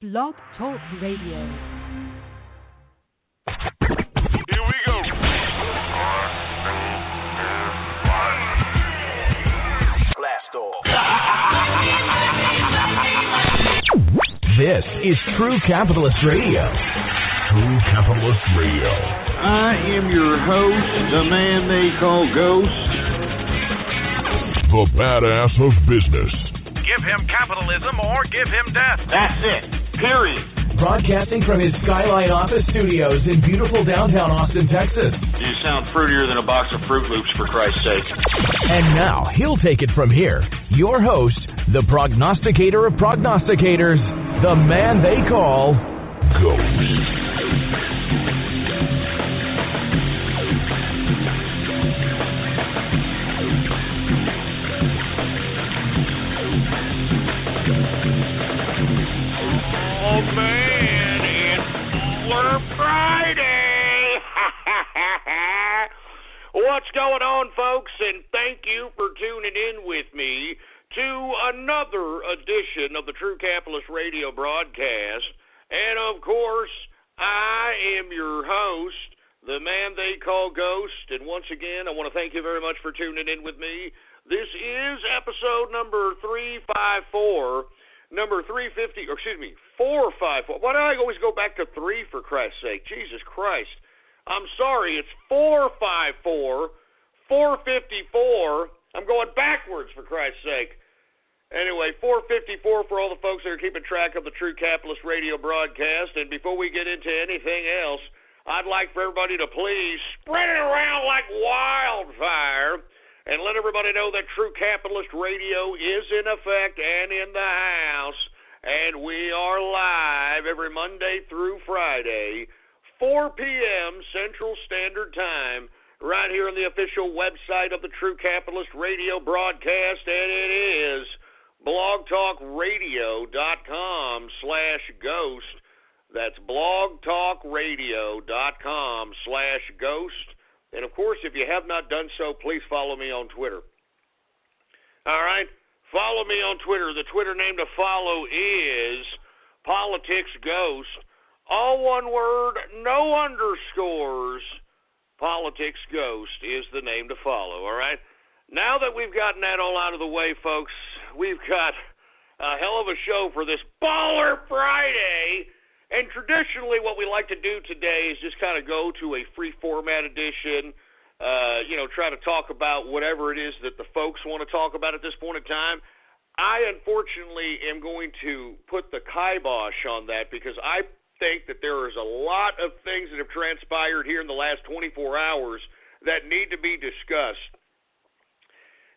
Blog Talk Radio. Here we go. Blast off. This is True Capitalist Radio. True Capitalist Radio. I am your host, the man they call Ghost. The badass of business. Give him capitalism or give him death. That's it. Period. Broadcasting from his Skyline office studios in beautiful downtown Austin, Texas. You sound fruitier than a box of Fruit Loops, for Christ's sake. And now, he'll take it from here. Your host, the prognosticator of prognosticators, the man they call Ghost. Oh, man, it's Baller Friday. What's going on, folks? And thank you for tuning in with me to another edition of the True Capitalist Radio broadcast. And, of course, I am your host, the man they call Ghost. And once again, I want to thank you very much for tuning in with me. This is episode number 354. Number 350, or excuse me, 454. Why do I always go back to 3 for Christ's sake? Jesus Christ. I'm sorry, it's 454, 454. I'm going backwards for Christ's sake. Anyway, 454 for all the folks that are keeping track of the True Capitalist Radio broadcast. And before we get into anything else, I'd like for everybody to please spread it around like wildfire. And let everybody know that True Capitalist Radio is in effect and in the house. And we are live every Monday through Friday, 4 p.m. Central Standard Time, right here on the official website of the True Capitalist Radio broadcast. And it is blogtalkradio.com/ghost. That's blogtalkradio.com/ghost. And, of course, if you have not done so, please follow me on Twitter. All right? Follow me on Twitter. The Twitter name to follow is PoliticsGhost. All one word, no underscores. PoliticsGhost is the name to follow, all right? Now that we've gotten that all out of the way, folks, we've got a hell of a show for this Baller Friday. And traditionally, what we like to do today is just kind of go to a free format edition, try to talk about whatever it is that the folks want to talk about at this point in time. I, unfortunately, am going to put the kibosh on that because I think that there is a lot of things that have transpired here in the last 24 hours that need to be discussed.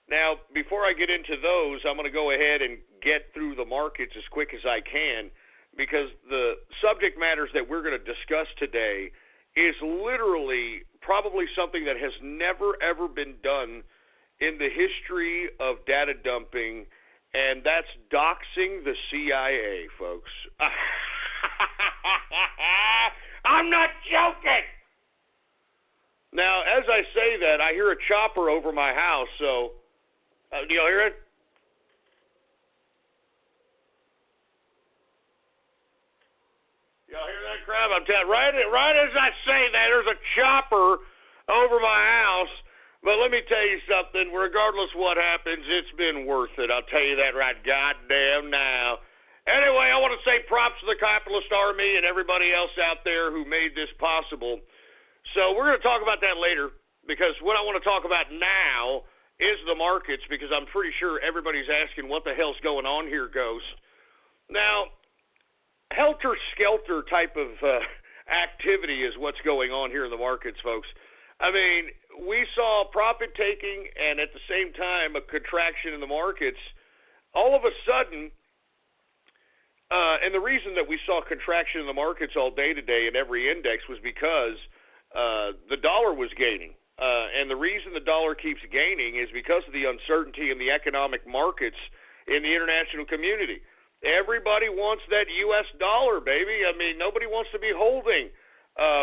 Now, before I get into those, I'm going to go ahead and get through the markets as quick as I can, because the subject matters that we're going to discuss today is literally probably something that has never, ever been done in the history of data dumping, and that's doxing the CIA, folks. I'm not joking! Now, as I say that, I hear a chopper over my house, so, do y'all hear it? Y'all hear that crap? I'm telling you, right as I say that, there's a chopper over my house. But let me tell you something. Regardless what happens, it's been worth it. I'll tell you that right goddamn now. Anyway, I want to say props to the Capitalist Army and everybody else out there who made this possible. So we're going to talk about that later, because what I want to talk about now is the markets, because I'm pretty sure everybody's asking what the hell's going on here, Ghost. Now, helter-skelter type of activity is what's going on here in the markets, folks. I mean, we saw profit-taking and at the same time a contraction in the markets. All of a sudden, and the reason that we saw contraction in the markets all day today in every index was because the dollar was gaining. And the reason the dollar keeps gaining is because of the uncertainty in the economic markets in the international community. Everybody wants that U.S. dollar, baby. I mean, nobody wants to be holding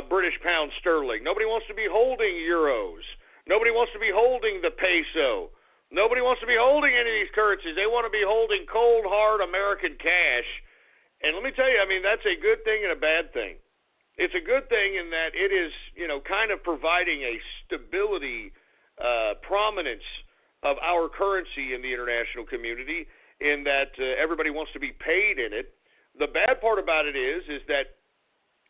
British pound sterling. Nobody wants to be holding euros. Nobody wants to be holding the peso. Nobody wants to be holding any of these currencies. They want to be holding cold, hard American cash. And let me tell you, I mean, that's a good thing and a bad thing. It's a good thing in that it is, kind of providing a stability, prominence of our currency in the international community, in that everybody wants to be paid in it. The bad part about it is that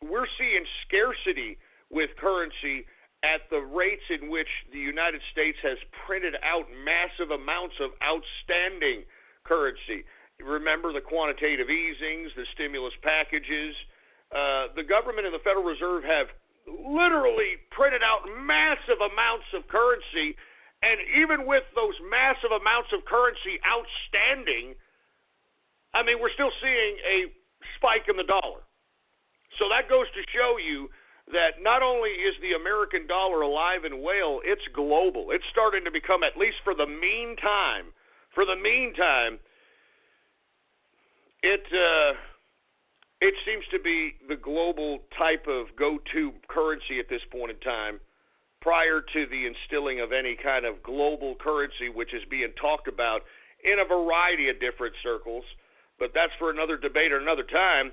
we're seeing scarcity with currency at the rates in which the United States has printed out massive amounts of outstanding currency. Remember the quantitative easings, the stimulus packages. The government and the Federal Reserve have literally printed out massive amounts of currency, and even with those massive amounts of currency outstanding, I mean, we're still seeing a spike in the dollar. So that goes to show you that not only is the American dollar alive and well, it's global. It's starting to become, at least for the meantime, it seems to be the global type of go-to currency at this point in time, prior to the instilling of any kind of global currency, which is being talked about in a variety of different circles. But that's for another debate or another time.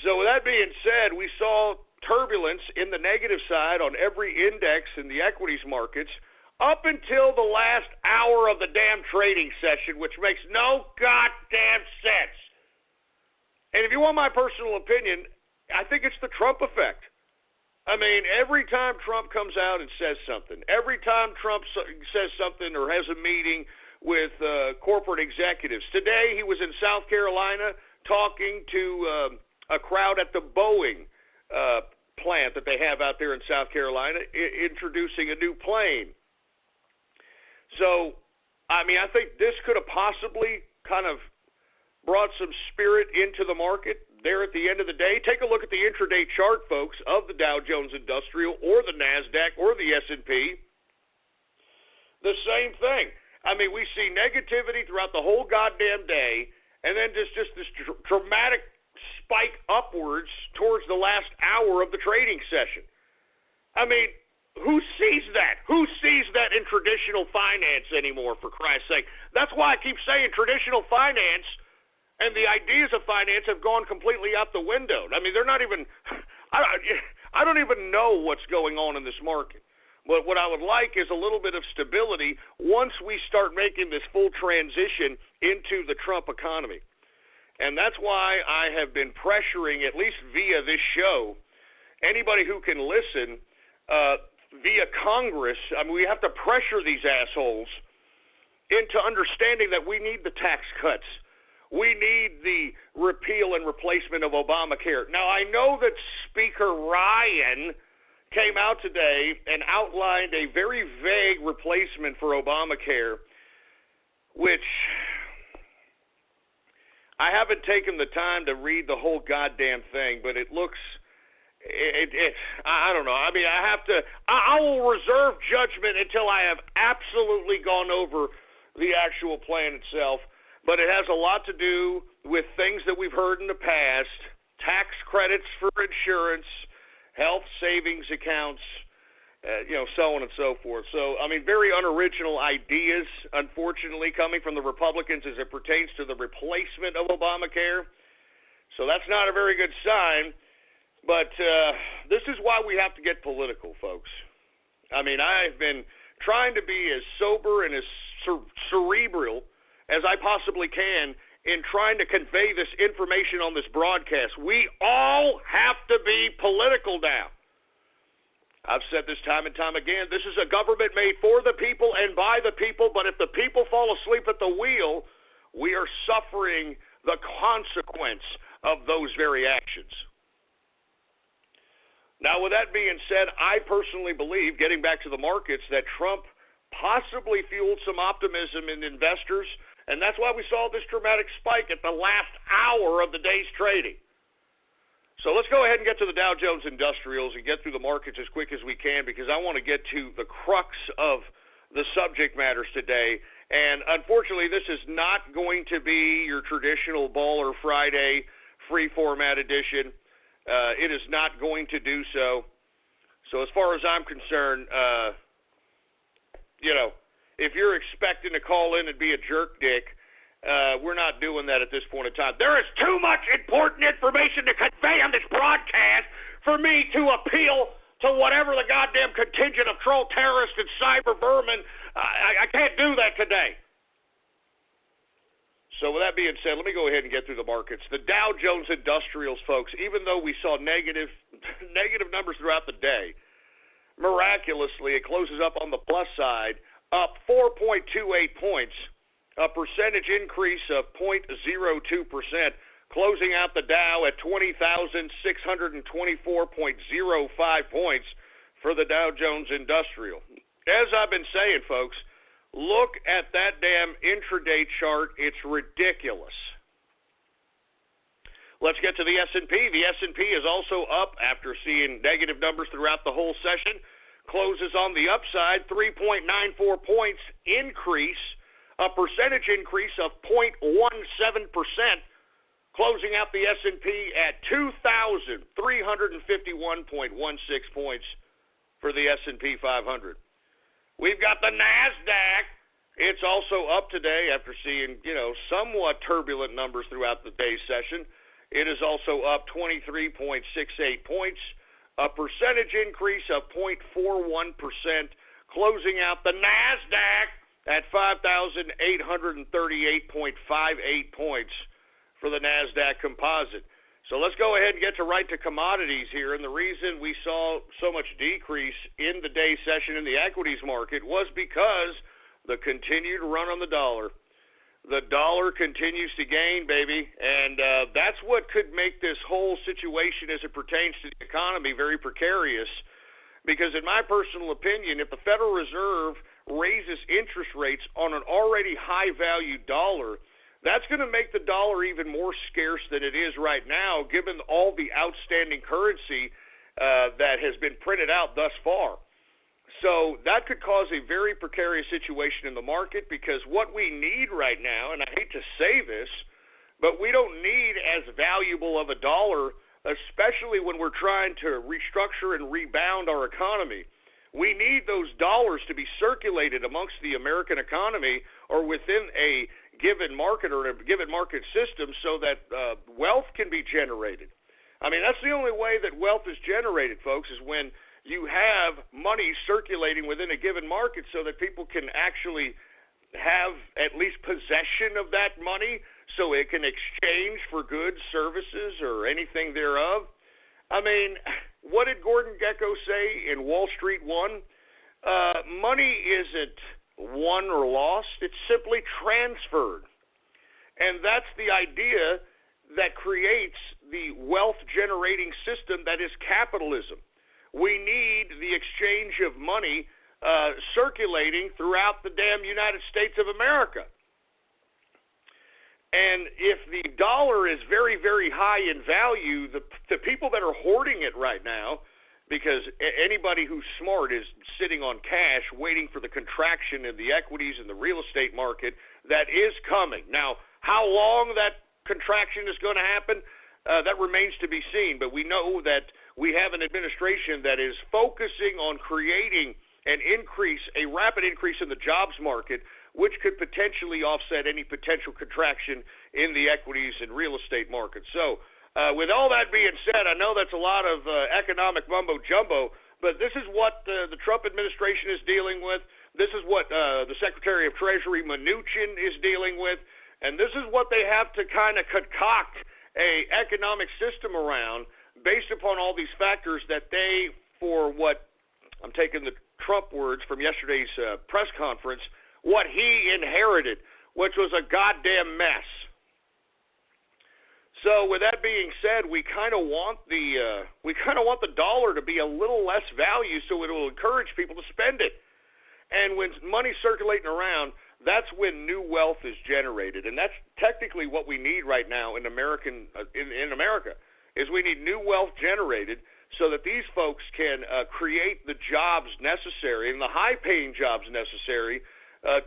So with that being said, we saw turbulence in the negative side on every index in the equities markets up until the last hour of the damn trading session, which makes no goddamn sense. And if you want my personal opinion, I think it's the Trump effect. I mean, every time Trump comes out and says something, every time Trump says something or has a meeting with corporate executives. Today he was in South Carolina talking to a crowd at the Boeing plant that they have out there in South Carolina, introducing a new plane. So, I mean, I think this could have possibly kind of brought some spirit into the market there at the end of the day. Take a look at the intraday chart, folks, of the Dow Jones Industrial or the NASDAQ or the S&P. The same thing. I mean, we see negativity throughout the whole goddamn day, and then just this dramatic spike upwards towards the last hour of the trading session. I mean, who sees that? Who sees that in traditional finance anymore, for Christ's sake? That's why I keep saying traditional finance and the ideas of finance have gone completely out the window. I mean, they're not even – I don't even know what's going on in this market. But what I would like is a little bit of stability once we start making this full transition into the Trump economy. And that's why I have been pressuring, at least via this show, anybody who can listen via Congress. I mean, we have to pressure these assholes into understanding that we need the tax cuts. We need the repeal and replacement of Obamacare. Now, I know that Speaker Ryan came out today and outlined a very vague replacement for Obamacare, which I haven't taken the time to read the whole goddamn thing, but it looks, I don't know. I mean, I will reserve judgment until I have absolutely gone over the actual plan itself, but it has a lot to do with things that we've heard in the past, tax credits for insurance, health savings accounts, so on and so forth. So, I mean, very unoriginal ideas, unfortunately, coming from the Republicans as it pertains to the replacement of Obamacare. So that's not a very good sign. But this is why we have to get political, folks. I mean, I've been trying to be as sober and as cerebral as I possibly can in trying to convey this information on this broadcast. We all have to be political now. I've said this time and time again. This is a government made for the people and by the people, but if the people fall asleep at the wheel, we are suffering the consequence of those very actions. Now, with that being said, I personally believe, getting back to the markets, that Trump possibly fueled some optimism in investors, and that's why we saw this dramatic spike at the last hour of the day's trading. So let's go ahead and get to the Dow Jones Industrials and get through the markets as quick as we can, because I want to get to the crux of the subject matters today. And unfortunately, this is not going to be your traditional Baller Friday free format edition. It is not going to do so. So as far as I'm concerned, if you're expecting to call in and be a jerk dick we're not doing that at this point in time. There is too much important information to convey on this broadcast for me to appeal to whatever the goddamn contingent of troll terrorists and cyber vermin. I can't do that today. So with that being said, let me go ahead and get through the markets. The Dow Jones Industrials, folks, even though we saw negative numbers throughout the day, miraculously it closes up on the plus side, up 4.28 points, a percentage increase of 0.02%, closing out the Dow at 20,624.05 points for the Dow Jones Industrial. As I've been saying, folks, look at that damn intraday chart. It's ridiculous. Let's get to the S&P. The S&P is also up after seeing negative numbers throughout the whole session. Closes on the upside, 3.94 points increase, a percentage increase of 0.17%, closing out the S&P at 2,351.16 points for the S&P 500. We've got the NASDAQ. It's also up today after seeing, somewhat turbulent numbers throughout the day's session. It is also up 23.68 points, a percentage increase of 0.41%, closing out the NASDAQ at 5,838.58 points for the NASDAQ composite. So let's go ahead and get right to commodities here. And the reason we saw so much decrease in the day session in the equities market was because the continued run on the dollar. The dollar continues to gain, baby, and that's what could make this whole situation as it pertains to the economy very precarious. Because in my personal opinion, if the Federal Reserve raises interest rates on an already high-value dollar, that's going to make the dollar even more scarce than it is right now, given all the outstanding currency that has been printed out thus far. So that could cause a very precarious situation in the market, because what we need right now, and I hate to say this, but we don't need as valuable of a dollar, especially when we're trying to restructure and rebound our economy. We need those dollars to be circulated amongst the American economy or within a given market or a given market system so that wealth can be generated. I mean, that's the only way that wealth is generated, folks, is when you have money circulating within a given market so that people can actually have at least possession of that money so it can exchange for goods, services, or anything thereof. I mean, what did Gordon Gekko say in Wall Street One? Money isn't won or lost. It's simply transferred. And that's the idea that creates the wealth-generating system that is capitalism. We need the exchange of money circulating throughout the damn United States of America. And if the dollar is very, very high in value, the people that are hoarding it right now, because anybody who's smart is sitting on cash waiting for the contraction in the equities and the real estate market that is coming. Now, how long that contraction is going to happen, that remains to be seen. But we know that we have an administration that is focusing on creating a rapid increase in the jobs market, which could potentially offset any potential contraction in the equities and real estate market. So with all that being said, I know that's a lot of economic mumbo-jumbo, but this is what the Trump administration is dealing with. This is what the Secretary of Treasury Mnuchin is dealing with, and this is what they have to kind of concoct a economic system around based upon all these factors that they, for what I'm taking the Trump words from yesterday's press conference, what he inherited, which was a goddamn mess. So with that being said, we kind of want the dollar to be a little less value so it will encourage people to spend it. And when money's circulating around, that's when new wealth is generated, and that's technically what we need right now in America. Is we need new wealth generated so that these folks can create the jobs necessary and the high-paying jobs necessary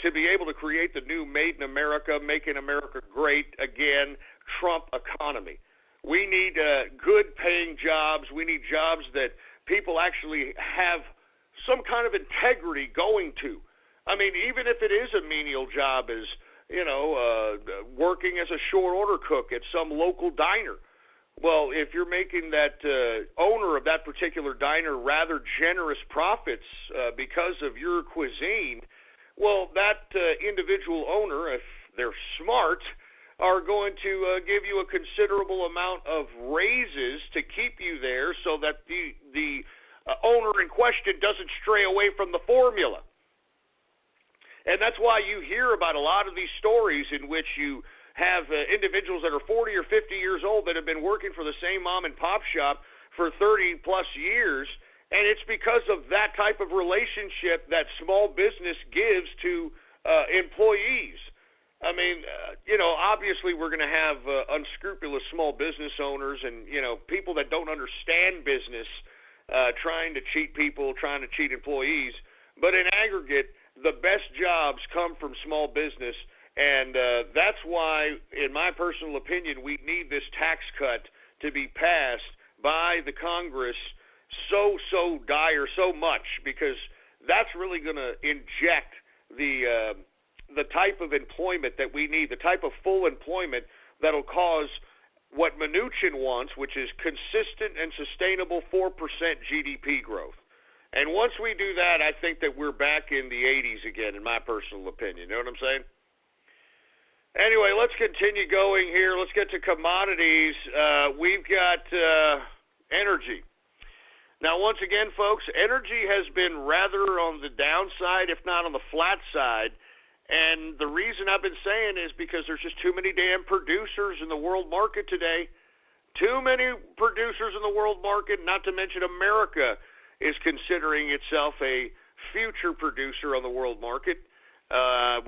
to be able to create the new Made in America, Making America Great Again Trump economy. We need good-paying jobs. We need jobs that people actually have some kind of integrity going to. I mean, even if it is a menial job as working as a short order cook at some local diner. Well, if you're making that owner of that particular diner rather generous profits because of your cuisine, well, that individual owner, if they're smart, are going to give you a considerable amount of raises to keep you there so that the owner in question doesn't stray away from the formula. And that's why you hear about a lot of these stories in which you have individuals that are 40 or 50 years old that have been working for the same mom and pop shop for 30 plus years, and it's because of that type of relationship that small business gives to employees. I mean, obviously we're going to have unscrupulous small business owners and, people that don't understand business trying to cheat people, trying to cheat employees. But in aggregate, the best jobs come from small business, and that's why, in my personal opinion, we need this tax cut to be passed by the Congress so dire, so much, because that's really going to inject the type of employment that we need, the type of full employment that'll cause what Mnuchin wants, which is consistent and sustainable 4% GDP growth. And once we do that, I think that we're back in the 80s again, in my personal opinion. You know what I'm saying? Anyway, let's continue going here. Let's get to commodities. We've got energy. Now, once again, folks, energy has been rather on the downside, if not on the flat side. And the reason I've been saying is because there's just too many damn producers in the world market today. Too many producers in the world market, not to mention America is considering itself a future producer on the world market.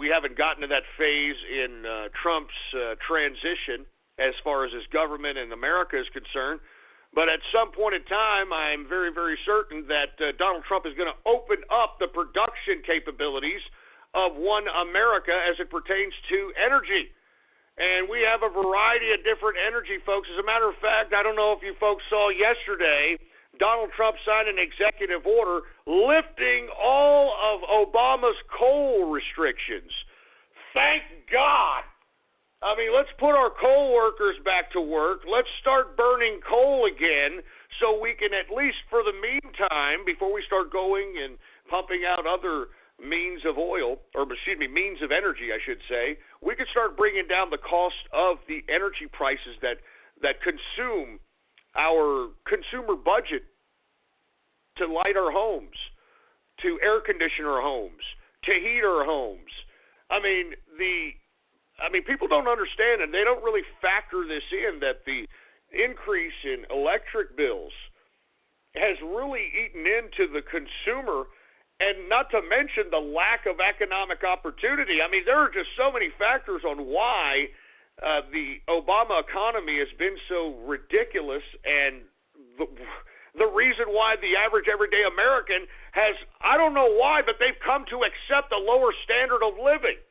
We haven't gotten to that phase in Trump's transition as far as his government and America is concerned. But at some point in time, I'm very, very certain that Donald Trump is going to open up the production capabilities of one America as it pertains to energy. And we have a variety of different energy, folks. As a matter of fact, I don't know if you folks saw yesterday, Donald Trump signed an executive order lifting all of Obama's coal restrictions. Thank God. I mean, let's put our coal workers back to work. Let's start burning coal again so we can, at least for the meantime, before we start going and pumping out other means of oil, or means of energy, I should say, we could start bringing down the cost of the energy prices that consume our consumer budget to light our homes, to air condition our homes, to heat our homes. I mean, people don't understand, and they don't really factor this in, that the increase in electric bills has really eaten into the consumer, and not to mention the lack of economic opportunity. I mean, there are just so many factors on why the Obama economy has been so ridiculous, and the reason why the average everyday American has, I don't know why, but they've come to accept a lower standard of living.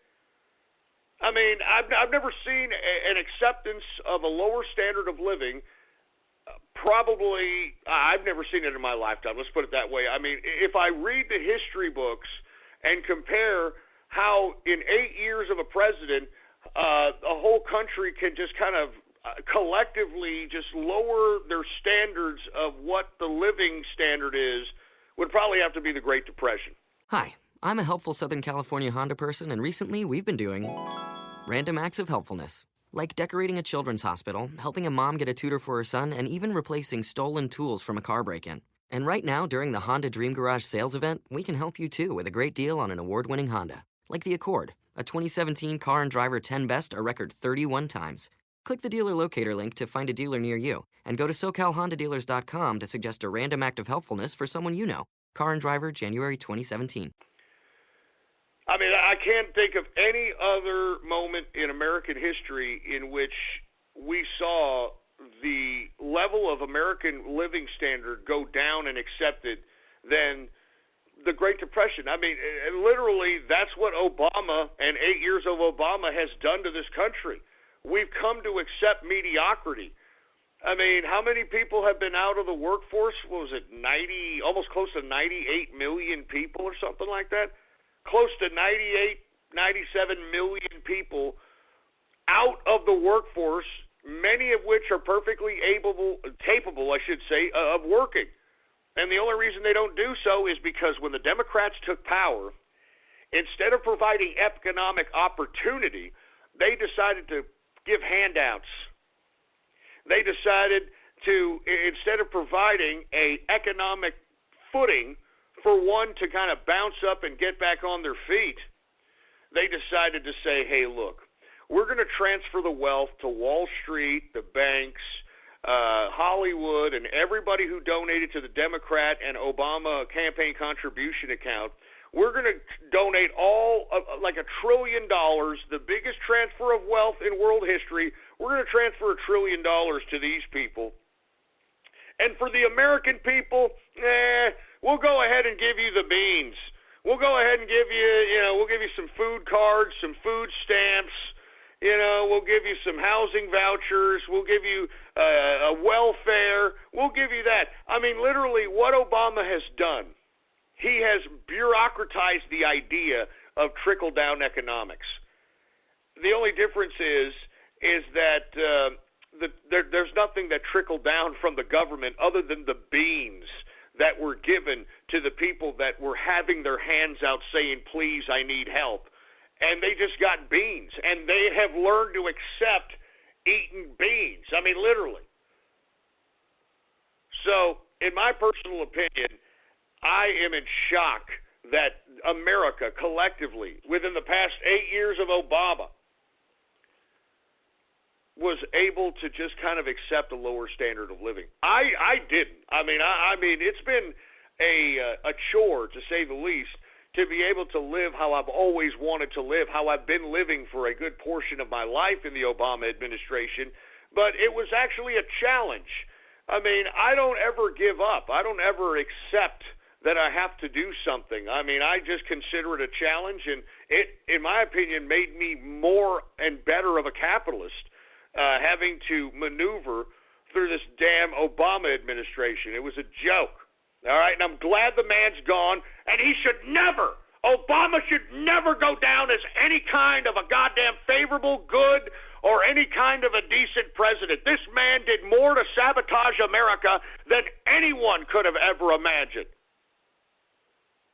I mean, I've never seen an acceptance of a lower standard of living. Probably, I've never seen it in my lifetime. Let's put it that way. I mean, if I read the history books and compare how in 8 years of a president, a whole country can just kind of collectively just lower their standards of what the living standard is, would probably have to be the Great Depression. Hi, I'm a helpful Southern California Honda person, and recently we've been doing random acts of helpfulness. Like decorating a children's hospital, helping a mom get a tutor for her son, and even replacing stolen tools from a car break-in. And right now, during the Honda Dream Garage sales event, we can help you too with a great deal on an award-winning Honda. Like the Accord, a 2017 Car and Driver 10 Best a record 31 times. Click the dealer locator link to find a dealer near you, and go to SoCalHondaDealers.com to suggest a random act of helpfulness for someone you know. Car and Driver, January 2017. I mean, I can't think of any other moment in American history in which we saw the level of American living standard go down and accepted than the Great Depression. I mean, literally, that's what Obama and 8 years of Obama has done to this country. We've come to accept mediocrity. I mean, how many people have been out of the workforce? What was it, 90, almost close to 98 million people or something like that? Close to 98 97 million people out of the workforce, many of which are perfectly capable, of working. And the only reason they don't do so is because when the Democrats took power, instead of providing economic opportunity, they decided to give handouts. They decided to, instead of providing an economic footing for one to kind of bounce up and get back on their feet, they decided to say, hey, look, we're going to transfer the wealth to Wall Street, the banks, Hollywood, and everybody who donated to the Democrat and Obama campaign contribution account. We're going to donate all, like $1 trillion, the biggest transfer of wealth in world history. We're going to transfer $1 trillion to these people. And for the American people, we'll go ahead and give you the beans. We'll go ahead and give you, we'll give you some food cards, some food stamps. We'll give you some housing vouchers. We'll give you a welfare. We'll give you that. I mean, literally, what Obama has done, he has bureaucratized the idea of trickle-down economics. The only difference is that there's nothing that trickled down from the government other than the beans that were given to the people that were having their hands out saying, please, I need help. And they just got beans, and they have learned to accept eating beans. I mean, literally. So, in my personal opinion, I am in shock that America collectively, within the past 8 years of Obama, was able to just kind of accept a lower standard of living. I didn't. I mean, it's been a chore, to say the least, to be able to live how I've always wanted to live, how I've been living for a good portion of my life in the Obama administration. But it was actually a challenge. I mean, I don't ever give up. I don't ever accept that I have to do something. I mean, I just consider it a challenge, and it, in my opinion, made me more and better of a capitalist, having to maneuver through this damn Obama administration. It was a joke. All right, and I'm glad the man's gone, and Obama should never go down as any kind of a goddamn favorable, good, or any kind of a decent president. This man did more to sabotage America than anyone could have ever imagined.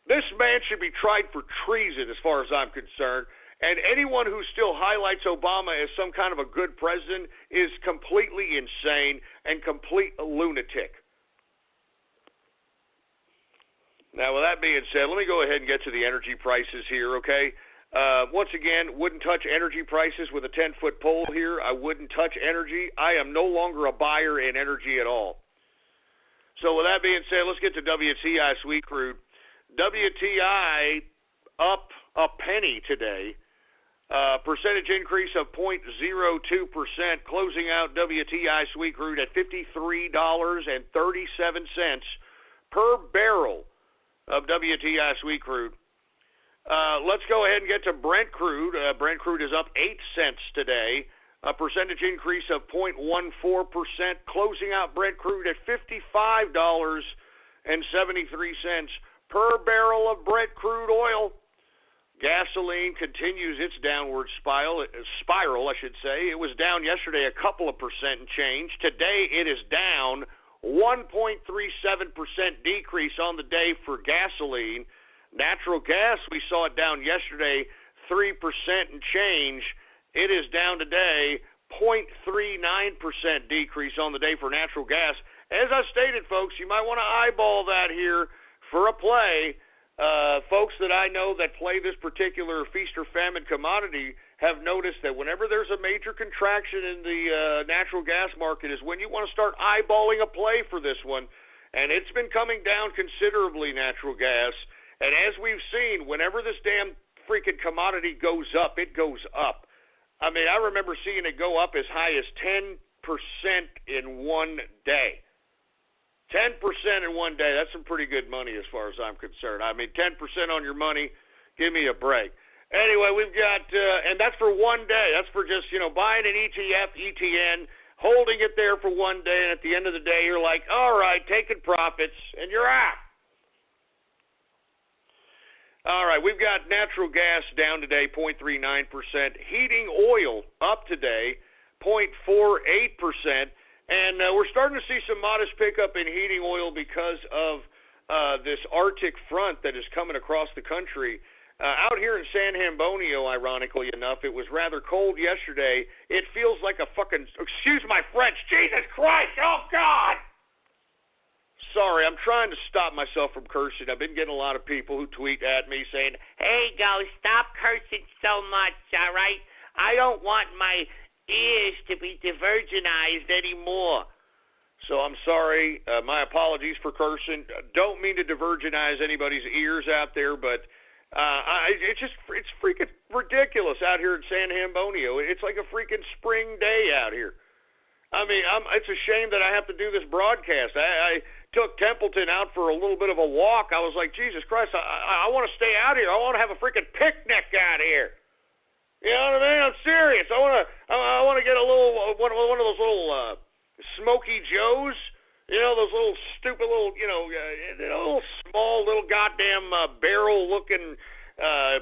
This man should be tried for treason as far as I'm concerned, and anyone who still highlights Obama as some kind of a good president is completely insane and complete lunatic. Now, with that being said, let me go ahead and get to the energy prices here, okay? Once again, wouldn't touch energy prices with a 10-foot pole here. I wouldn't touch energy. I am no longer a buyer in energy at all. So with that being said, let's get to WTI sweet crude. WTI up a penny today. Percentage increase of 0.02%, closing out WTI sweet crude at $53.37 per barrel of WTI sweet crude. Let's go ahead and get to Brent crude. Brent crude is up 8 cents today, a percentage increase of 0.14%, closing out Brent crude at $55.73 per barrel of Brent crude oil. Gasoline continues its downward spiral, It was down yesterday a couple of percent and change. Today it is down 1.37% decrease on the day for gasoline. Natural gas, we saw it down yesterday 3% and change. It is down today 0.39% decrease on the day for natural gas. As I stated, folks, you might want to eyeball that here for a play. Folks that I know that play this particular feast or famine commodity have noticed that whenever there's a major contraction in the natural gas market is when you want to start eyeballing a play for this one. And it's been coming down considerably, natural gas. And as we've seen, whenever this damn freaking commodity goes up, it goes up. I mean, I remember seeing it go up as high as 10% in one day. 10% in one day, that's some pretty good money as far as I'm concerned. I mean, 10% on your money, give me a break. Anyway, we've got, and that's for one day. That's for just, buying an ETF, ETN, holding it there for one day, and at the end of the day, you're like, all right, taking profits, and you're out. All right, we've got natural gas down today, 0.39%. Heating oil up today, 0.48%. And we're starting to see some modest pickup in heating oil because of this Arctic front that is coming across the country. Out here in San Antonio, ironically enough, it was rather cold yesterday. It feels like a fucking, excuse my French, Jesus Christ, oh God! Sorry, I'm trying to stop myself from cursing. I've been getting a lot of people who tweet at me saying, hey, Ghost, stop cursing so much, all right? I don't want my ears to be divergenized anymore. So I'm sorry. My apologies for cursing. Don't mean to divergenize anybody's ears out there, but it's freaking ridiculous out here in San Antonio. It's like a freaking spring day out here. I mean, it's a shame that I have to do this broadcast. I took Templeton out for a little bit of a walk. I was like, Jesus Christ, I want to stay out here. I want to have a freaking picnic out here. You know what I mean? I'm serious. I want to get a little one of those little Smoky Joes. You know, those little stupid little, little small little goddamn barrel-looking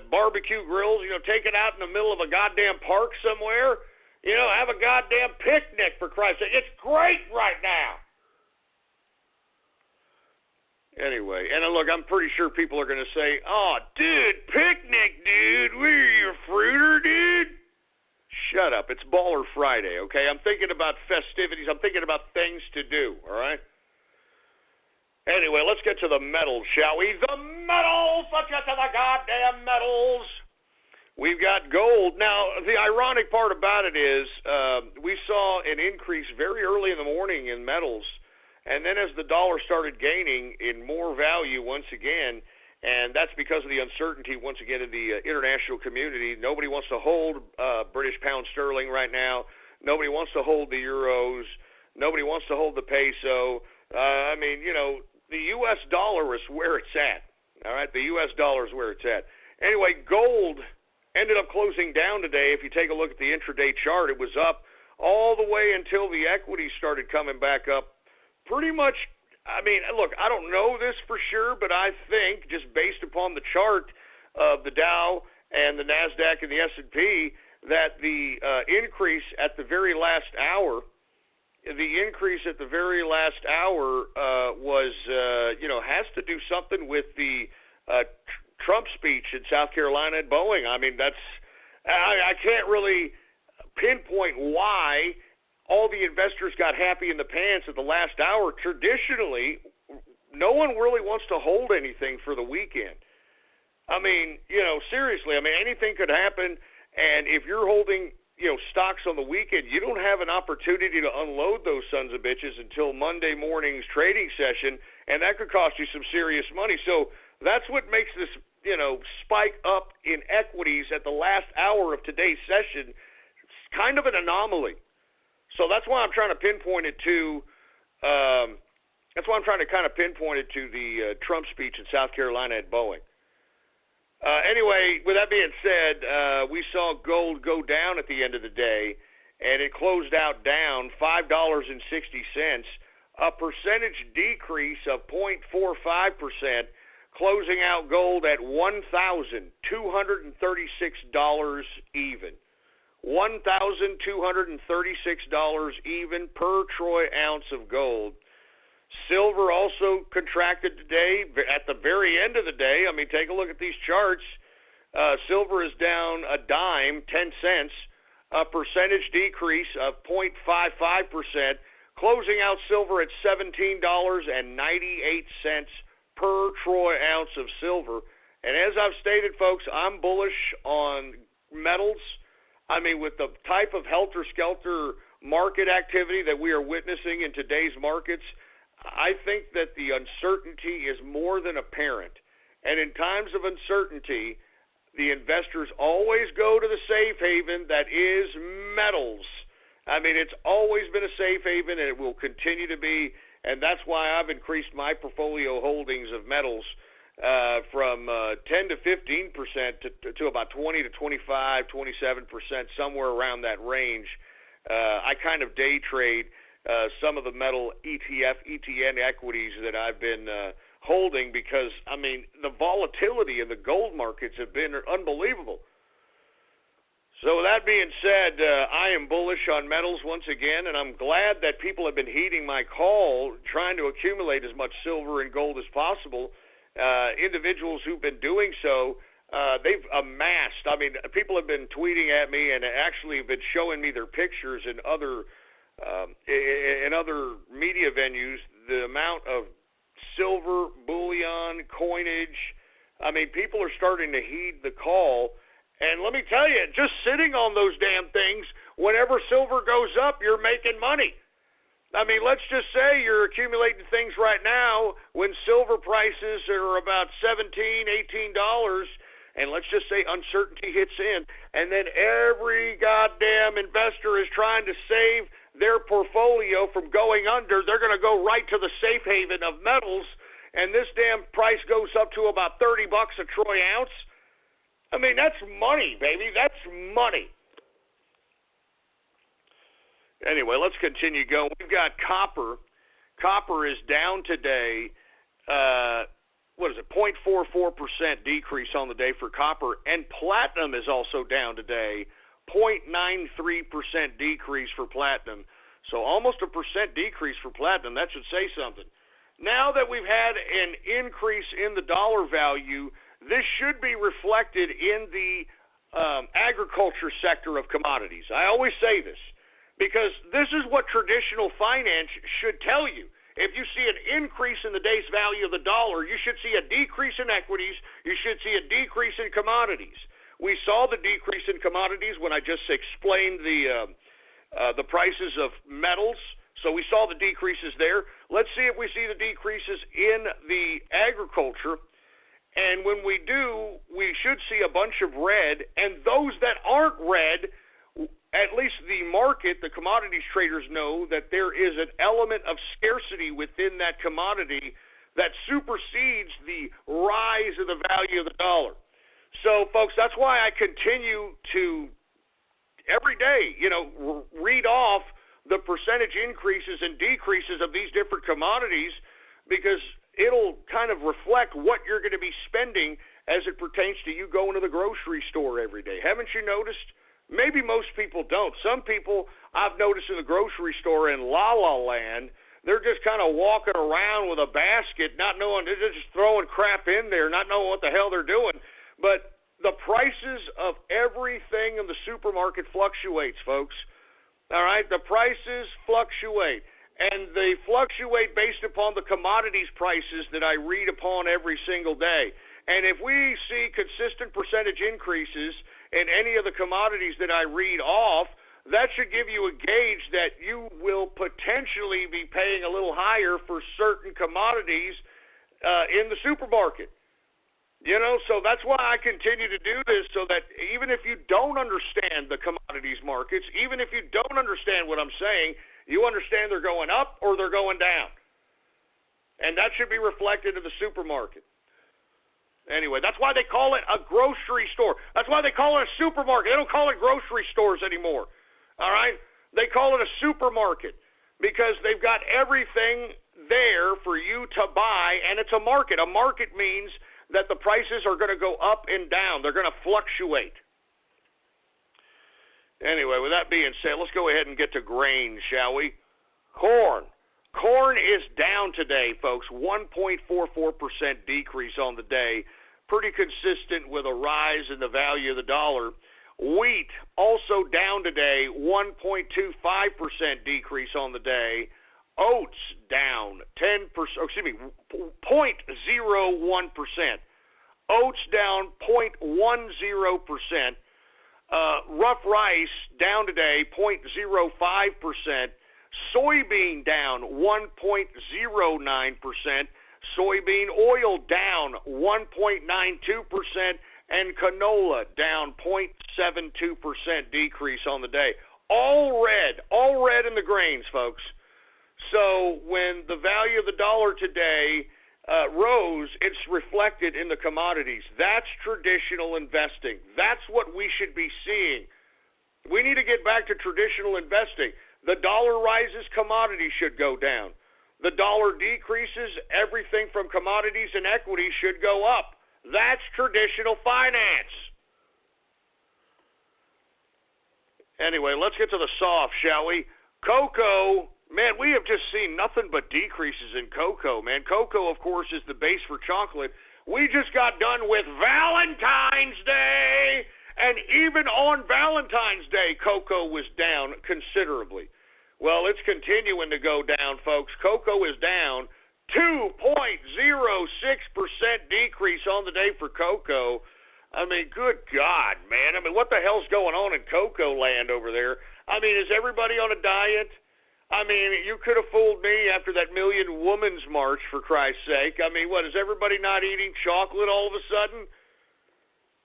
barbecue grills. You know, take it out in the middle of a goddamn park somewhere. You know, have a goddamn picnic, for Christ's sake. It's great right now. Anyway, and look, I'm pretty sure people are going to say, oh, dude, picnic, dude. What are you, a fruiter, dude? Shut up. It's Baller Friday, okay? I'm thinking about festivities. I'm thinking about things to do, all right? Anyway, let's get to the metals, shall we? The metals! Let's get to the goddamn metals! We've got gold. Now, the ironic part about it is we saw an increase very early in the morning in metals, and then as the dollar started gaining in more value once again, and that's because of the uncertainty once again in the international community. Nobody wants to hold British pound sterling right now. Nobody wants to hold the euros. Nobody wants to hold the peso. I mean, you know, the U.S. dollar is where it's at. All right, the U.S. dollar is where it's at. Anyway, gold ended up closing down today. If you take a look at the intraday chart, it was up all the way until the equities started coming back up. Pretty much, I mean, look, I don't know this for sure, but I think just based upon the chart of the Dow and the NASDAQ and the S&P that the increase at the very last hour was, has to do something with the Trump speech in South Carolina at Boeing. I mean, I can't really pinpoint why all the investors got happy in the pants at the last hour. Traditionally, no one really wants to hold anything for the weekend. I mean, seriously, I mean, anything could happen, and if you're holding, stocks on the weekend, you don't have an opportunity to unload those sons of bitches until Monday morning's trading session, and that could cost you some serious money. So that's what makes this, spike up in equities at the last hour of today's session. It's kind of an anomaly. So that's why I'm trying to pinpoint it to the Trump speech in South Carolina at Boeing. Anyway, with that being said, we saw gold go down at the end of the day, and it closed out down $5.60, a percentage decrease of 0.45%, closing out gold at $1,236 even. $1,236 even per troy ounce of gold. Silver also contracted today at the very end of the day. I mean, take a look at these charts. Silver is down a dime, 10 cents, a percentage decrease of 0.55%, closing out silver at $17.98 per troy ounce of silver. And as I've stated, folks, I'm bullish on metals. I mean, with the type of helter-skelter market activity that we are witnessing in today's markets, I think that the uncertainty is more than apparent. And in times of uncertainty, the investors always go to the safe haven that is metals. I mean, it's always been a safe haven, and it will continue to be. And that's why I've increased my portfolio holdings of metals from 10 to 15% to about 20 to 25, 27%, somewhere around that range. I kind of day trade some of the metal ETN equities that I've been holding because, I mean, the volatility in the gold markets have been unbelievable. So with that being said, I am bullish on metals once again, and I'm glad that people have been heeding my call, trying to accumulate as much silver and gold as possible. Individuals who've been doing so, they've amassed. I mean, people have been tweeting at me and actually have been showing me their pictures in other media venues, the amount of silver, bullion, coinage. I mean, people are starting to heed the call. And let me tell you, just sitting on those damn things, whenever silver goes up, you're making money. I mean, let's just say you're accumulating things right now when silver prices are about $17, $18, and let's just say uncertainty hits in, and then every goddamn investor is trying to save their portfolio from going under. They're going to go right to the safe haven of metals, and this damn price goes up to about $30 a troy ounce. I mean, that's money, baby. That's money. Anyway, let's continue going. We've got copper. Copper is down today. 0.44% decrease on the day for copper. And platinum is also down today. 0.93% decrease for platinum. So almost a percent decrease for platinum. That should say something. Now that we've had an increase in the dollar value, this should be reflected in the agriculture sector of commodities. I always say this because this is what traditional finance should tell you. If you see an increase in the day's value of the dollar, you should see a decrease in equities. You should see a decrease in commodities. We saw the decrease in commodities when I just explained the prices of metals. So we saw the decreases there. Let's see if we see the decreases in the agriculture. And when we do, we should see a bunch of red. And those that aren't red, at least the market, the commodities traders know that there is an element of scarcity within that commodity that supersedes the rise of the value of the dollar. So, folks, that's why I continue to, every day, read off the percentage increases and decreases of these different commodities, because it'll kind of reflect what you're going to be spending as it pertains to you going to the grocery store every day. Haven't you noticed? Maybe most people don't. Some people I've noticed in the grocery store in La La Land, they're just kind of walking around with a basket, not knowing, they're just throwing crap in there, not knowing what the hell they're doing. But the prices of everything in the supermarket fluctuates, folks. All right? The prices fluctuate. And they fluctuate based upon the commodities prices that I read upon every single day. And if we see consistent percentage increases in any of the commodities that I read off, that should give you a gauge that you will potentially be paying a little higher for certain commodities in the supermarket. So that's why I continue to do this, so that even if you don't understand the commodities markets, even if you don't understand what I'm saying, you understand they're going up or they're going down. And that should be reflected in the supermarket. Anyway, that's why they call it a grocery store. That's why they call it a supermarket. They don't call it grocery stores anymore. All right? They call it a supermarket because they've got everything there for you to buy, and it's a market. A market means that the prices are going to go up and down. They're going to fluctuate. Anyway, with that being said, let's go ahead and get to grain, shall we? Corn. Corn is down today, folks. 1.44% decrease on the day. Pretty consistent with a rise in the value of the dollar. Wheat also down today. 1.25% decrease on the day. Oats down 0.01%. Oats down 0.10%. Rough rice down today 0.05%. Soybean down 1.09%. Soybean oil down 1.92%. And canola down 0.72% decrease on the day. All red in the grains, folks. So when the value of the dollar today rose, it's reflected in the commodities. That's traditional investing. That's what we should be seeing. We need to get back to traditional investing. The dollar rises, commodities should go down. the dollar decreases, everything from commodities and equities should go up. That's traditional finance. Anyway, let's get to the soft, shall we? Cocoa, man, we have just seen nothing but decreases in cocoa, man. Cocoa, of course, is the base for chocolate. We just got done with Valentine's Day, and even on Valentine's Day, cocoa was down considerably. Well, it's continuing to go down, folks. Cocoa is down 2.06% decrease on the day for cocoa. I mean, good God, man. I mean, what the hell's going on in cocoa land over there? I mean, is everybody on a diet? I mean, you could have fooled me after that Million Women's March, for Christ's sake. I mean, what, is everybody not eating chocolate all of a sudden?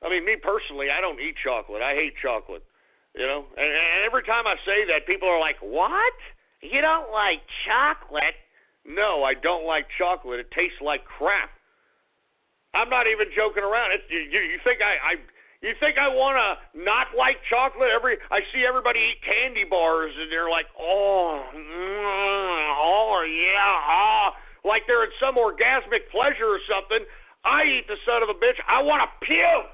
I mean, me personally, I don't eat chocolate. I hate chocolate, you know? And every time I say that, people are like, what? You don't like chocolate? No, I don't like chocolate. It tastes like crap. I'm not even joking around. You think I want to not like chocolate? I see everybody eat candy bars, and they're like, oh yeah, like they're in some orgasmic pleasure or something. I eat the son of a bitch. I want to puke.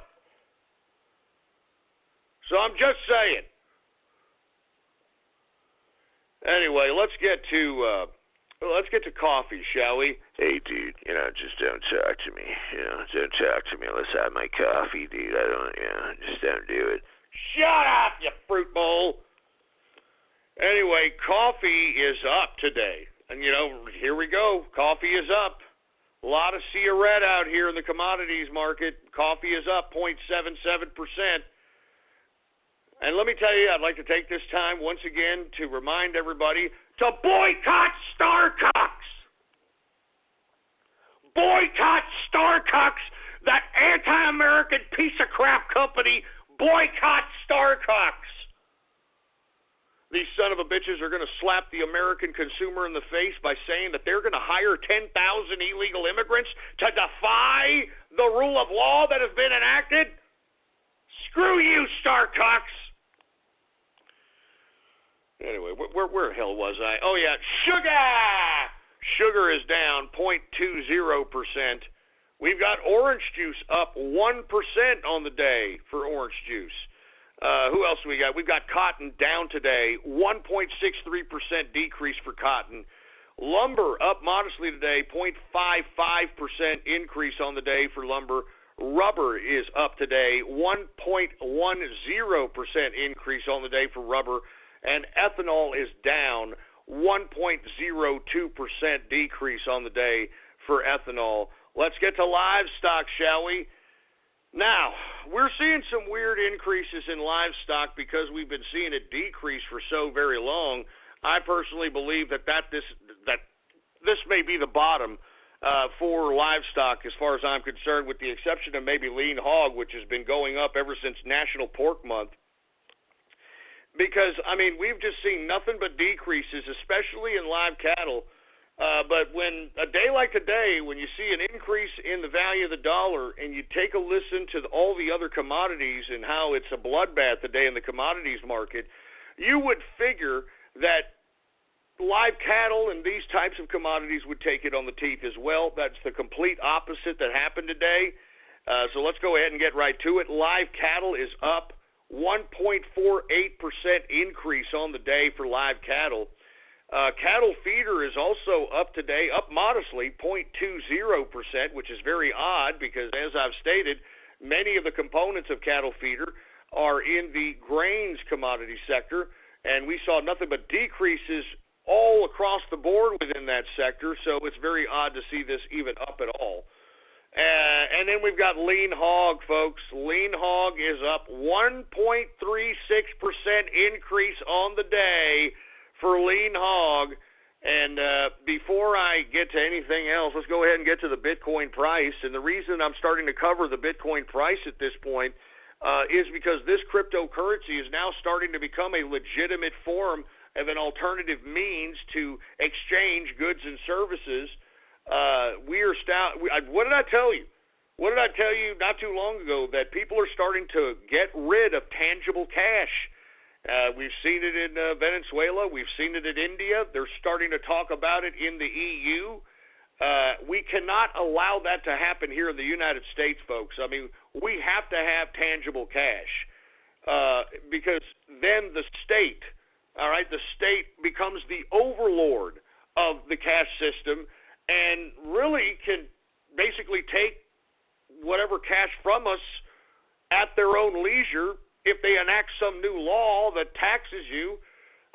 So I'm just saying. Anyway, let's get to coffee, shall we? Hey, dude, just don't talk to me. Don't talk to me unless I have my coffee, dude. I don't, just don't do it. Shut up, you fruit bowl. Anyway, coffee is up today. And, here we go. Coffee is up. A lot of SIA red out here in the commodities market. Coffee is up 0.77%. And let me tell you, I'd like to take this time once again to remind everybody to boycott Starbucks. Boycott Starbucks, that anti-American piece of crap company. Boycott Starbucks. These son of a bitches are going to slap the American consumer in the face by saying that they're going to hire 10,000 illegal immigrants to defy the rule of law that has been enacted. Screw you, Starbucks. Anyway, where the hell was I? Oh, yeah, sugar! Sugar is down 0.20%. We've got orange juice up 1% on the day for orange juice. Who else we got? We've got cotton down today, 1.63% decrease for cotton. Lumber up modestly today, 0.55% increase on the day for lumber. Rubber is up today, 1.10% increase on the day for rubber. And ethanol is down 1.02% decrease on the day for ethanol. Let's get to livestock, shall we? Now, we're seeing some weird increases in livestock because we've been seeing a decrease for so very long. I personally believe that this may be the bottom for livestock as far as I'm concerned, with the exception of maybe lean hog, which has been going up ever since National Pork Month. Because, we've just seen nothing but decreases, especially in live cattle. But when a day like today, when you see an increase in the value of the dollar and you take a listen to all the other commodities and how it's a bloodbath today in the commodities market, you would figure that live cattle and these types of commodities would take it on the teeth as well. That's the complete opposite that happened today. So let's go ahead and get right to it. Live cattle is up 1.48% increase on the day for live cattle. Cattle feeder is also up today, up modestly, 0.20%, which is very odd because, as I've stated, many of the components of cattle feeder are in the grains commodity sector, and we saw nothing but decreases all across the board within that sector, so it's very odd to see this even up at all. And then we've got lean hog, folks. Lean hog is up 1.36% increase on the day for lean hog. And before I get to anything else, let's go ahead and get to the Bitcoin price. And the reason I'm starting to cover the Bitcoin price at this point is because this cryptocurrency is now starting to become a legitimate form of an alternative means to exchange goods and services. What did I tell you? What did I tell you not too long ago? That people are starting to get rid of tangible cash. We've seen it in Venezuela. We've seen it in India. They're starting to talk about it in the EU. We cannot allow that to happen here in the United States, folks. I mean, we have to have tangible cash because then the state, all right, the state becomes the overlord of the cash system and really can basically take whatever cash from us at their own leisure. If they enact some new law that taxes you,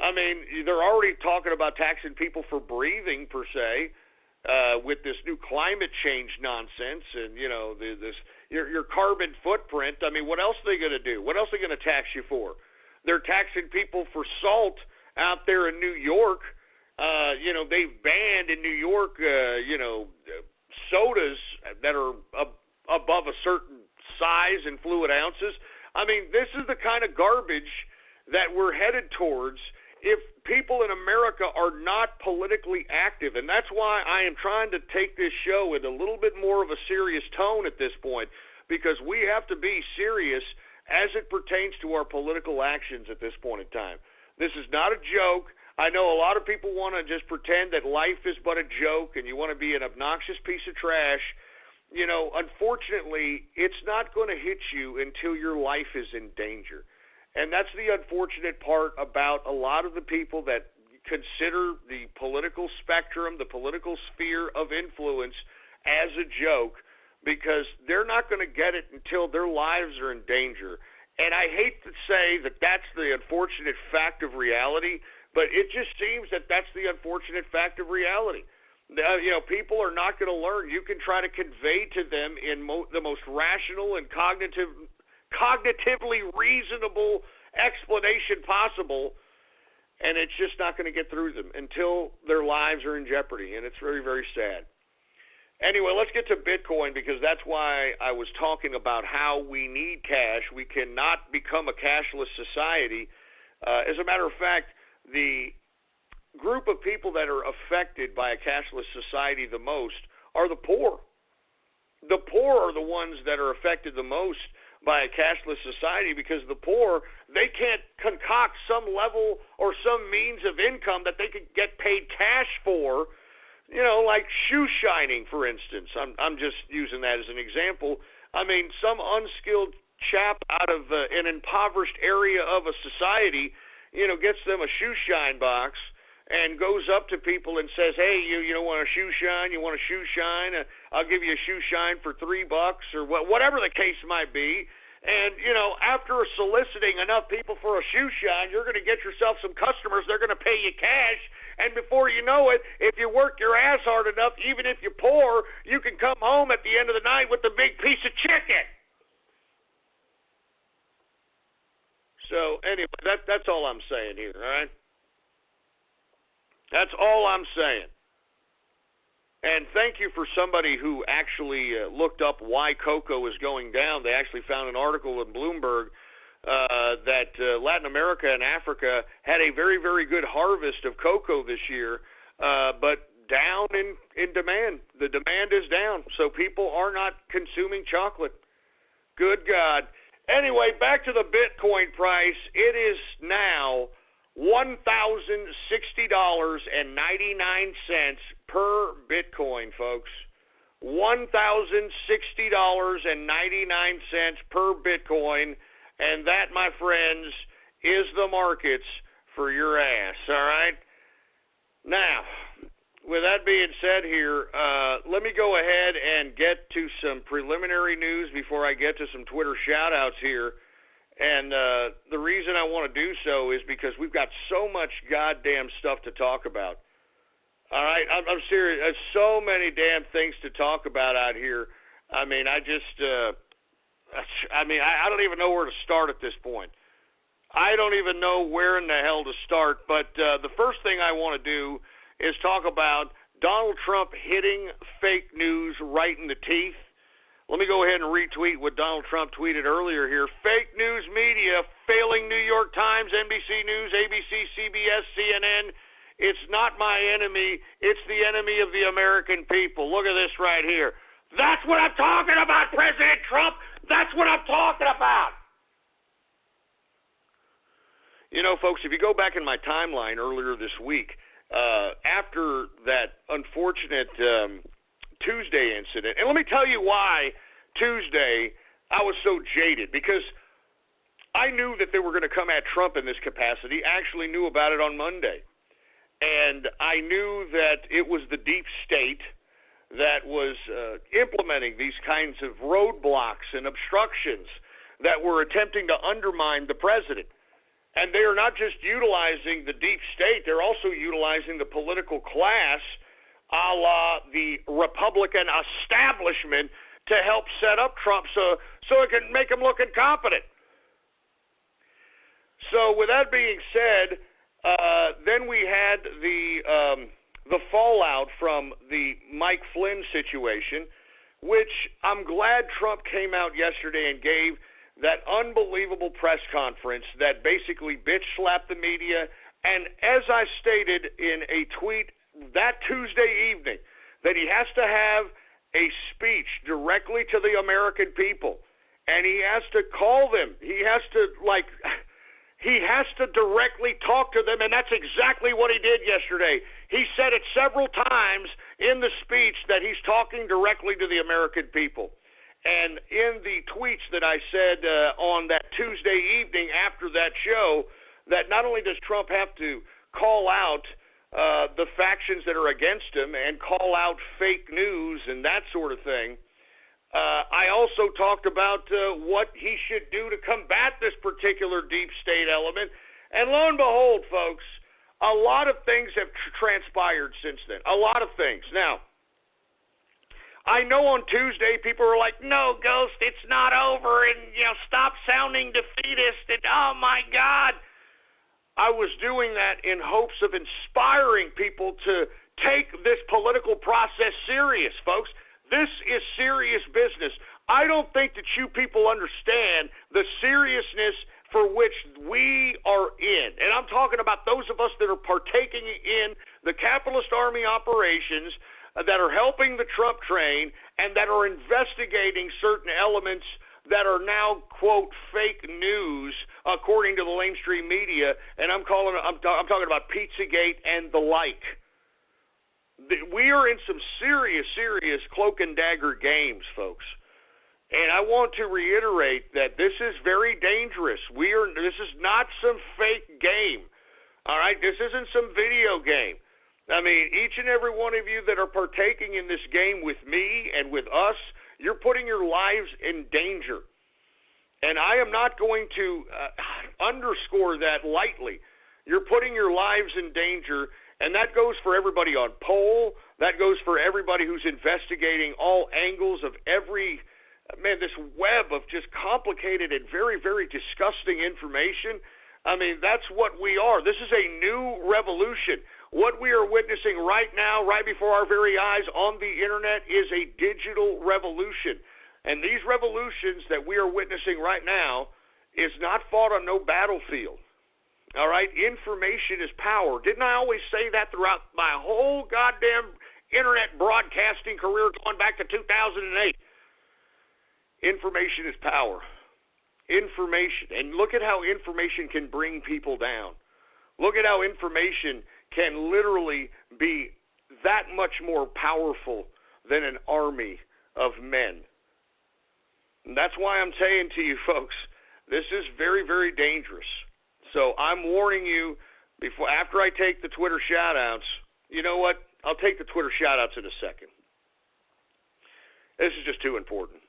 I mean, they're already talking about taxing people for breathing, per se, with this new climate change nonsense and, you know, your carbon footprint. I mean, what else are they going to do? What else are they going to tax you for? They're taxing people for salt out there in New York. You know, they've banned in New York, you know, sodas that are above a certain size and fluid ounces. I mean, this is the kind of garbage that we're headed towards if people in America are not politically active. And that's why I am trying to take this show with a little bit more of a serious tone at this point, because we have to be serious as it pertains to our political actions at this point in time. This is not a joke. I know a lot of people want to just pretend that life is but a joke and you want to be an obnoxious piece of trash. You know, unfortunately, it's not going to hit you until your life is in danger. And that's the unfortunate part about a lot of the people that consider the political spectrum, the political sphere of influence as a joke, because they're not going to get it until their lives are in danger. And I hate to say that that's the unfortunate fact of reality, but it just seems that that's the unfortunate fact of reality. You know, people are not going to learn. You can try to convey to them in the most rational and cognitively reasonable explanation possible, and it's just not going to get through them until their lives are in jeopardy, and it's very, very sad. Anyway, let's get to Bitcoin, because that's why I was talking about how we need cash. We cannot become a cashless society. As a matter of fact, the group of people that are affected by a cashless society the most are the poor. The poor are the ones that are affected the most by a cashless society, because the poor, they can't concoct some level or some means of income that they could get paid cash for, you know, like shoe shining, for instance. I'm just using that as an example. I mean, some unskilled chap out of an impoverished area of a society, you know, gets them a shoe shine box and goes up to people and says, hey, you don't want a shoe shine? You want a shoe shine? I'll give you a shoe shine for $3 or whatever the case might be. And, you know, after soliciting enough people for a shoe shine, you're going to get yourself some customers. They're going to pay you cash. And before you know it, if you work your ass hard enough, even if you're poor, you can come home at the end of the night with a big piece of chicken. So, anyway, that's all I'm saying here, all right? That's all I'm saying. And thank you for somebody who actually looked up why cocoa is going down. They actually found an article in Bloomberg that Latin America and Africa had a very, very good harvest of cocoa this year, but down in demand. The demand is down, so people are not consuming chocolate. Good God. Anyway, back to the Bitcoin price. It is now $1,060.99 per Bitcoin, folks. $1,060.99 per Bitcoin, and that, my friends, is the markets for your ass, all right? Now, with that being said here, let me go ahead and get to some preliminary news before I get to some Twitter shout-outs here. And the reason I want to do so is because we've got so much goddamn stuff to talk about. All right, I'm serious. There's so many damn things to talk about out here. I mean, I don't even know where to start at this point. I don't even know where in the hell to start. But the first thing I want to do is talk about Donald Trump hitting fake news right in the teeth. Let me go ahead and retweet what Donald Trump tweeted earlier here. Fake news media failing New York Times, NBC News, ABC, CBS, CNN. It's not my enemy. It's the enemy of the American people. Look at this right here. That's what I'm talking about, President Trump. That's what I'm talking about. You know, folks, if you go back in my timeline earlier this week, after that unfortunate Tuesday incident, and let me tell you why Tuesday I was so jaded, because I knew that they were going to come at Trump in this capacity. I actually knew about it on Monday. And I knew that it was the deep state that was implementing these kinds of roadblocks and obstructions that were attempting to undermine the president. And they are not just utilizing the deep state, they're also utilizing the political class, a la the Republican establishment, to help set up Trump so it can make him look incompetent. So with that being said, then we had the fallout from the Mike Flynn situation, which I'm glad Trump came out yesterday and gave that unbelievable press conference that basically bitch-slapped the media. And as I stated in a tweet that Tuesday evening, that he has to have a speech directly to the American people, and he has to call them. He has to directly talk to them, and that's exactly what he did yesterday. He said it several times in the speech that he's talking directly to the American people. And in the tweets that I said on that Tuesday evening after that show, that not only does Trump have to call out the factions that are against him and call out fake news and that sort of thing, I also talked about what he should do to combat this particular deep state element. And lo and behold, folks, a lot of things have transpired since then. A lot of things. Now, I know on Tuesday people were like, no, Ghost, it's not over, and, stop sounding defeatist, and, oh, my God. I was doing that in hopes of inspiring people to take this political process serious, folks. This is serious business. I don't think that you people understand the seriousness for which we are in. And I'm talking about those of us that are partaking in the capitalist army operations that are helping the Trump train and that are investigating certain elements that are now, quote, fake news, according to the lamestream media. And I'm talking about Pizzagate and the like. We are in some serious cloak and dagger games, folks. And I want to reiterate that this is very dangerous. This is not some fake game. All right? This isn't some video game. I mean, each and every one of you that are partaking in this game with me and with us, you're putting your lives in danger. And I am not going to underscore that lightly. You're putting your lives in danger. And that goes for everybody on poll. That goes for everybody who's investigating all angles of this web of just complicated and very, very disgusting information. I mean, that's what we are. This is a new revolution. What we are witnessing right now, right before our very eyes on the internet, is a digital revolution. And these revolutions that we are witnessing right now is not fought on no battlefield. All right, information is power. Didn't I always say that throughout my whole goddamn internet broadcasting career going back to 2008? Information is power. Information. And look at how information can bring people down. Look at how information can literally be that much more powerful than an army of men. And that's why I'm saying to you folks, this is very, very dangerous. So I'm warning you, after I take the Twitter shout-outs, you know what? I'll take the Twitter shout-outs in a second. This is just too important.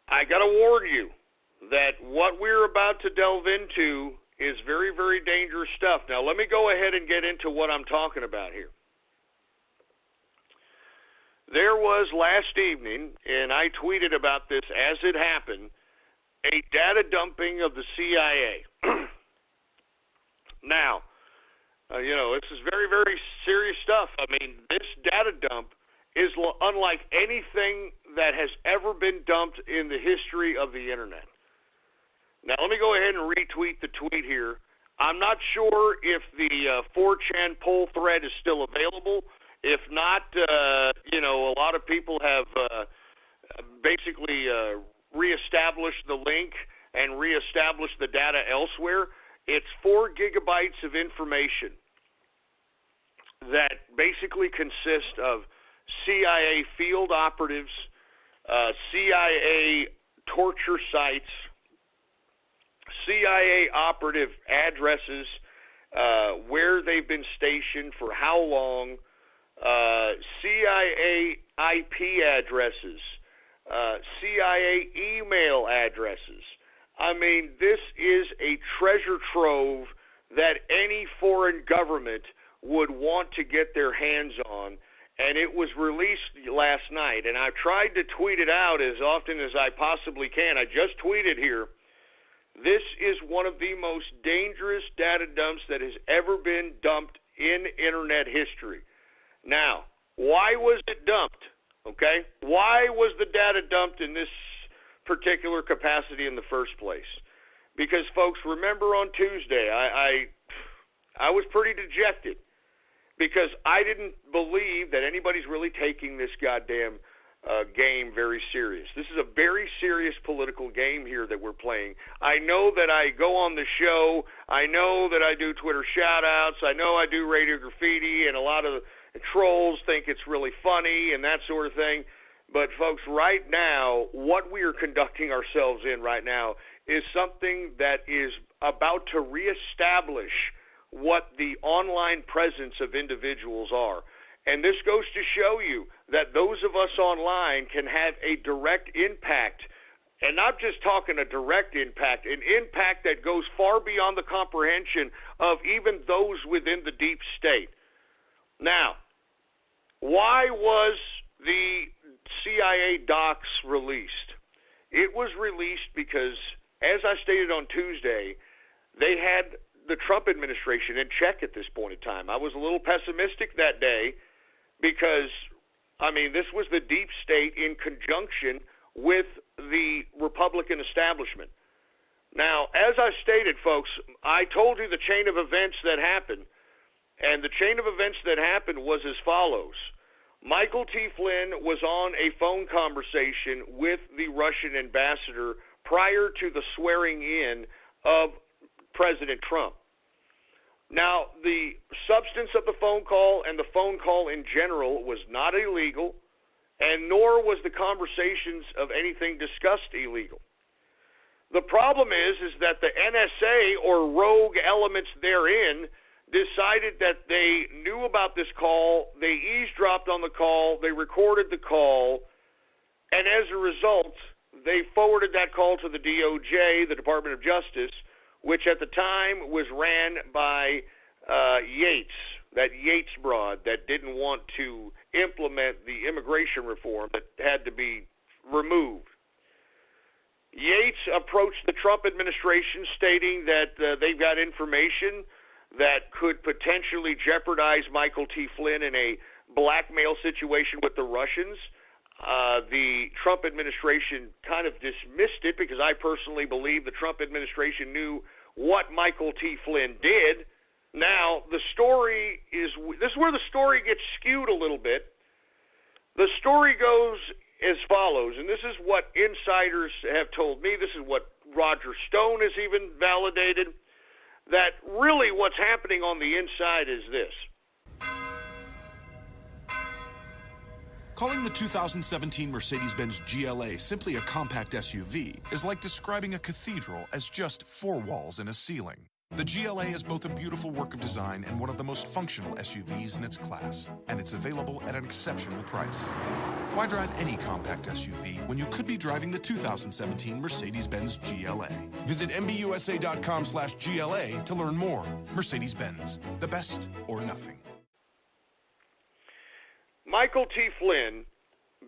I got to warn you that what we're about to delve into is very, very dangerous stuff. Now, let me go ahead and get into what I'm talking about here. There was last evening, and I tweeted about this as it happened, a data dumping of the CIA. Now, this is very, very serious stuff. I mean, this data dump is unlike anything that has ever been dumped in the history of the internet. Now, let me go ahead and retweet the tweet here. I'm not sure if the 4chan poll thread is still available. If not, a lot of people have basically reestablished the link and reestablish the data elsewhere. It's 4 gigabytes of information that basically consist of CIA field operatives, CIA torture sites, CIA operative addresses, where they've been stationed, for how long, CIA IP addresses, CIA email addresses. I mean, this is a treasure trove that any foreign government would want to get their hands on, and it was released last night. And I've tried to tweet it out as often as I possibly can. I just tweeted here. This is one of the most dangerous data dumps that has ever been dumped in Internet history. Now, why was it dumped? Okay? Why was the data dumped in this particular capacity in the first place? Because, folks, remember on Tuesday, I was pretty dejected because I didn't believe that anybody's really taking this goddamn game very serious. This is a very serious political game here that we're playing. I know that I go on the show. I know that I do Twitter shout-outs. I know I do radio graffiti, and a lot of trolls think it's really funny and that sort of thing. But, folks, right now, what we are conducting ourselves in right now is something that is about to reestablish what the online presence of individuals are. And this goes to show you that those of us online can have a direct impact, and not just talking a direct impact, an impact that goes far beyond the comprehension of even those within the deep state. Now, why was the CIA docs released? It was released because, as I stated on Tuesday, they had the Trump administration in check at this point in time. I was a little pessimistic that day because, I mean, this was the deep state in conjunction with the Republican establishment. Now, as I stated, folks, I told you the chain of events that happened, and the chain of events that happened was as follows. Michael T. Flynn was on a phone conversation with the Russian ambassador prior to the swearing in of President Trump. Now, the substance of the phone call and the phone call in general was not illegal, and nor was the conversations of anything discussed illegal. The problem is that the NSA or rogue elements therein decided that they knew about this call, they eavesdropped on the call, they recorded the call, and as a result, they forwarded that call to the DOJ, the Department of Justice, which at the time was ran by Yates, that Yates broad that didn't want to implement the immigration reform that had to be removed. Yates approached the Trump administration stating that they've got information that could potentially jeopardize Michael T. Flynn in a blackmail situation with the Russians. The Trump administration kind of dismissed it because I personally believe the Trump administration knew what Michael T. Flynn did. Now, the story is, this is where the story gets skewed a little bit. The story goes as follows, and this is what insiders have told me, this is what Roger Stone has even validated, that really what's happening on the inside is this. Calling the 2017 Mercedes-Benz GLA simply a compact SUV is like describing a cathedral as just 4 walls and a ceiling. The GLA is both a beautiful work of design and one of the most functional SUVs in its class, and it's available at an exceptional price. Why drive any compact SUV when you could be driving the 2017 Mercedes-Benz GLA? Visit MBUSA.com/GLA to learn more. Mercedes-Benz, the best or nothing. Michael T. Flynn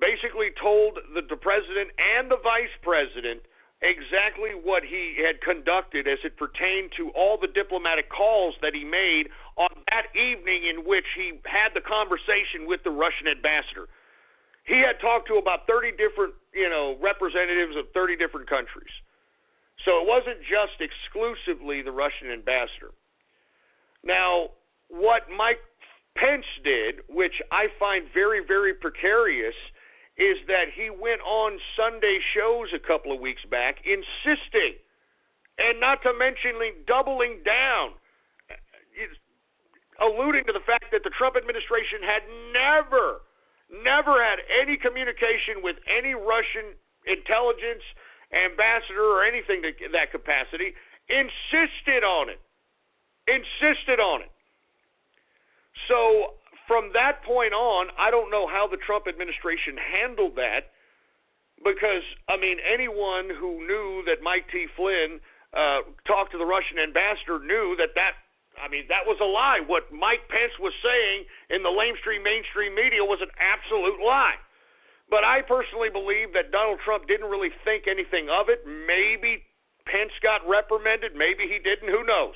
basically told the president and the vice president exactly what he had conducted as it pertained to all the diplomatic calls that he made on that evening in which he had the conversation with the Russian ambassador. He had talked to about 30 different, representatives of 30 different countries. So it wasn't just exclusively the Russian ambassador. Now, what Mike Pence did, which I find very, very precarious, is that he went on Sunday shows a couple of weeks back insisting And not to mention doubling down, alluding to the fact that the Trump administration had never had any communication with any Russian intelligence ambassador or anything to that capacity, insisted on it. So from that point on, I don't know how the Trump administration handled that, because, I mean, anyone who knew that Mike T. Flynn talked to the Russian ambassador knew that was a lie. What Mike Pence was saying in the mainstream media was an absolute lie. But I personally believe that Donald Trump didn't really think anything of it. Maybe Pence got reprimanded. Maybe he didn't. Who knows?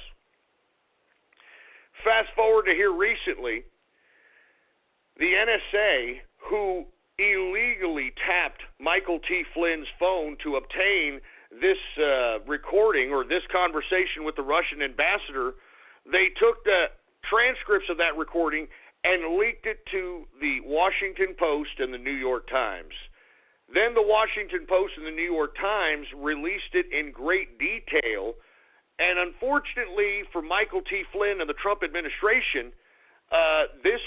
Fast forward to here recently, the NSA, who illegally tapped Michael T. Flynn's phone to obtain this recording or this conversation with the Russian ambassador, they took the transcripts of that recording and leaked it to the Washington Post and the New York Times. Then the Washington Post and the New York Times released it in great detail, and unfortunately for Michael T. Flynn and the Trump administration, this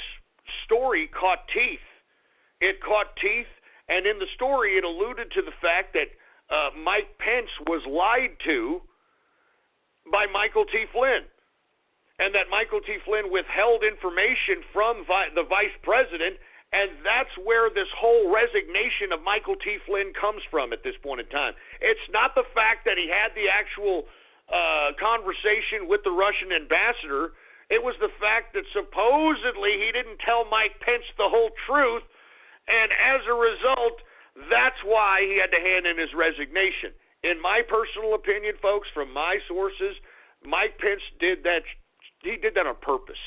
story caught teeth. It caught teeth, and in the story it alluded to the fact that Mike Pence was lied to by Michael T. Flynn, and that Michael T. Flynn withheld information from the vice president, and that's where this whole resignation of Michael T. Flynn comes from at this point in time. It's not the fact that he had the actual conversation with the Russian ambassador. It was the fact that supposedly he didn't tell Mike Pence the whole truth, and as a result, that's why he had to hand in his resignation. In my personal opinion, folks, from my sources, Mike Pence did that. He did that on purpose.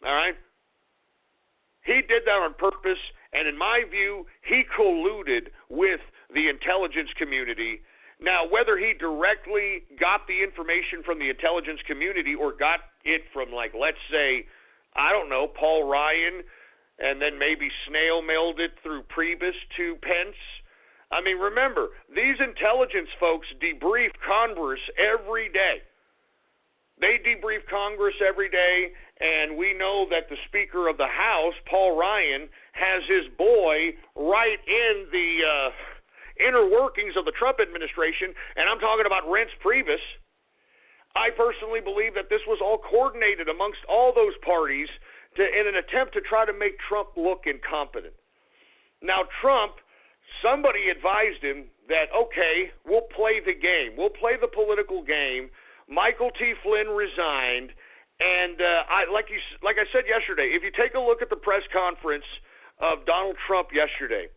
All right? He did that on purpose, and in my view, he colluded with the intelligence community. Now, whether he directly got the information from the intelligence community or got it from, like, let's say, I don't know, Paul Ryan, and then maybe snail mailed it through Priebus to Pence. I mean, remember, these intelligence folks debrief Congress every day. They debrief Congress every day, and we know that the Speaker of the House, Paul Ryan, has his boy right in the inner workings of the Trump administration, and I'm talking about Reince Priebus. I personally believe that this was all coordinated amongst all those parties in an attempt to try to make Trump look incompetent. Now, Trump, somebody advised him that, okay, we'll play the game. We'll play the political game. Michael T. Flynn resigned, and like I said yesterday, if you take a look at the press conference of Donald Trump yesterday,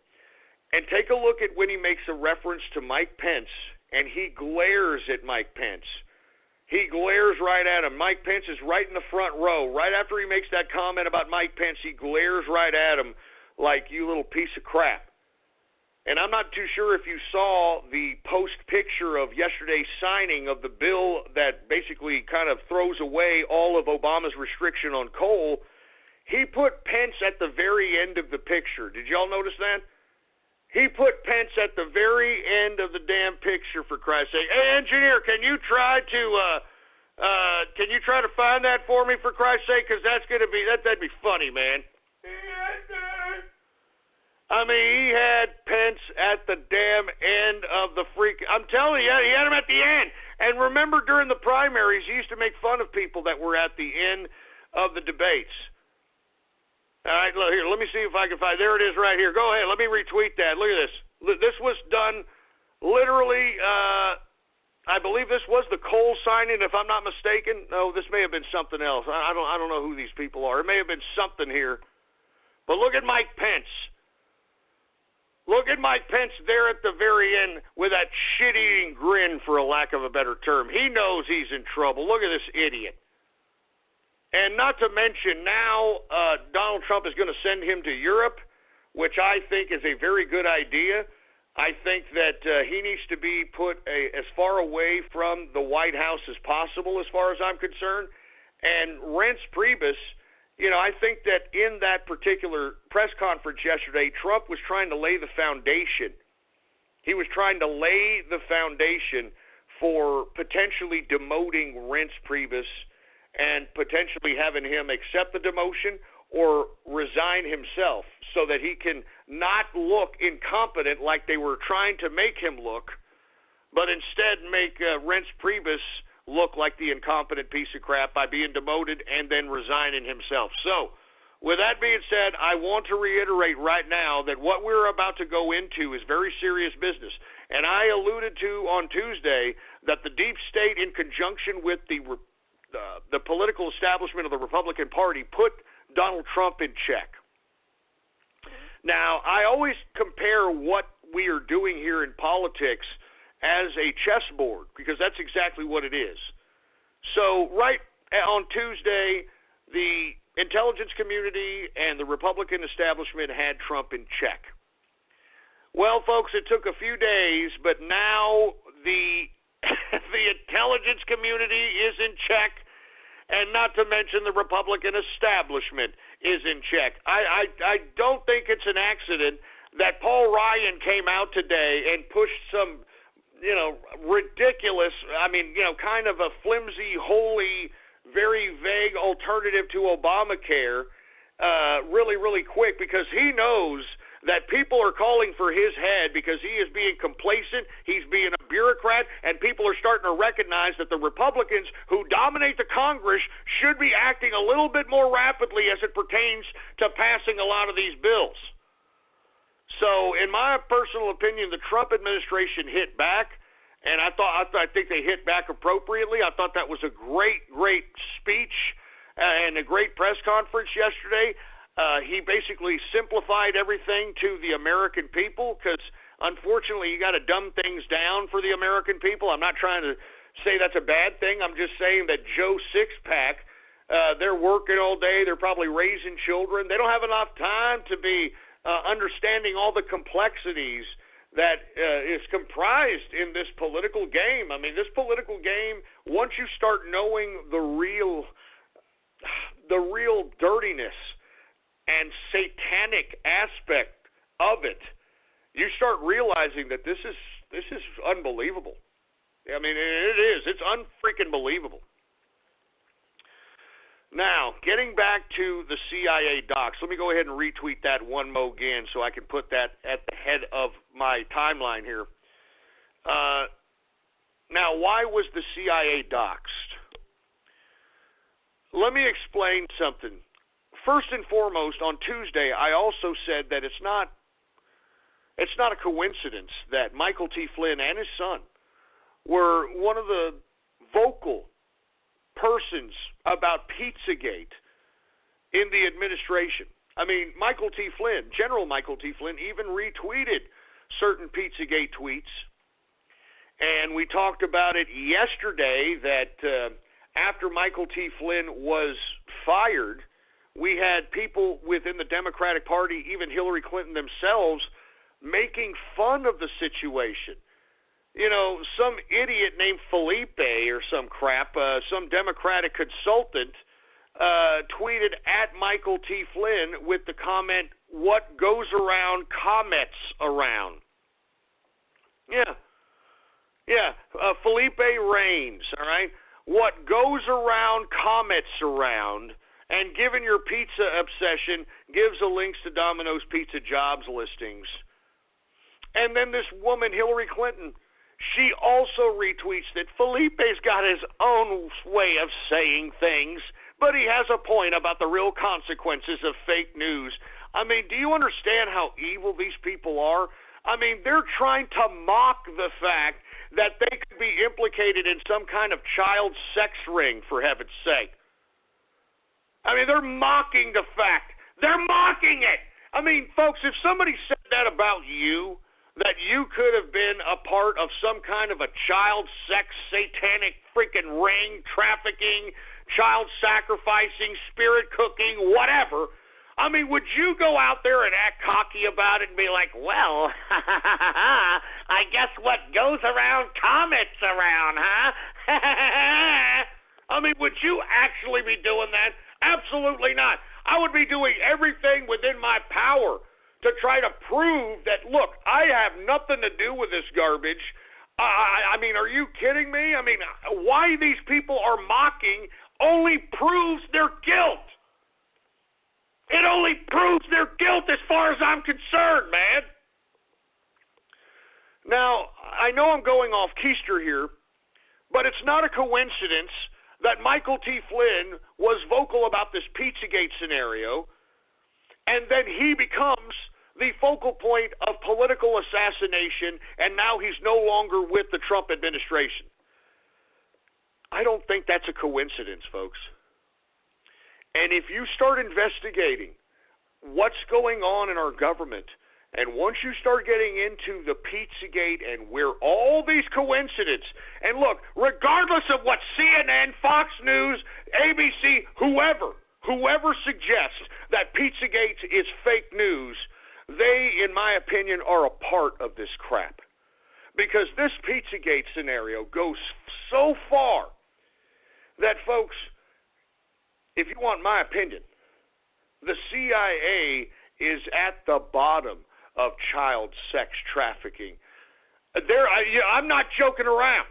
and take a look at when he makes a reference to Mike Pence, and he glares at Mike Pence. He glares right at him. Mike Pence is right in the front row. Right after he makes that comment about Mike Pence, he glares right at him like, you little piece of crap. And I'm not too sure if you saw the post picture of yesterday's signing of the bill that basically kind of throws away all of Obama's restriction on coal. He put Pence at the very end of the picture. Did y'all notice that? He put Pence at the very end of the damn picture, for Christ's sake. Hey, engineer, can you try to find that for me, for Christ's sake? Because that'd be funny, man. I mean, he had Pence at the damn end of the I'm telling you, he had him at the end. And remember, during the primaries, he used to make fun of people that were at the end of the debates. All right, look here. Let me see if I can find. There it is, right here. Go ahead. Let me retweet that. Look at this. This was done literally. I believe this was the coal signing, if I'm not mistaken. No, this may have been something else. I don't know who these people are. It may have been something here. But look at Mike Pence. Look at Mike Pence there at the very end with that shit-eating grin, for a lack of a better term. He knows he's in trouble. Look at this idiot. And not to mention now Donald Trump is going to send him to Europe, which I think is a very good idea. I think that he needs to be put as far away from the White House as possible, as far as I'm concerned. And Reince Priebus, I think that in that particular press conference yesterday, Trump was trying to lay the foundation. He was trying to lay the foundation for potentially demoting Reince Priebus and potentially having him accept the demotion or resign himself so that he can not look incompetent like they were trying to make him look, but instead make Reince Priebus look like the incompetent piece of crap by being demoted and then resigning himself. So, with that being said, I want to reiterate right now that what we're about to go into is very serious business. And I alluded to on Tuesday that the deep state, in conjunction with the political establishment of the Republican Party, put Donald Trump in check. Now, I always compare what we are doing here in politics as a chessboard, because that's exactly what it is. So right on Tuesday, the intelligence community and the Republican establishment had Trump in check. Well, folks, it took a few days, but now the intelligence community is in check, and not to mention the Republican establishment is in check. I don't think it's an accident that Paul Ryan came out today and pushed some, ridiculous, kind of a flimsy, wholly, very vague alternative to Obamacare really, really quick, because he knows that people are calling for his head because he is being complacent, he's being a bureaucrat, and people are starting to recognize that the Republicans who dominate the Congress should be acting a little bit more rapidly as it pertains to passing a lot of these bills. So, in my personal opinion, the Trump administration hit back, and I think they hit back appropriately. I thought that was a great, great speech and a great press conference yesterday. He basically simplified everything to the American people, because unfortunately you got to dumb things down for the American people. I'm not trying to say that's a bad thing. I'm just saying that Joe Sixpack, they're working all day. They're probably raising children. They don't have enough time to be understanding all the complexities that is comprised in this political game. I mean, this political game, once you start knowing the real dirtiness and satanic aspect of it, you start realizing that this is unbelievable. I mean, it is. It's unfreaking believable. Now, getting back to the CIA docs, let me go ahead and retweet that one more again so I can put that at the head of my timeline here. Now, why was the CIA doxxed? Let me explain something. First and foremost, on Tuesday, I also said that it's not a coincidence that Michael T. Flynn and his son were one of the vocal persons about Pizzagate in the administration. I mean, General Michael T. Flynn, even retweeted certain Pizzagate tweets. And we talked about it yesterday that after Michael T. Flynn was fired, we had people within the Democratic Party, even Hillary Clinton themselves, making fun of the situation. Some idiot named Felipe or some crap, some Democratic consultant, tweeted at Michael T. Flynn with the comment, "What goes around comets around." Yeah, Felipe Reigns, all right? What goes around comets around, and given your pizza obsession, gives the links to Domino's Pizza jobs listings. And then this woman, Hillary Clinton, she also retweets that Felipe's got his own way of saying things, but he has a point about the real consequences of fake news. I mean, do you understand how evil these people are? I mean, they're trying to mock the fact that they could be implicated in some kind of child sex ring, for heaven's sake. I mean, they're mocking the fact. They're mocking it. I mean, folks, if somebody said that about you, that you could have been a part of some kind of a child sex, satanic freaking ring, trafficking, child sacrificing, spirit cooking, whatever, I mean, would you go out there and act cocky about it and be like, well, I guess what goes around comets around, huh? I mean, would you actually be doing that? Absolutely not. I would be doing everything within my power to try to prove that, look, I have nothing to do with this garbage. I mean, are you kidding me? I mean, why these people are mocking only proves their guilt. It only proves their guilt as far as I'm concerned, man. Now, I know I'm going off keister here, but it's not a coincidence that Michael T. Flynn was vocal about this Pizzagate scenario, and then he becomes the focal point of political assassination, and now he's no longer with the Trump administration. I don't think that's a coincidence, folks. And if you start investigating what's going on in our government, and once you start getting into the Pizzagate and where all these coincidences, and look, regardless of what CNN, Fox News, ABC, whoever suggests that Pizzagate is fake news, they, in my opinion, are a part of this crap. Because this Pizzagate scenario goes so far that, folks, if you want my opinion, the CIA is at the bottom of child sex trafficking. I'm not joking around.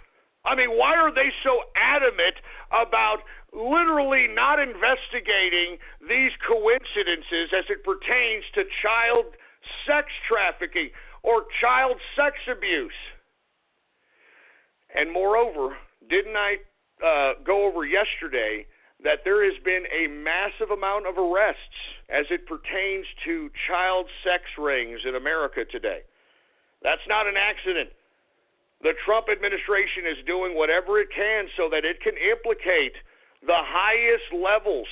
I mean, why are they so adamant about literally not investigating these coincidences as it pertains to child sex trafficking or child sex abuse? And moreover, didn't I go over yesterday that there has been a massive amount of arrests as it pertains to child sex rings in America today? That's not an accident. The Trump administration is doing whatever it can so that it can implicate the highest levels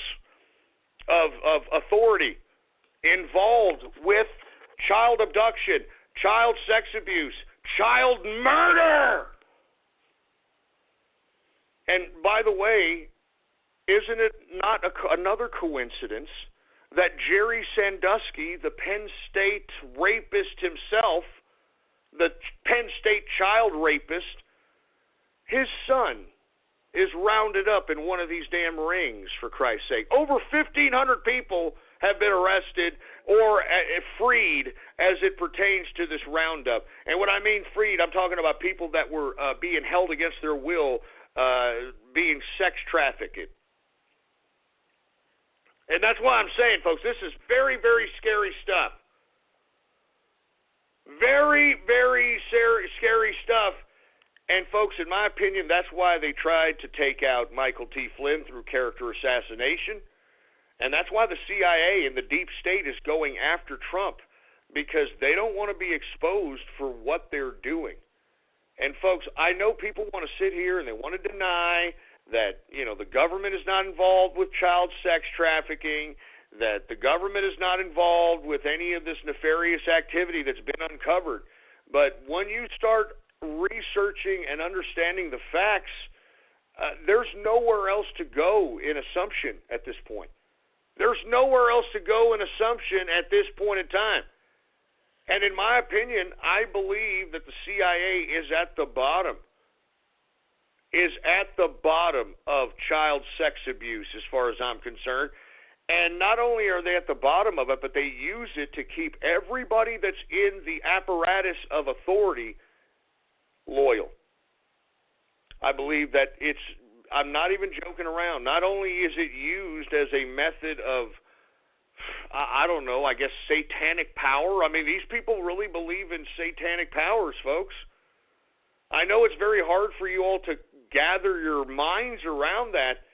of authority involved with child abduction, child sex abuse, child murder. And by the way, isn't it not another coincidence that Jerry Sandusky, the Penn State rapist himself, the Penn State child rapist, his son is rounded up in one of these damn rings, for Christ's sake. Over 1,500 people have been arrested or freed as it pertains to this roundup. And when I mean freed, I'm talking about people that were being held against their will, being sex trafficked. And that's why I'm saying, folks, this is very, very scary stuff. Very, very scary stuff. And, folks, in my opinion, that's why they tried to take out Michael T. Flynn through character assassination. And that's why the CIA and the deep state is going after Trump, because they don't want to be exposed for what they're doing. And, folks, I know people want to sit here and they want to deny that, the government is not involved with child sex trafficking, that the government is not involved with any of this nefarious activity that's been uncovered. But when you start researching and understanding the facts, there's nowhere else to go in assumption at this point. There's nowhere else to go in assumption at this point in time. And in my opinion, I believe that the CIA is at the bottom of child sex abuse as far as I'm concerned. And not only are they at the bottom of it, but they use it to keep everybody that's in the apparatus of authority loyal. I believe that I'm not even joking around. Not only is it used as a method of, I don't know, I guess satanic power. I mean, these people really believe in satanic powers, folks. I know it's very hard for you all to gather your minds around that,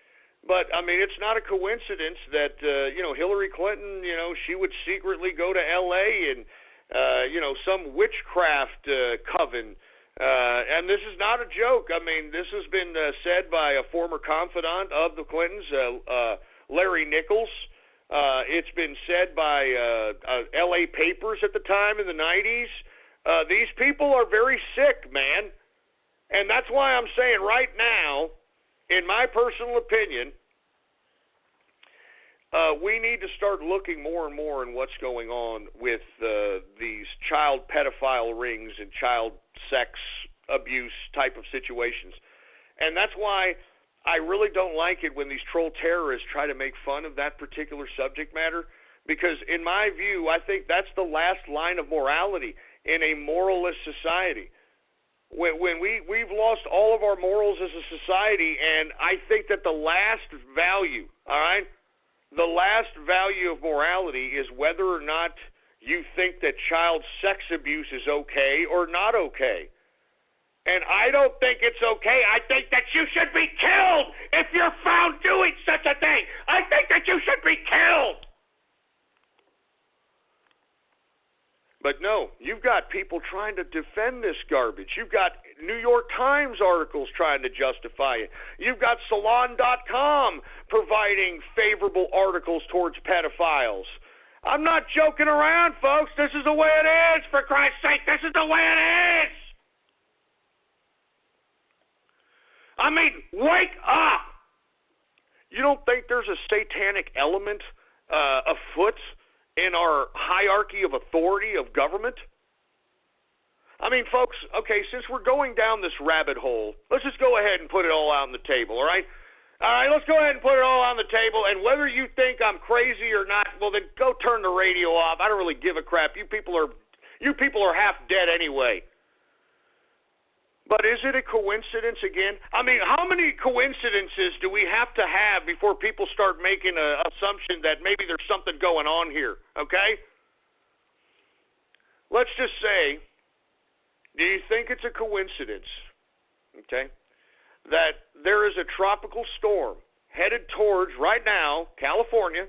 but, I mean, it's not a coincidence that, Hillary Clinton, she would secretly go to L.A. and, some witchcraft coven. And this is not a joke. I mean, this has been said by a former confidant of the Clintons, Larry Nichols. It's been said by L.A. papers at the time in the 90s. These people are very sick, man. And that's why I'm saying right now, in my personal opinion, we need to start looking more and more in what's going on with these child pedophile rings and child sex abuse type of situations. And that's why I really don't like it when these troll terrorists try to make fun of that particular subject matter, because in my view, I think that's the last line of morality in a moralist society. when we've lost all of our morals as a society, and I think that the last value, all right, the last value of morality is whether or not you think that child sex abuse is okay or not okay. And I don't think it's okay. I think that you should be killed if you're found doing such a thing. I think that you should be killed. But no, you've got people trying to defend this garbage. You've got New York Times articles trying to justify it. You've got Salon.com providing favorable articles towards pedophiles. I'm not joking around, folks. This is the way it is, for Christ's sake. This is the way it is. I mean, wake up. You don't think there's a satanic element afoot in our hierarchy of authority of government? I mean, folks, okay, since we're going down this rabbit hole, let's just go ahead and put it all out on the table, all right? All right, let's go ahead and put it all on the table, and whether you think I'm crazy or not, well, then go turn the radio off. I don't really give a crap. You people are half dead anyway. But is it a coincidence again? I mean, how many coincidences do we have to have before people start making an assumption that maybe there's something going on here, okay? Let's just say, do you think it's a coincidence, okay, that there is a tropical storm headed towards, right now, California,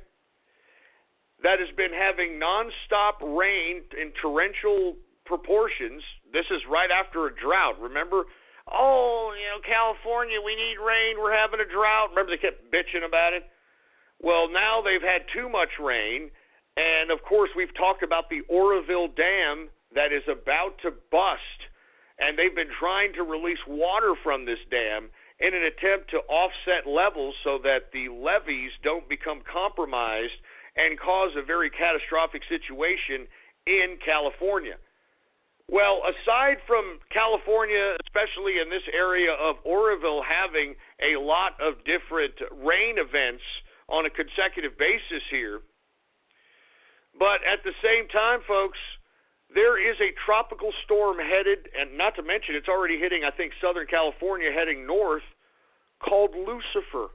that has been having nonstop rain in torrential proportions? This is right after a drought. Remember, California, we need rain, we're having a drought. Remember they kept bitching about it? Well, now they've had too much rain, and of course we've talked about the Oroville Dam that is about to bust, and they've been trying to release water from this dam in an attempt to offset levels so that the levees don't become compromised and cause a very catastrophic situation in California. Well, aside from California, especially in this area of Oroville, having a lot of different rain events on a consecutive basis here, but at the same time, folks, there is a tropical storm headed, and not to mention it's already hitting, I think, Southern California, heading north, called Lucifer.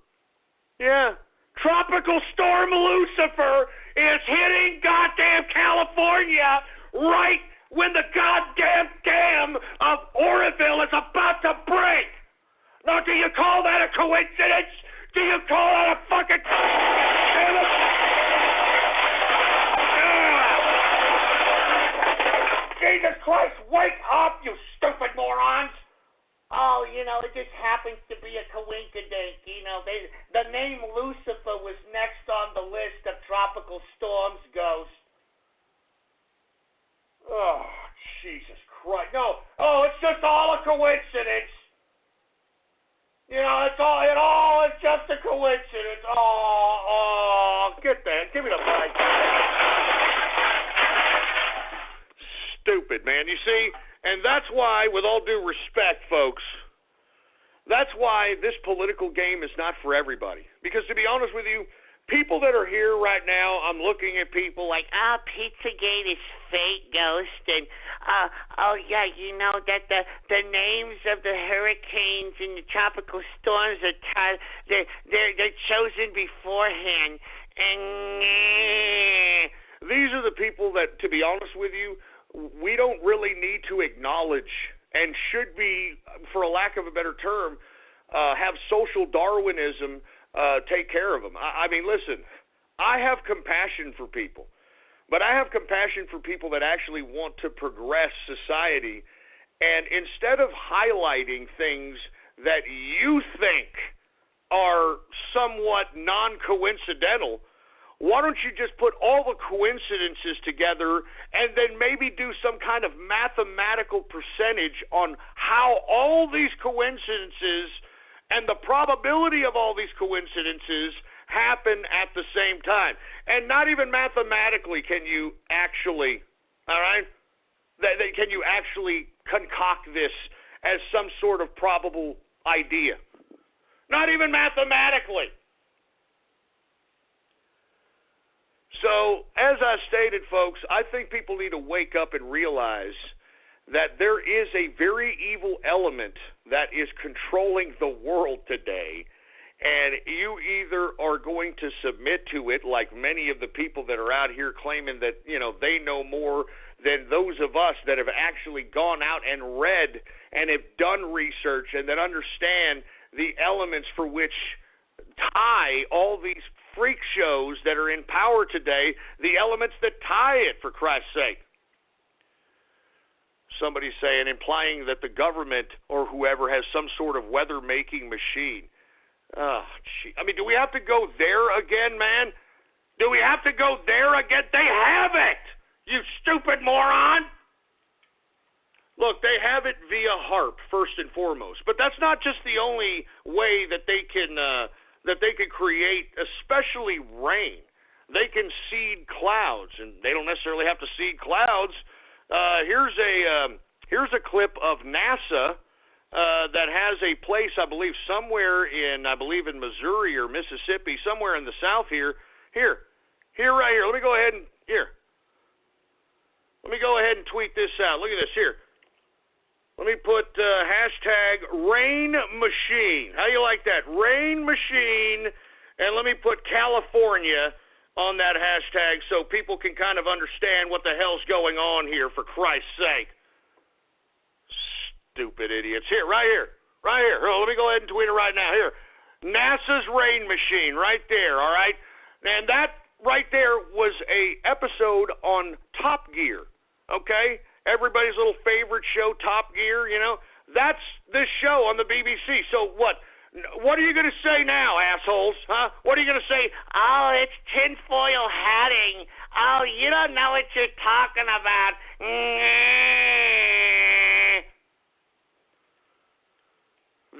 Yeah, Tropical Storm Lucifer is hitting goddamn California right when the goddamn dam of Oroville is about to break. Now, do you call that a coincidence? Do you call that a fucking... Jesus Christ, wake up, you stupid morons! Oh, it just happens to be a coincidence. The name Lucifer was next on the list of tropical storms, Ghost. Oh, Jesus Christ. No. Oh, it's just all a coincidence. It's just a coincidence. Oh, get that. Give me the mic. Stupid, man. You see? And that's why, with all due respect, folks, that's why this political game is not for everybody. Because to be honest with you, people that are here right now, I'm looking at people like, Pizzagate is fake, Ghost, and that the names of the hurricanes and the tropical storms they're chosen beforehand, and these are the people that, to be honest with you, we don't really need to acknowledge and should be, for a lack of a better term, have social Darwinism take care of them. I mean, listen, I have compassion for people, but I have compassion for people that actually want to progress society, and instead of highlighting things that you think are somewhat non-coincidental, why don't you just put all the coincidences together and then maybe do some kind of mathematical percentage on how all these coincidences and the probability of all these coincidences happen at the same time. And not even mathematically can you actually, all right, can you actually concoct this as some sort of probable idea. Not even mathematically. So, as I stated, folks, I think people need to wake up and realize that there is a very evil element that is controlling the world today, and you either are going to submit to it, like many of the people that are out here claiming that, they know more than those of us that have actually gone out and read and have done research and that understand the elements for which tie all these freak shows that are in power today, the elements that tie it, for Christ's sake. Somebody's saying, implying that the government or whoever has some sort of weather-making machine. Oh, gee. I mean, do we have to go there again, man? Do we have to go there again? They have it, you stupid moron. Look, they have it via HAARP, first and foremost. But that's not just the only way that they can create, especially rain. They can seed clouds, and they don't necessarily have to seed clouds. Here's a clip of NASA that has a place, I believe, somewhere in Missouri or Mississippi, somewhere in the South here. Here, right here. Let me go ahead and tweet this out. Look at this here. Let me put hashtag rain machine. How you like that? Rain machine. And let me put California on that hashtag so people can kind of understand what the hell's going on here, for Christ's sake. Stupid idiots. Here, right here. Oh, let me go ahead and tweet it right now. Here. NASA's rain machine right there, all right? And that right there was a episode on Top Gear, okay? Everybody's little favorite show, Top Gear, That's this show on the BBC. So what are you going to say now, assholes? Huh? What are you going to say? Oh, it's tinfoil hatting. Oh, you don't know what you're talking about.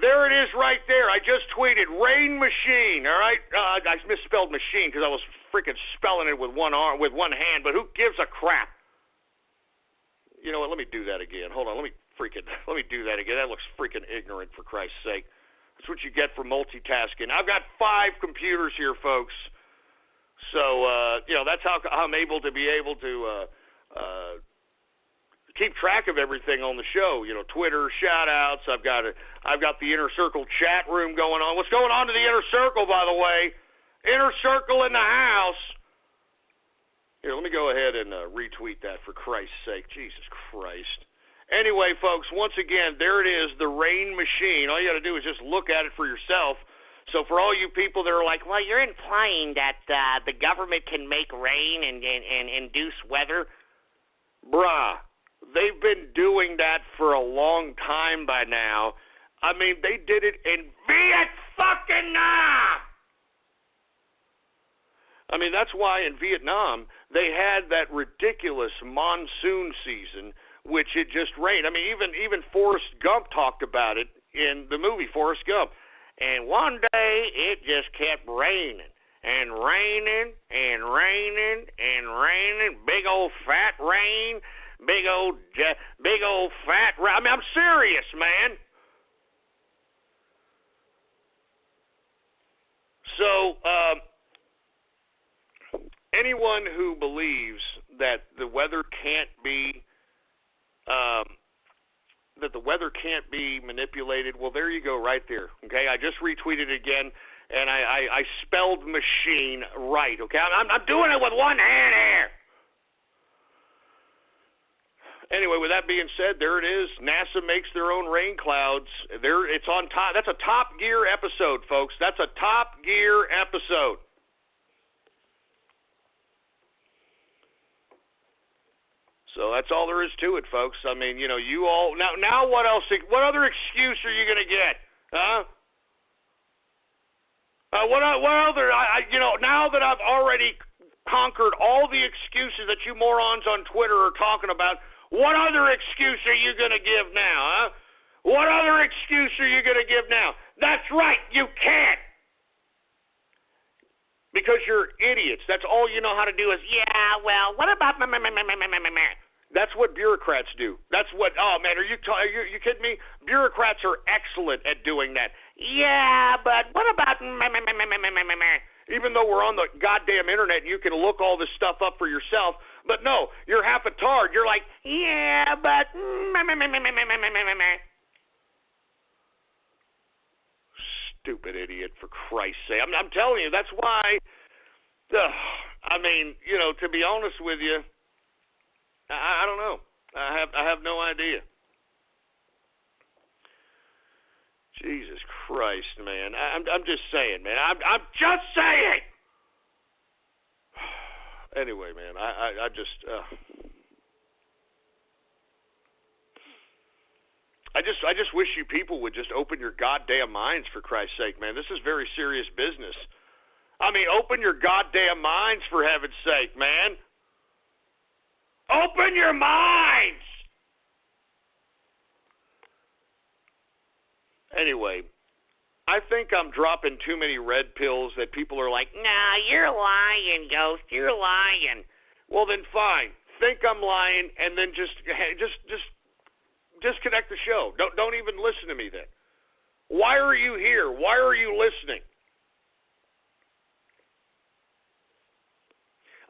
There it is right there. I just tweeted, rain machine, all right? I misspelled machine because I was freaking spelling it with one hand, but who gives a crap? You know what? Let me do that again. Hold on. Let me do that again. That looks freaking ignorant, for Christ's sake. That's what you get for multitasking. I've got 5 computers here, folks. So, that's how I'm able to keep track of everything on the show. Twitter, shout-outs. I've got the Inner Circle chat room going on. What's going on to the Inner Circle, by the way? Inner Circle in the house. Here, let me go ahead and retweet that, for Christ's sake. Jesus Christ. Anyway, folks, once again, there it is, the rain machine. All you got to do is just look at it for yourself. So for all you people that are like, well, you're implying that the government can make rain and induce weather. Bruh, they've been doing that for a long time by now. I mean, they did it in Vietnam. I mean, that's why in Vietnam they had that ridiculous monsoon season, which it just rained. I mean, even Forrest Gump talked about it in the movie Forrest Gump. And one day it just kept raining and raining and raining and raining. Big old fat rain, big old fat rain. I mean, I'm serious, man. So, anyone who believes that the weather can't be manipulated, well, there you go, right there. Okay, I just retweeted it again, and I spelled machine right. Okay, I'm doing it with one hand here. Anyway, with that being said, there it is. NASA makes their own rain clouds. It's on top. That's a Top Gear episode, folks. That's a Top Gear episode. So that's all there is to it, folks. I mean, you all now what else? What other excuse are you going to get? Huh? What other? Now that I've already conquered all the excuses that you morons on Twitter are talking about, what other excuse are you going to give now? Huh? What other excuse are you going to give now? That's right, you can't. Because you're idiots. That's all you know how to do is, yeah, well, what about That's what bureaucrats do. That's what, oh, man, are you kidding me? Bureaucrats are excellent at doing that. Yeah, but what about Even though we're on the goddamn internet and you can look all this stuff up for yourself, But no, you're half a tard. You're like, yeah, but... Stupid idiot, for Christ's sake. I'm telling you, that's why... I mean, you know, to be honest with you, I don't know. I have no idea. Jesus Christ, man. I'm just saying, man. I'm just saying. Anyway, man, I just wish you people would just open your goddamn minds, for Christ's sake, man. This is very serious business. I mean, open your goddamn minds, for heaven's sake, man. Open your minds! Anyway, I think I'm dropping too many red pills that people are like, nah, you're lying, Ghost, you're lying. Well, then fine. Think I'm lying, and then just disconnect the show. Don't even listen to me then. Why are you here? Why are you listening?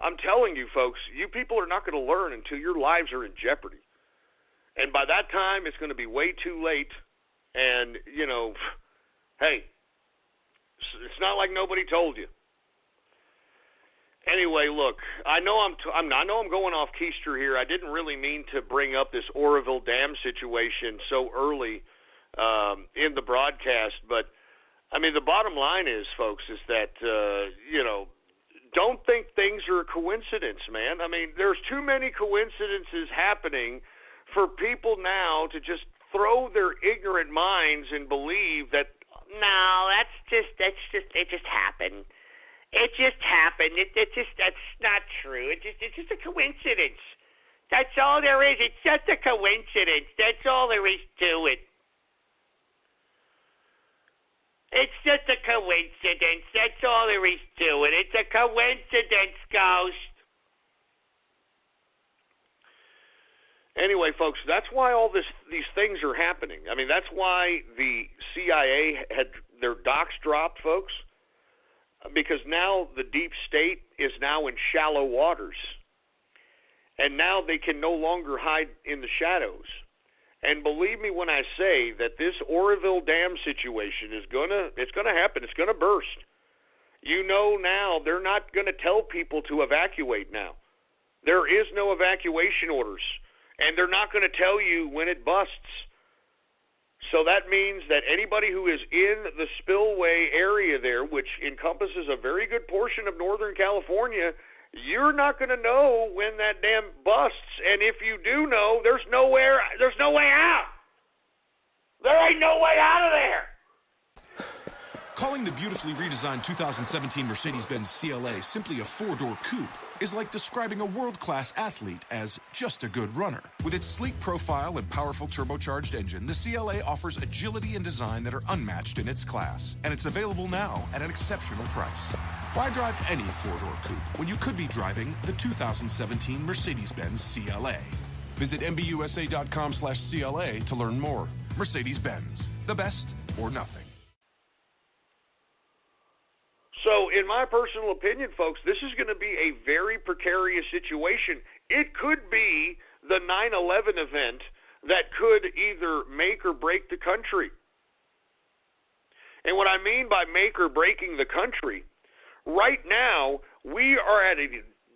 I'm telling you, folks, you people are not going to learn until your lives are in jeopardy. And by that time, it's going to be way too late. And, you know, hey, it's not like nobody told you. Anyway, look, I know I'm going off keister here. I didn't really mean to bring up this Oroville Dam situation so early in the broadcast, but I mean the bottom line is, folks, is that you know, don't think things are a coincidence, man. I mean, there's too many coincidences happening for people now to just throw their ignorant minds and believe that no, it just happened. It just happened. That's not true. It's just a coincidence. That's all there is. It's just a coincidence. That's all there is to it. It's just a coincidence. That's all there is to it. It's a coincidence, Ghost. Anyway, folks, that's why all these things are happening. I mean, that's why the CIA had their docs dropped, folks, because now the deep state is now in shallow waters. And now they can no longer hide in the shadows. And believe me when I say that this Oroville Dam situation it's gonna happen. It's gonna burst. You know now they're not gonna tell people to evacuate now. There is no evacuation orders. And they're not gonna tell you when it busts. So that means that anybody who is in the spillway area there, which encompasses a very good portion of Northern California, you're not going to know when that dam busts. And if you do know, there's no way out. There ain't no way out of there. Calling the beautifully redesigned 2017 Mercedes-Benz CLA simply a four-door coupe is like describing a world-class athlete as just a good runner. With its sleek profile and powerful turbocharged engine, the CLA offers agility and design that are unmatched in its class, and it's available now at an exceptional price. Why drive any four-door coupe when you could be driving the 2017 Mercedes-Benz CLA? Visit MBUSA.com/CLA to learn more. Mercedes-Benz, the best or nothing. So, in my personal opinion, folks, this is going to be a very precarious situation. It could be the 9/11 event that could either make or break the country. And what I mean by make or breaking the country, right now we are at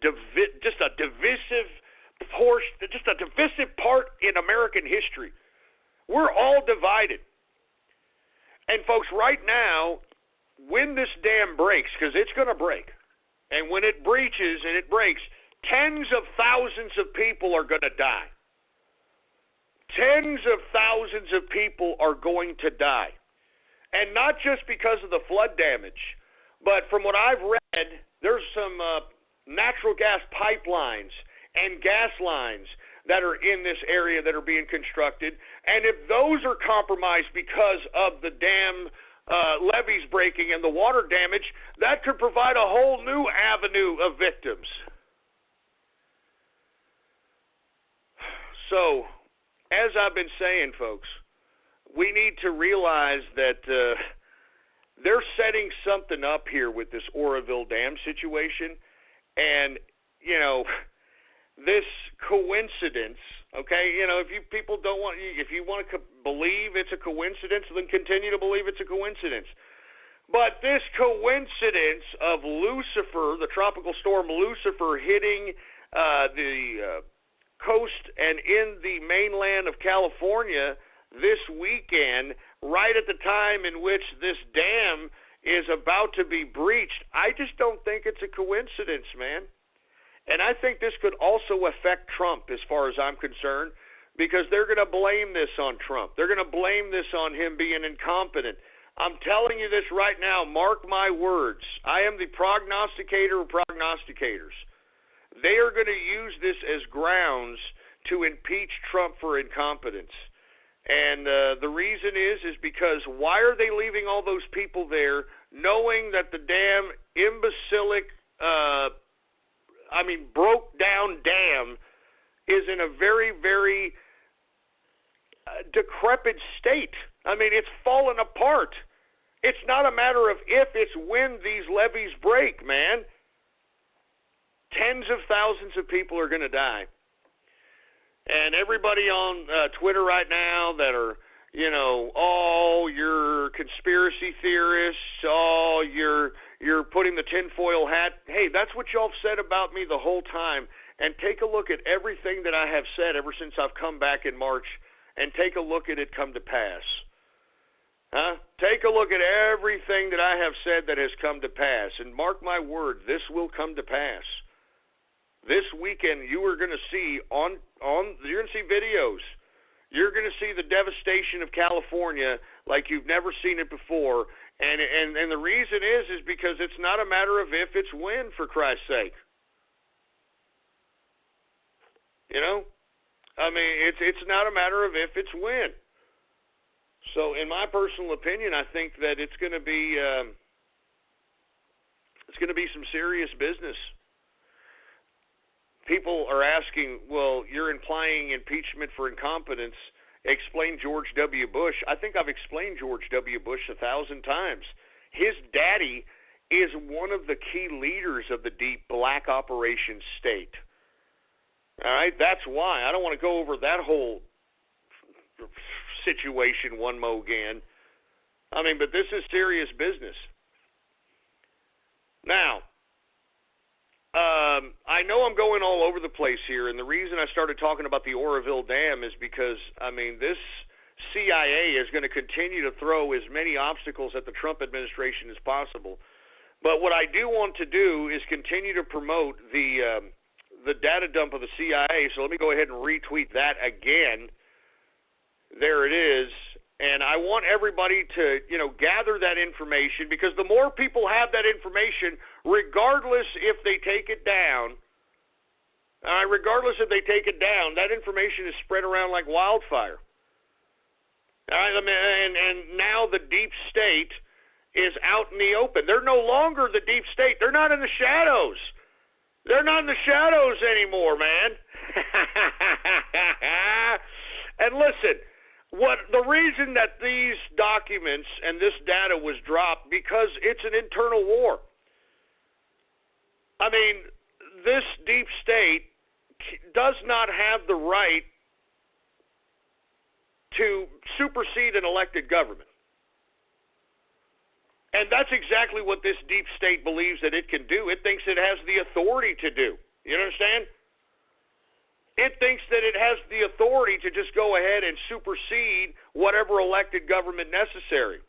just a divisive part in American history. We're all divided. And folks, right now, when this dam breaks, because it's going to break, and when it breaches and it breaks, tens of thousands of people are going to die. Tens of thousands of people are going to die. And not just because of the flood damage, but from what I've read, there's some natural gas pipelines and gas lines that are in this area that are being constructed. And if those are compromised because of the dam levees breaking and the water damage, that could provide a whole new avenue of victims. So, as I've been saying, folks, we need to realize that they're setting something up here with this Oroville Dam situation. And, you know, this coincidence, okay? You know, if you want to believe it's a coincidence, then continue to believe it's a coincidence. But this coincidence of Lucifer, the tropical storm Lucifer, hitting the coast and in the mainland of California this weekend, right at the time in which this dam is about to be breached, I just don't think it's a coincidence, man. And I think this could also affect Trump as far as I'm concerned, because they're going to blame this on Trump. They're going to blame this on him being incompetent. I'm telling you this right now, mark my words. I am the prognosticator of prognosticators. They are going to use this as grounds to impeach Trump for incompetence. And the reason is because why are they leaving all those people there knowing that the damn imbecilic, broke down dam is in a very, very decrepit state? I mean, it's fallen apart. It's not a matter of if, it's when these levees break, man. Tens of thousands of people are going to die. And everybody on Twitter right now that are, you know, oh, you're conspiracy theorists, oh, you're putting the tinfoil hat. Hey, that's what y'all have said about me the whole time. And take a look at everything that I have said ever since I've come back in March, and take a look at it come to pass. Huh? Take a look at everything that I have said that has come to pass, and mark my word, this will come to pass. This weekend, you are going to see you're going to see videos. You're going to see the devastation of California like you've never seen it before, and the reason is because it's not a matter of if, it's when, for Christ's sake. You know, I mean, it's not a matter of if, it's when. So, in my personal opinion, I think that it's going to be some serious business. People are asking, well, you're implying impeachment for incompetence. Explain George W. Bush. I think I've explained George W. Bush 1,000 times. His daddy is one of the key leaders of the deep black operations state. All right, that's why. I don't want to go over that whole situation one more again. I mean, but this is serious business. Now, I know I'm going all over the place here, and the reason I started talking about the Oroville Dam is because, I mean, this CIA is going to continue to throw as many obstacles at the Trump administration as possible. But what I do want to do is continue to promote the data dump of the CIA, so let me go ahead and retweet that again. There it is. And I want everybody to, you know, gather that information, because the more people have that information, regardless if they take it down, that information is spread around like wildfire. All right, and now the deep state is out in the open. They're no longer the deep state. They're not in the shadows. They're not in the shadows anymore, man. And listen, the reason that these documents and this data was dropped, because it's an internal war. I mean, this deep state does not have the right to supersede an elected government. And that's exactly what this deep state believes that it can do. It thinks it has the authority to do. You understand? It thinks that it has the authority to just go ahead and supersede whatever elected government necessary.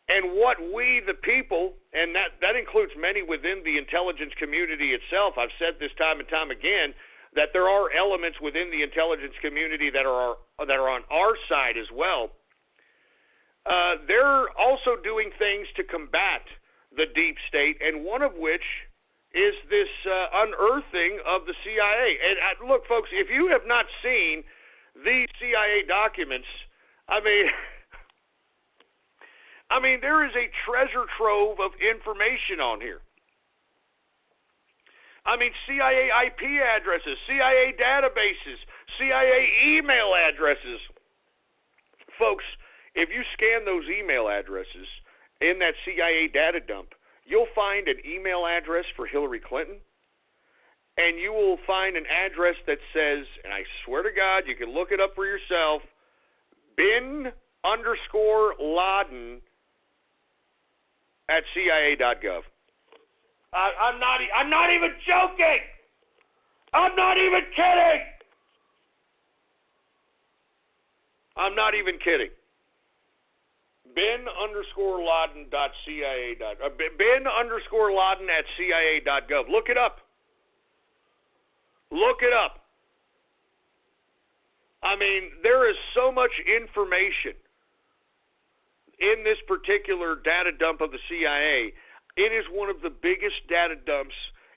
And what we, the people, and that includes many within the intelligence community itself, I've said this time and time again, that there are elements within the intelligence community that are on our side as well. They're also doing things to combat the deep state, and one of which is this unearthing of the CIA. And look, folks, if you have not seen these CIA documents, I mean, there is a treasure trove of information on here. I mean, CIA IP addresses, CIA databases, CIA email addresses. Folks, if you scan those email addresses in that CIA data dump, you'll find an email address for Hillary Clinton, and you will find an address that says, and I swear to God, you can look it up for yourself, bin_Laden at CIA.gov. I'm not even joking. I'm not even kidding. I'm not even kidding. bin_Laden.CIA. bin_Laden at CIA.gov. Look it up. Look it up. I mean, there is so much information in this particular data dump of the CIA. It is one of the biggest data dumps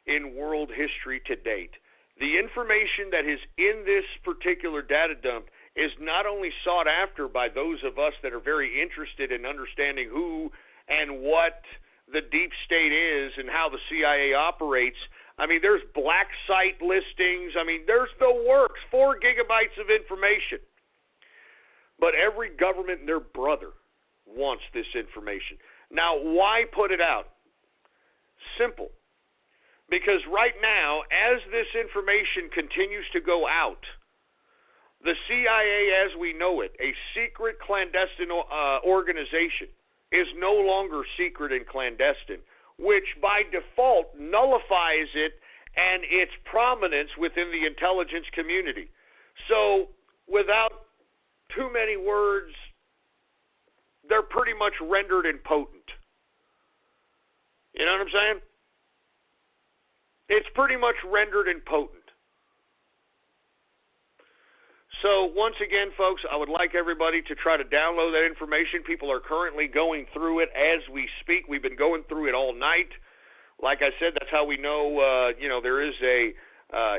in world history to date. The information that is in this particular data dump is not only sought after by those of us that are very interested in understanding who and what the deep state is and how the CIA operates. I mean, there's black site listings. I mean, there's the works, 4 gigabytes of information. But every government and their brother wants this information. Now, why put it out? Simple. Because right now, as this information continues to go out, the CIA as we know it, a secret clandestine organization, is no longer secret and clandestine, which by default nullifies it and its prominence within the intelligence community. So, without too many words, they're pretty much rendered impotent. You know what I'm saying? It's pretty much rendered impotent. So, once again, folks, I would like everybody to try to download that information. People are currently going through it as we speak. We've been going through it all night. Like I said, that's how we know, there is a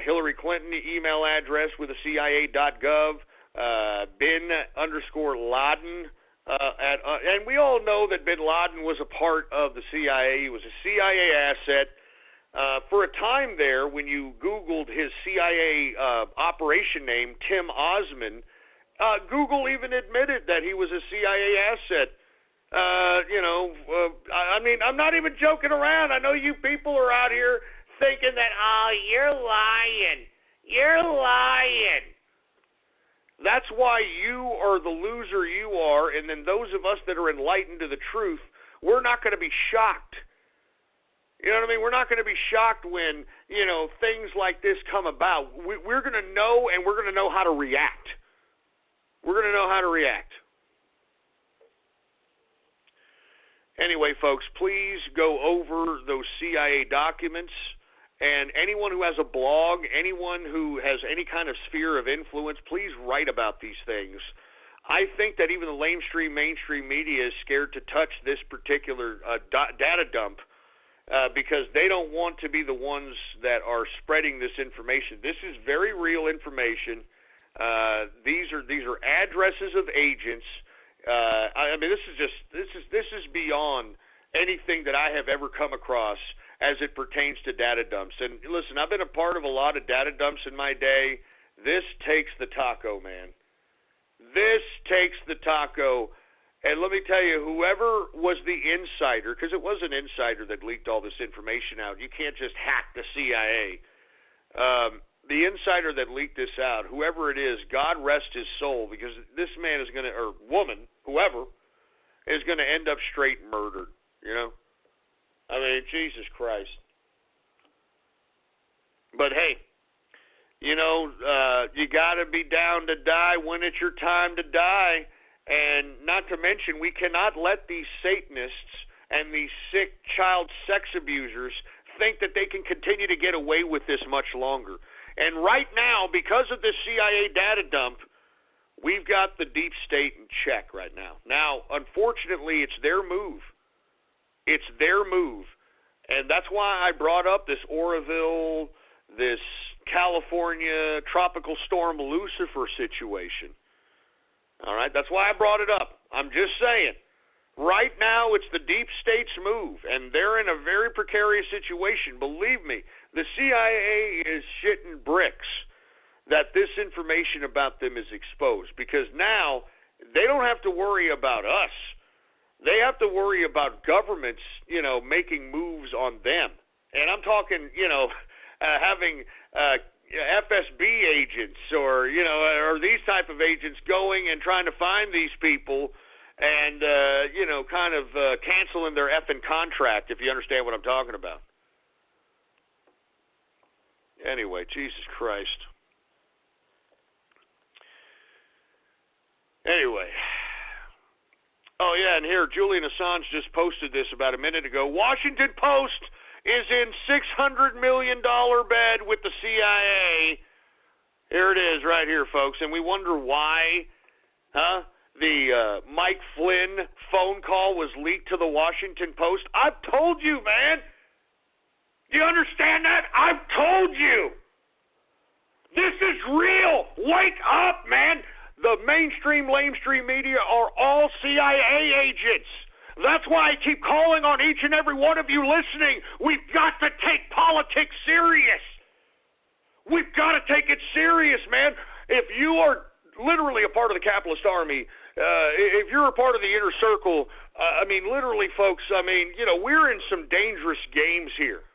Hillary Clinton email address with a CIA.gov, bin_Laden. And we all know that bin Laden was a part of the CIA. He was a CIA asset. For a time there, when you Googled his CIA operation name, Tim Osman, Google even admitted that he was a CIA asset. I mean, I'm not even joking around. I know you people are out here thinking that, oh, you're lying. You're lying. That's why you are the loser you are, and then those of us that are enlightened to the truth, we're not going to be shocked. You know what I mean? We're not going to be shocked when, things like this come about. We're going to know, and we're going to know how to react. We're going to know how to react. Anyway, folks, please go over those CIA documents. And anyone who has a blog, anyone who has any kind of sphere of influence, please write about these things. I think that even the mainstream media is scared to touch this particular data dump because they don't want to be the ones that are spreading this information. This is very real information. These are addresses of agents. I mean, this is beyond anything that I have ever come across as it pertains to data dumps. And listen, I've been a part of a lot of data dumps in my day. This takes the taco, man. This takes the taco. And let me tell you, whoever was the insider, because it was an insider that leaked all this information out. You can't just hack the CIA. The insider that leaked this out, whoever it is, God rest his soul, because this man is going to, or woman, whoever, is going to end up straight murdered, I mean, Jesus Christ. But hey, you got to be down to die when it's your time to die. And not to mention, we cannot let these Satanists and these sick child sex abusers think that they can continue to get away with this much longer. And right now, because of this CIA data dump, we've got the deep state in check right now. Now, unfortunately, it's their move. It's their move. And that's why I brought up this Oroville, this California tropical storm Lucifer situation. All right, that's why I brought it up. I'm just saying, right now it's the deep state's move, and they're in a very precarious situation. Believe me, the CIA is shitting bricks that this information about them is exposed, because now they don't have to worry about us. They have to worry about governments, making moves on them. And I'm talking, having FSB agents or these type of agents going and trying to find these people and kind of canceling their effing contract, if you understand what I'm talking about. Anyway, Jesus Christ. Anyway. Oh, yeah, and here, Julian Assange just posted this about a minute ago. Washington Post is in $600 million bed with the CIA. Here it is right here, folks. And we wonder why, the Mike Flynn phone call was leaked to the Washington Post. I've told you, man. Do you understand that? I've told you. This is real. Wake up, man. The mainstream, lamestream media are all CIA agents. That's why I keep calling on each and every one of you listening. We've got to take politics serious. We've got to take it serious, man. If you are literally a part of the capitalist army, if you're a part of the inner circle, literally, folks, we're in some dangerous games here.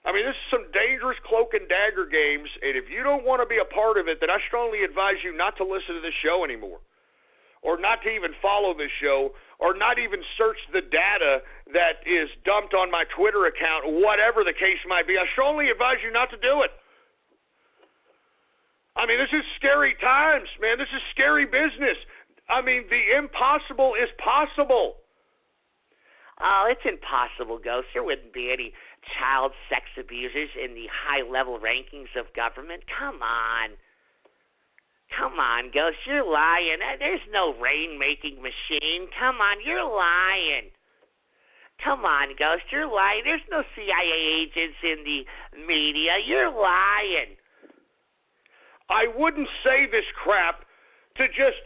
This is some dangerous cloak and dagger games, and if you don't want to be a part of it, then I strongly advise you not to listen to this show anymore, or not to even follow this show, or not even search the data that is dumped on my Twitter account, whatever the case might be. I strongly advise you not to do it. This is scary times, man. This is scary business. The impossible is possible. Oh, it's impossible, Ghost. There wouldn't be any child sex abusers in the high-level rankings of government. Come on. Come on, Ghost. You're lying. There's no rain-making machine. Come on, you're lying. Come on, Ghost. You're lying. There's no CIA agents in the media. You're lying. I wouldn't say this crap to just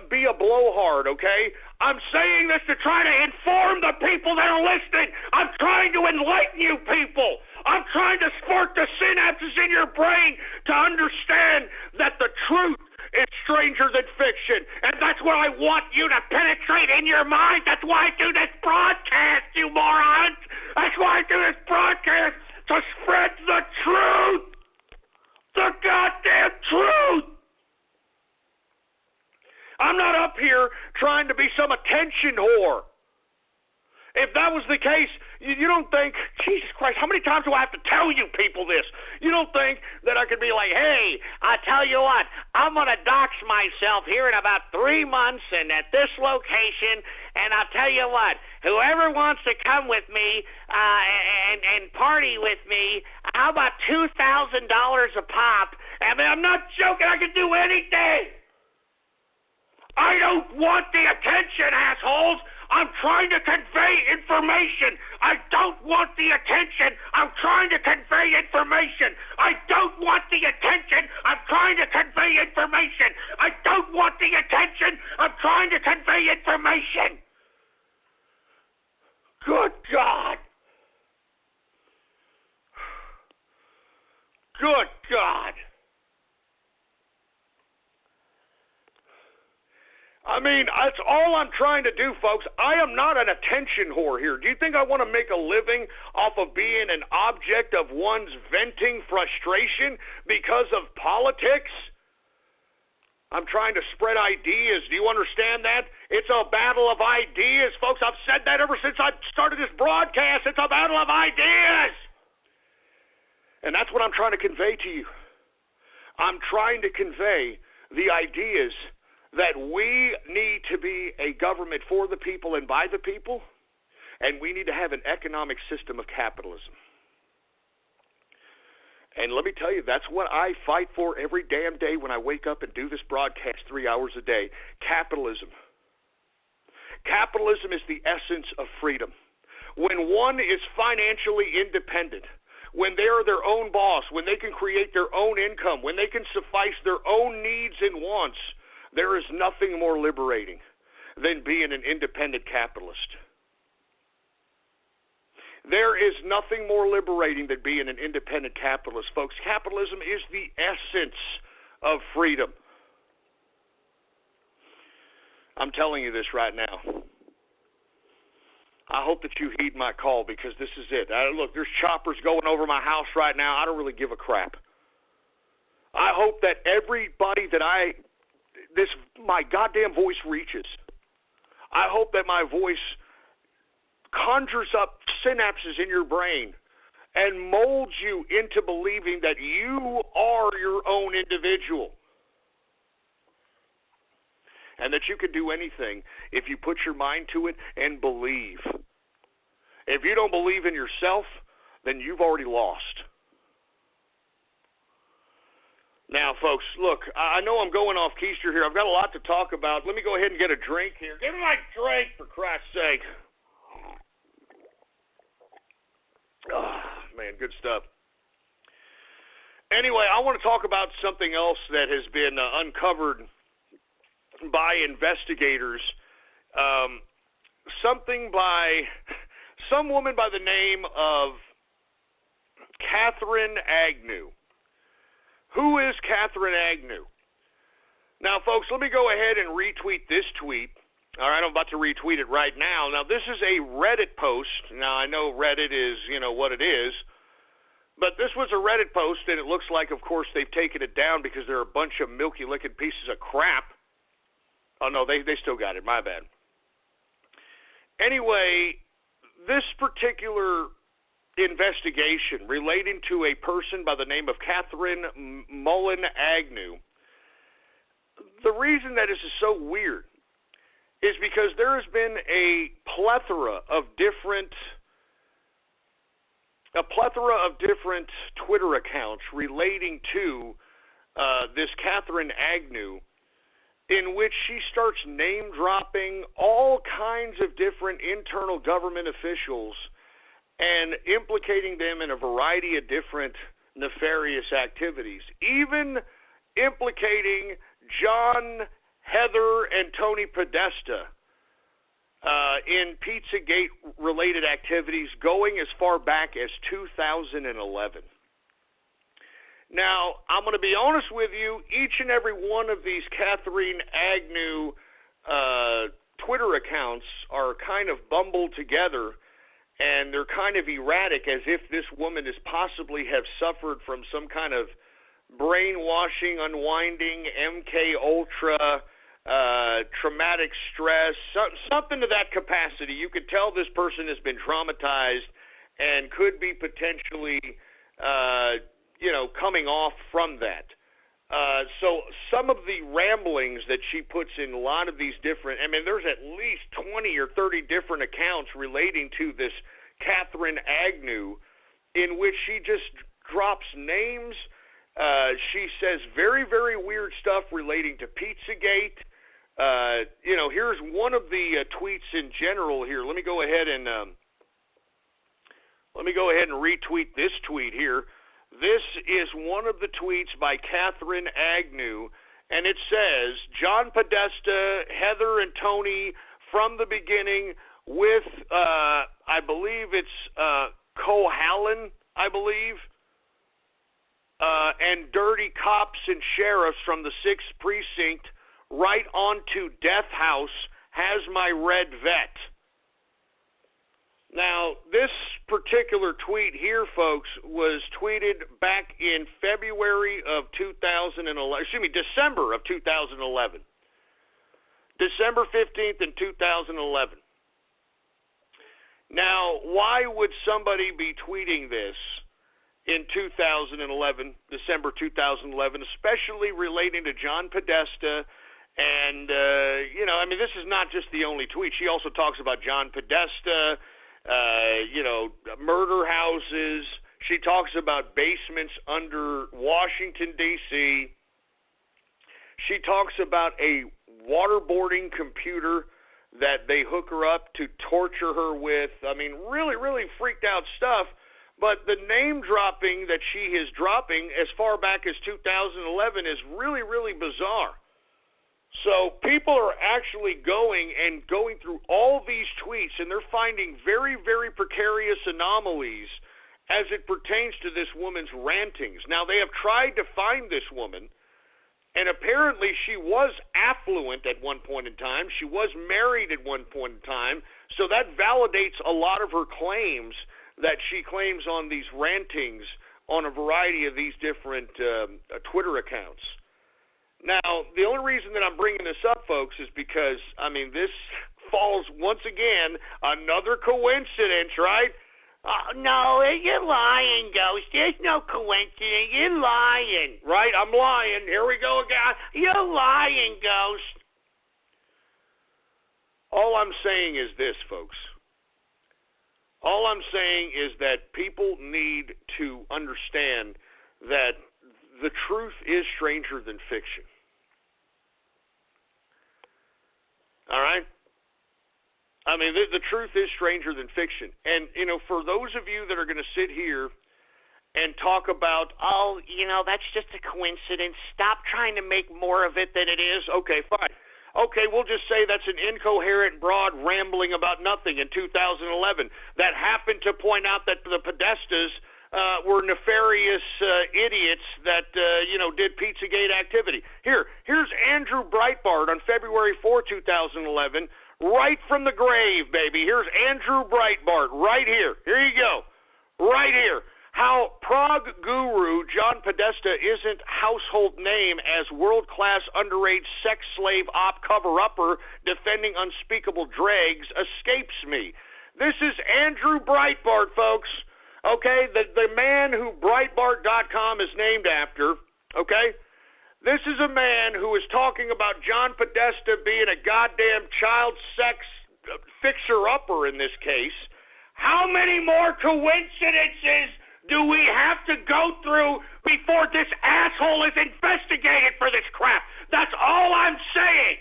be a blowhard, okay? I'm saying this to try to inform the people that are listening. I'm trying to enlighten you people. I'm trying to spark the synapses in your brain to understand that the truth is stranger than fiction. And that's what I want you to penetrate in your mind. That's why I do this broadcast, you morons. That's why I do this broadcast, to spread the truth. The goddamn truth. I'm not up here trying to be some attention whore. If that was the case, you don't think, Jesus Christ, how many times do I have to tell you people this? You don't think that I could be like, hey, I tell you what, I'm going to dox myself here in about 3 months and at this location, and I'll tell you what, whoever wants to come with me and party with me, how about $2,000 a pop? I'm not joking, I can do anything. I don't want the attention, assholes. I'm trying to convey information. I don't want the attention. I'm trying to convey information. I don't want the attention. I'm trying to convey information. I don't want the attention. I'm trying to convey information. Good God. Good God. That's all I'm trying to do, folks. I am not an attention whore here. Do you think I want to make a living off of being an object of one's venting frustration because of politics? I'm trying to spread ideas. Do you understand that? It's a battle of ideas, folks. I've said that ever since I started this broadcast. It's a battle of ideas. And that's what I'm trying to convey to you. I'm trying to convey the ideas that we need to be a government for the people and by the people, and we need to have an economic system of capitalism. And let me tell you, that's what I fight for every damn day when I wake up and do this broadcast 3 hours a day. Capitalism. Capitalism is the essence of freedom. When one is financially independent, when they are their own boss, when they can create their own income, when they can suffice their own needs and wants, there is nothing more liberating than being an independent capitalist. There is nothing more liberating than being an independent capitalist, folks. Capitalism is the essence of freedom. I'm telling you this right now. I hope that you heed my call, because this is it. Look, there's choppers going over my house right now. I don't really give a crap. I hope that everybody that my goddamn voice reaches, I hope that my voice conjures up synapses in your brain and molds you into believing that you are your own individual, and that you can do anything if you put your mind to it and believe. If you don't believe in yourself, then you've already lost. Now, folks, look, I know I'm going off keister here. I've got a lot to talk about. Let me go ahead and get a drink here. Give me my drink, for Christ's sake. Oh, man, good stuff. Anyway, I want to talk about something else that has been uncovered by investigators. Some woman by the name of Catherine Agnew. Who is Catherine Agnew? Now, folks, let me go ahead and retweet this tweet. All right, I'm about to retweet it right now. Now, this is a Reddit post. Now, I know Reddit is, what it is. But this was a Reddit post, and it looks like, of course, they've taken it down because they're a bunch of milky-licking pieces of crap. Oh, no, they still got it. My bad. Anyway, this particular investigation relating to a person by the name of Catherine Mullen Agnew, the reason that this is so weird is because there has been a plethora of different Twitter accounts relating to this Catherine Agnew, in which she starts name-dropping all kinds of different internal government officials and implicating them in a variety of different nefarious activities, even implicating John, Heather, and Tony Podesta in Pizzagate-related activities going as far back as 2011. Now, I'm going to be honest with you, each and every one of these Catherine Agnew Twitter accounts are kind of bumbled together, and they're kind of erratic, as if this woman is possibly have suffered from some kind of brainwashing, unwinding, MK Ultra, traumatic stress, something to that capacity. You could tell this person has been traumatized and could be potentially, coming off from that. So some of the ramblings that she puts in a lot of these different, there's at least 20 or 30 different accounts relating to this Catherine Agnew, in which she just drops names. She says very, very weird stuff relating to Pizzagate. Here's one of the tweets in general here. Let me go ahead and retweet this tweet here. This is one of the tweets by Catherine Agnew, and it says, John Podesta, Heather, and Tony from the beginning with, I believe it's Cohallen, I believe, and dirty cops and sheriffs from the 6th Precinct right onto Death House has my red vet. Now, this particular tweet here, folks, was tweeted back in December of 2011. December 15th in 2011. Now, why would somebody be tweeting this in 2011, December 2011, especially relating to John Podesta? And, this is not just the only tweet. She also talks about John Podesta, murder houses. She talks about basements under Washington, D.C. She talks about a waterboarding computer that they hook her up to torture her with. Really, really freaked out stuff. But the name dropping that she is dropping as far back as 2011 is really, really bizarre. So people are actually going through all these tweets, and they're finding very, very precarious anomalies as it pertains to this woman's rantings. Now, they have tried to find this woman And apparently she was affluent at one point in time. She was married at one point in time. So that validates a lot of her claims that she claims on these rantings on a variety of these different Twitter accounts. Now, the only reason that I'm bringing this up, folks, is because, this falls, once again, another coincidence, right? No, you're lying, Ghost. There's no coincidence. You're lying. Right, I'm lying. Here we go again. You're lying, Ghost. All I'm saying is this, folks. All I'm saying is that people need to understand that the truth is stranger than fiction. All right? The truth is stranger than fiction. And, for those of you that are going to sit here and talk about, that's just a coincidence. Stop trying to make more of it than it is. Okay, fine. Okay, we'll just say that's an incoherent, broad rambling about nothing in 2011 that happened to point out that the Podestas were nefarious idiots that, did Pizzagate activity. Here's Andrew Breitbart on February 4, 2011, right from the grave, baby. Here's Andrew Breitbart right here. Here you go. Right here. How Prague guru John Podesta isn't household name as world-class underage sex slave op cover-upper defending unspeakable dregs escapes me. This is Andrew Breitbart, folks. Okay, the man who Breitbart.com is named after, okay? This is a man who is talking about John Podesta being a goddamn child sex fixer-upper in this case. How many more coincidences do we have to go through before this asshole is investigated for this crap? That's all I'm saying.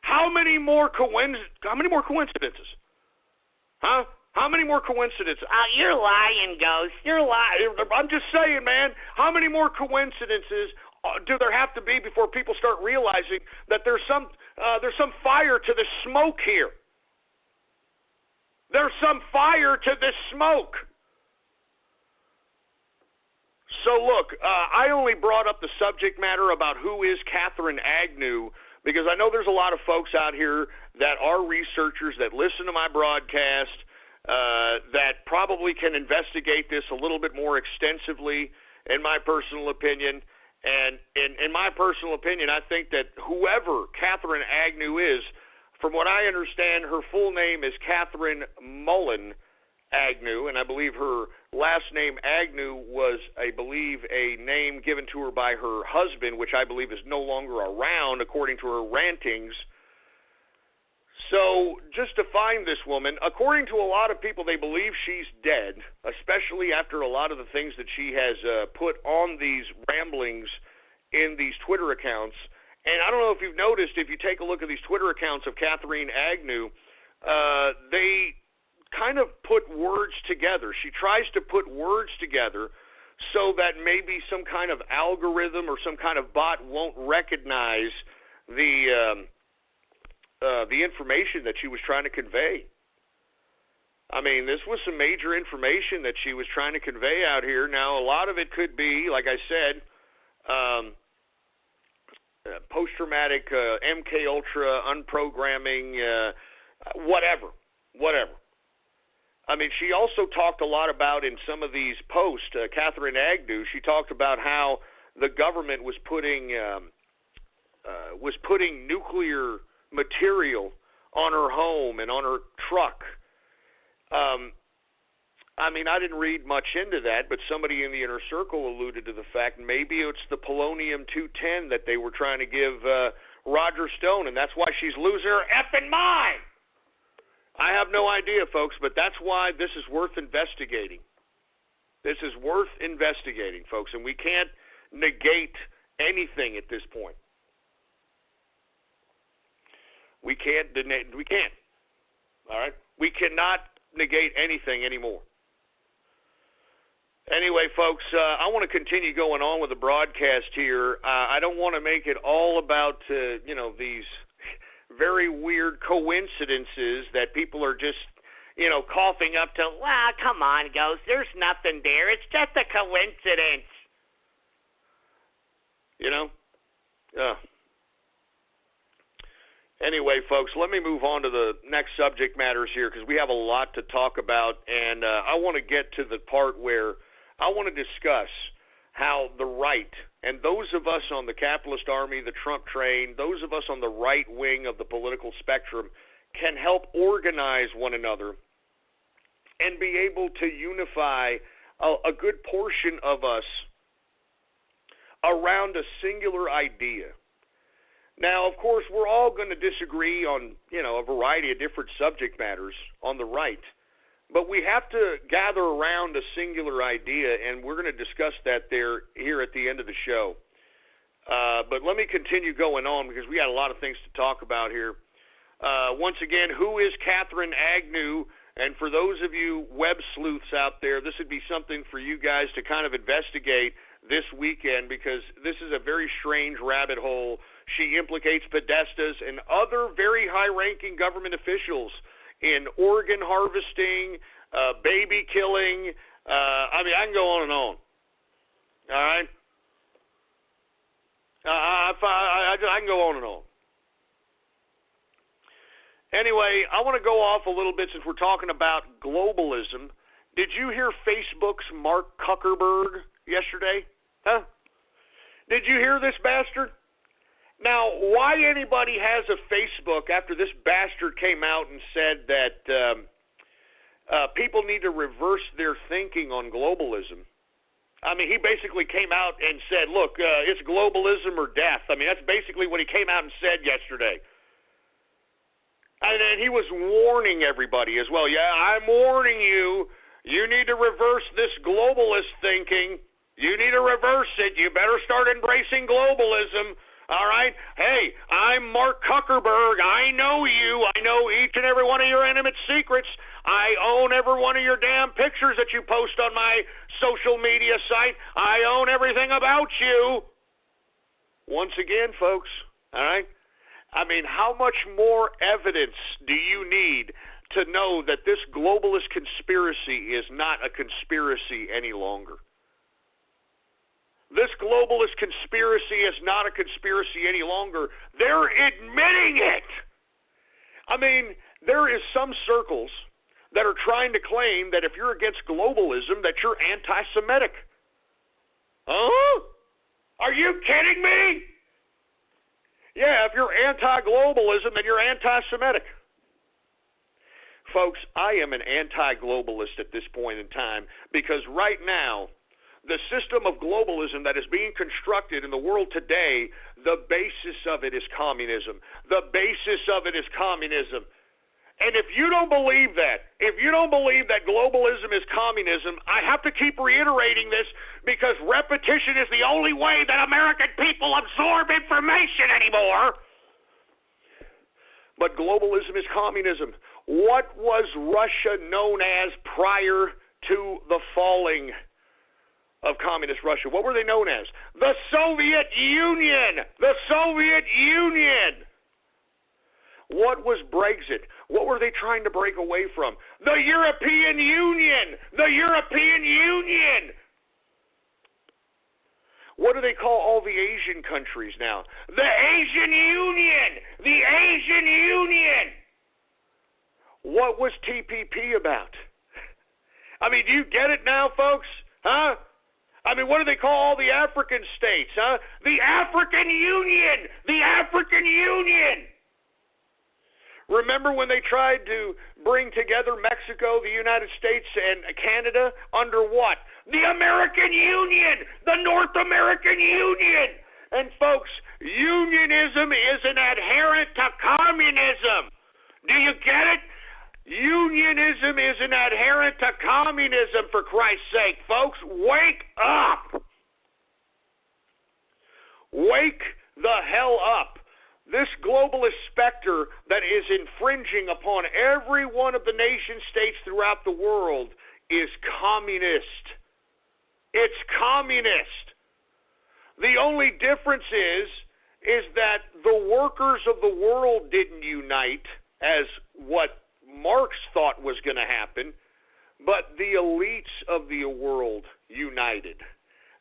How many more coincidences? Huh? How many more coincidences? You're lying, Ghost. You're lying. I'm just saying, man. How many more coincidences do there have to be before people start realizing that there's some fire to the smoke here? There's some fire to this smoke. So look, I only brought up the subject matter about who is Catherine Agnew because I know there's a lot of folks out here that are researchers that listen to my broadcast that probably can investigate this a little bit more extensively, in my personal opinion. And in my personal opinion, I think that whoever Catherine Agnew is, from what I understand, her full name is Catherine Mullen Agnew, and I believe her last name Agnew was, a name given to her by her husband, which I believe is no longer around, according to her rantings. So, just to find this woman, according to a lot of people, they believe she's dead, especially after a lot of the things that she has put on these ramblings in these Twitter accounts. And I don't know if you've noticed, if you take a look at these Twitter accounts of Catherine Agnew, they kind of put words together. She tries to put words together so that maybe some kind of algorithm or some kind of bot won't recognize the information that she was trying to convey. I mean, this was some major information that she was trying to convey out here. Now, a lot of it could be, like I said, post-traumatic, MK Ultra, unprogramming, whatever. I mean, she also talked a lot about in some of these posts, Catherine Agnew, she talked about how the government was putting nuclear material on her home and on her truck. I mean, I didn't read much into that, but somebody in the inner circle alluded to the fact maybe it's the polonium-210 that they were trying to give Roger Stone, and that's why she's losing her effing mind. I have no idea, folks, but that's why this is worth investigating. This is worth investigating, folks, and we can't negate anything at this point. We can't. All right? We cannot negate anything anymore. Anyway, folks, I want to continue going on with the broadcast here. I don't want to make it all about, these very weird coincidences that people are just, coughing up to, well, come on, Ghost, there's nothing there. It's just a coincidence. anyway, folks, let me move on to the next subject matters here because we have a lot to talk about, and I want to get to the part where I want to discuss how the right, and those of us on the capitalist army, the Trump train, those of us on the right wing of the political spectrum can help organize one another and be able to unify a good portion of us around a singular idea. Now, of course, we're all going to disagree on, a variety of different subject matters on the right, but we have to gather around a singular idea, and we're going to discuss that here at the end of the show. But let me continue going on because we got a lot of things to talk about here. Once again, who is Catherine Agnew? And for those of you web sleuths out there, this would be something for you guys to kind of investigate this weekend because this is a very strange rabbit hole. She implicates Podestas and other very high-ranking government officials in organ harvesting, baby killing. I can go on and on. All right? I can go on and on. Anyway, I want to go off a little bit since we're talking about globalism. Did you hear Facebook's Mark Zuckerberg yesterday? Huh? Did you hear this bastard? Now, why anybody has a Facebook after this bastard came out and said that people need to reverse their thinking on globalism? He basically came out and said, look, it's globalism or death. That's basically what he came out and said yesterday. And then he was warning everybody as well. Yeah, I'm warning you. You need to reverse this globalist thinking. You need to reverse it. You better start embracing globalism. All right? Hey, I'm Mark Zuckerberg. I know you. I know each and every one of your intimate secrets. I own every one of your damn pictures that you post on my social media site. I own everything about you. Once again, folks, all right? How much more evidence do you need to know that this globalist conspiracy is not a conspiracy any longer? This globalist conspiracy is not a conspiracy any longer. They're admitting it. There is some circles that are trying to claim that if you're against globalism, that you're anti-Semitic. Huh? Are you kidding me? Yeah, if you're anti-globalism, then you're anti-Semitic. Folks, I am an anti-globalist at this point in time because right now, the system of globalism that is being constructed in the world today, the basis of it is communism. The basis of it is communism. And if you don't believe that, globalism is communism, I have to keep reiterating this because repetition is the only way that American people absorb information anymore. But globalism is communism. What was Russia known as prior to the falling of communist Russia? What were they known as? The Soviet Union! The Soviet Union! What was Brexit? What were they trying to break away from? The European Union! The European Union! What do they call all the Asian countries now? The Asian Union! The Asian Union! What was TPP about? Do you get it now, folks? Huh? What do they call all the African states, huh? The African Union! The African Union! Remember when they tried to bring together Mexico, the United States, and Canada under what? The American Union! The North American Union! And folks, unionism is an adherent to communism. Do you get it? Unionism is an adherent to communism, for Christ's sake. Folks, wake up! Wake the hell up. This globalist specter that is infringing upon every one of the nation states throughout the world is communist. It's communist. The only difference is that the workers of the world didn't unite as what Marx thought was going to happen, but the elites of the world united.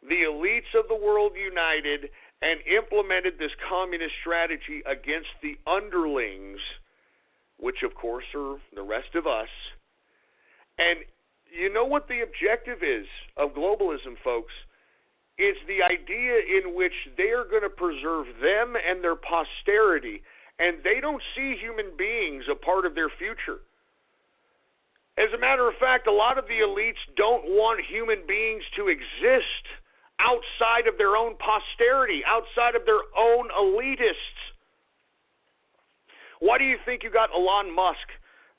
The elites of the world united, and implemented this communist strategy against the underlings, which of course are the rest of us. And you know what the objective is of globalism, folks? It's the idea in which they are going to preserve them and their posterity, and they don't see human beings a part of their future. As a matter of fact, a lot of the elites don't want human beings to exist outside of their own posterity, outside of their own elitists. Why do you think you got Elon Musk,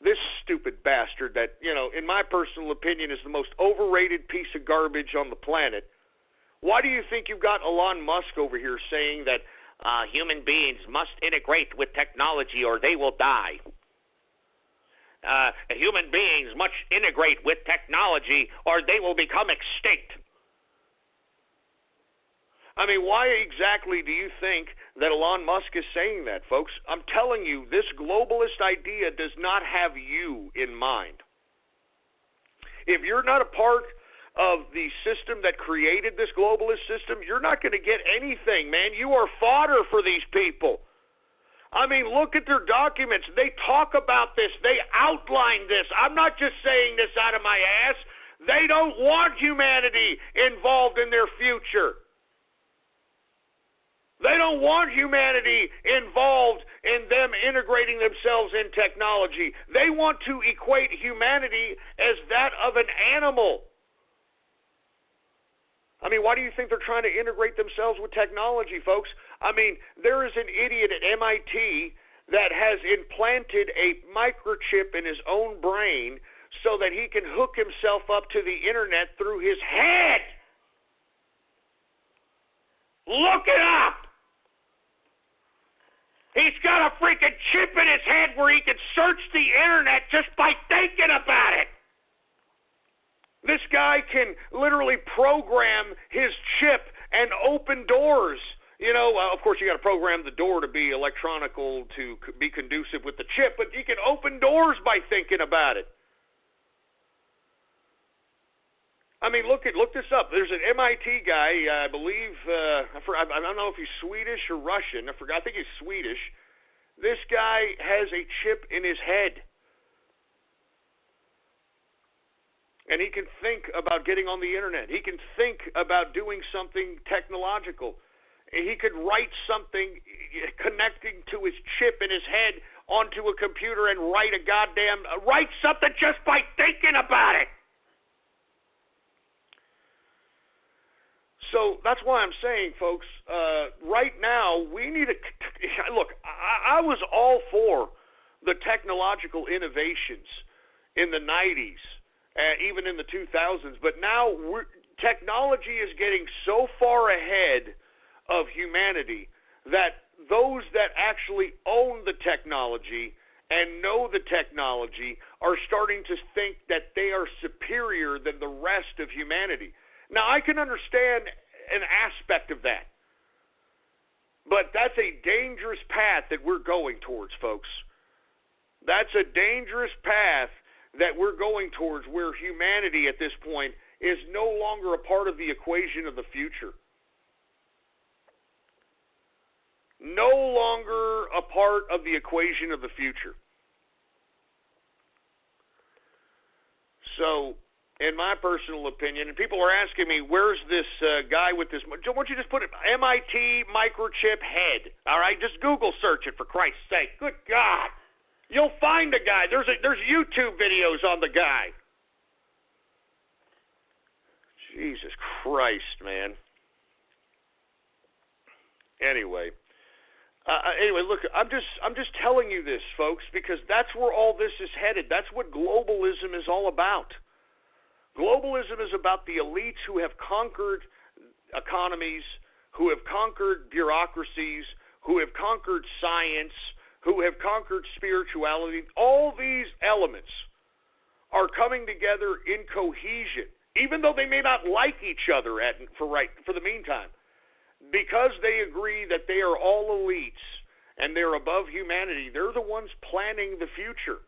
this stupid bastard that, in my personal opinion, is the most overrated piece of garbage on the planet? Why do you think you've got Elon Musk over here saying that human beings must integrate with technology or they will die? Human beings must integrate with technology or they will become extinct. I mean, why exactly do you think that Elon Musk is saying that, folks? I'm telling you, this globalist idea does not have you in mind. If you're not a part of the system that created this globalist system, you're not going to get anything, man. You are fodder for these people. I mean, look at their documents. They talk about this. They outline this. I'm not just saying this out of my ass. They don't want humanity involved in their future. They don't want humanity involved in them integrating themselves in technology. They want to equate humanity as that of an animal. I mean, why do you think they're trying to integrate themselves with technology, folks? I mean, there is an idiot at MIT that has implanted a microchip in his own brain so that he can hook himself up to the internet through his head. Look it up! He's got a freaking chip in his head where he can search the internet just by thinking about it. This guy can literally program his chip and open doors. Of course, you got to program the door to be electronical to be conducive with the chip, but you can open doors by thinking about it. I mean, look this up. There's an MIT guy, I believe, I don't know if he's Swedish or Russian. I forgot. I think he's Swedish. This guy has a chip in his head. And he can think about getting on the internet. He can think about doing something technological. He could write something connecting to his chip in his head onto a computer and write something just by thinking about it. So that's why I'm saying, folks, right now we need to look. I was all for the technological innovations in the 90s, even in the 2000s, but now technology is getting so far ahead of humanity that those that actually own the technology and know the technology are starting to think that they are superior than the rest of humanity. Now, I can understand an aspect of that, but that's a dangerous path that we're going towards, folks. That's a dangerous path that we're going towards, where humanity at this point is no longer a part of the equation of the future. No longer a part of the equation of the future. So, in my personal opinion, and people are asking me, where's this guy with this? Why don't you just put it, MIT microchip head? All right, just Google search it, for Christ's sake. Good God. You'll find a guy. There's YouTube videos on the guy. Jesus Christ, man. Anyway, look, I'm just telling you this, folks, because that's where all this is headed. That's what globalism is all about. Globalism is about the elites who have conquered economies, who have conquered bureaucracies, who have conquered science, who have conquered spirituality. All these elements are coming together in cohesion, even though they may not like each other for the meantime, because they agree that they are all elites and they're above humanity. They're the ones planning the future.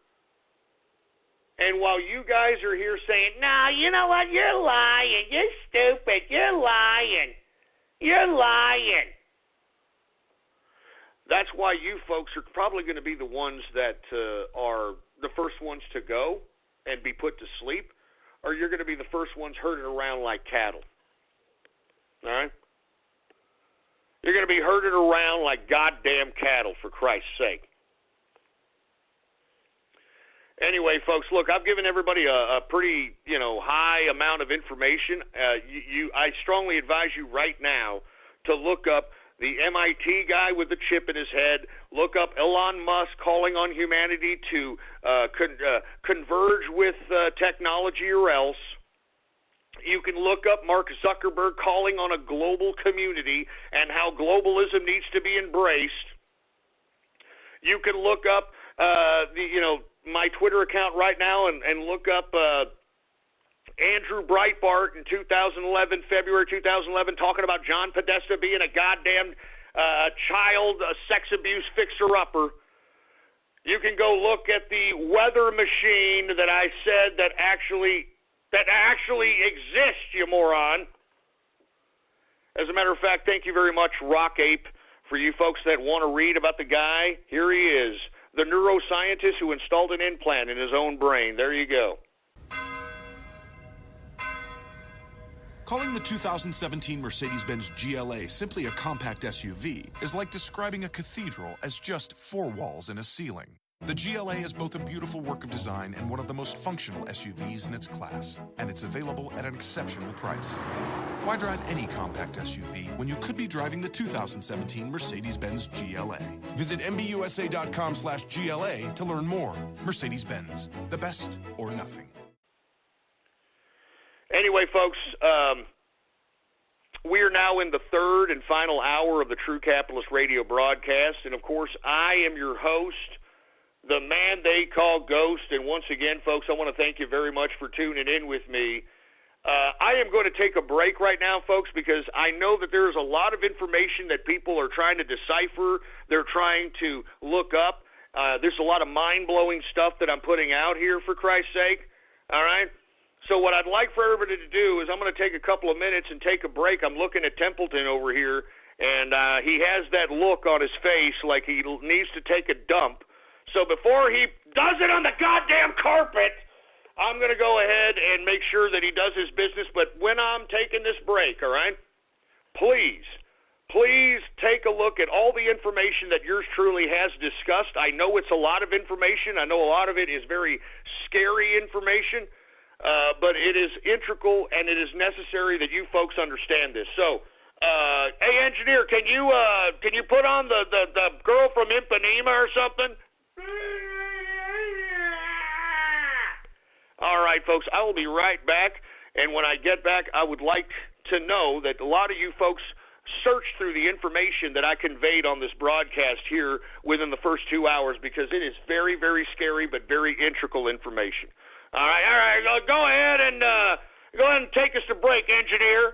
And while you guys are here saying, no, you know what, you're lying, you're stupid, you're lying, that's why you folks are probably going to be the ones that are the first ones to go and be put to sleep, or you're going to be the first ones herded around like cattle. All right? You're going to be herded around like goddamn cattle, for Christ's sake. Anyway, folks, look, I've given everybody a pretty, high amount of information. I strongly advise you right now to look up the MIT guy with the chip in his head. Look up Elon Musk calling on humanity to converge with technology or else. You can look up Mark Zuckerberg calling on a global community and how globalism needs to be embraced. You can look up my Twitter account right now and look up Andrew Breitbart in February 2011, talking about John Podesta being a goddamn child sex abuse fixer-upper. You can go look at the weather machine that I said that actually exists, you moron. As a matter of fact, thank you very much, Rock Ape, for you folks that want to read about the guy. Here he is, the neuroscientist who installed an implant in his own brain. There you go. Calling the 2017 Mercedes-Benz GLA simply a compact SUV is like describing a cathedral as just 4 walls and a ceiling. The GLA is both a beautiful work of design and one of the most functional SUVs in its class, and it's available at an exceptional price. Why drive any compact SUV when you could be driving the 2017 Mercedes-Benz GLA? Visit MBUSA.com/GLA to learn more. Mercedes-Benz, the best or nothing. Anyway, folks, we are now in the third and final hour of the True Capitalist Radio broadcast, and of course, I am your host, the man they call Ghost. And once again, folks, I want to thank you very much for tuning in with me. I am going to take a break right now, folks, because I know that there's a lot of information that people are trying to decipher. They're trying to look up. There's a lot of mind-blowing stuff that I'm putting out here, for Christ's sake. All right? So what I'd like for everybody to do is I'm going to take a couple of minutes and take a break. I'm looking at Templeton over here, and he has that look on his face like he needs to take a dump. So before he does it on the goddamn carpet, I'm going to go ahead and make sure that he does his business. But when I'm taking this break, all right, please take a look at all the information that yours truly has discussed. I know it's a lot of information. I know a lot of it is very scary information, but it is integral and it is necessary that you folks understand this. So, hey, engineer, can you put on the girl from Ipanema or something? All right, folks, I will be right back, and when I get back, I would like to know that a lot of you folks searched through the information that I conveyed on this broadcast here within the first 2 hours, because it is very, very scary but very integral information. All right, go ahead and take us to break, engineer.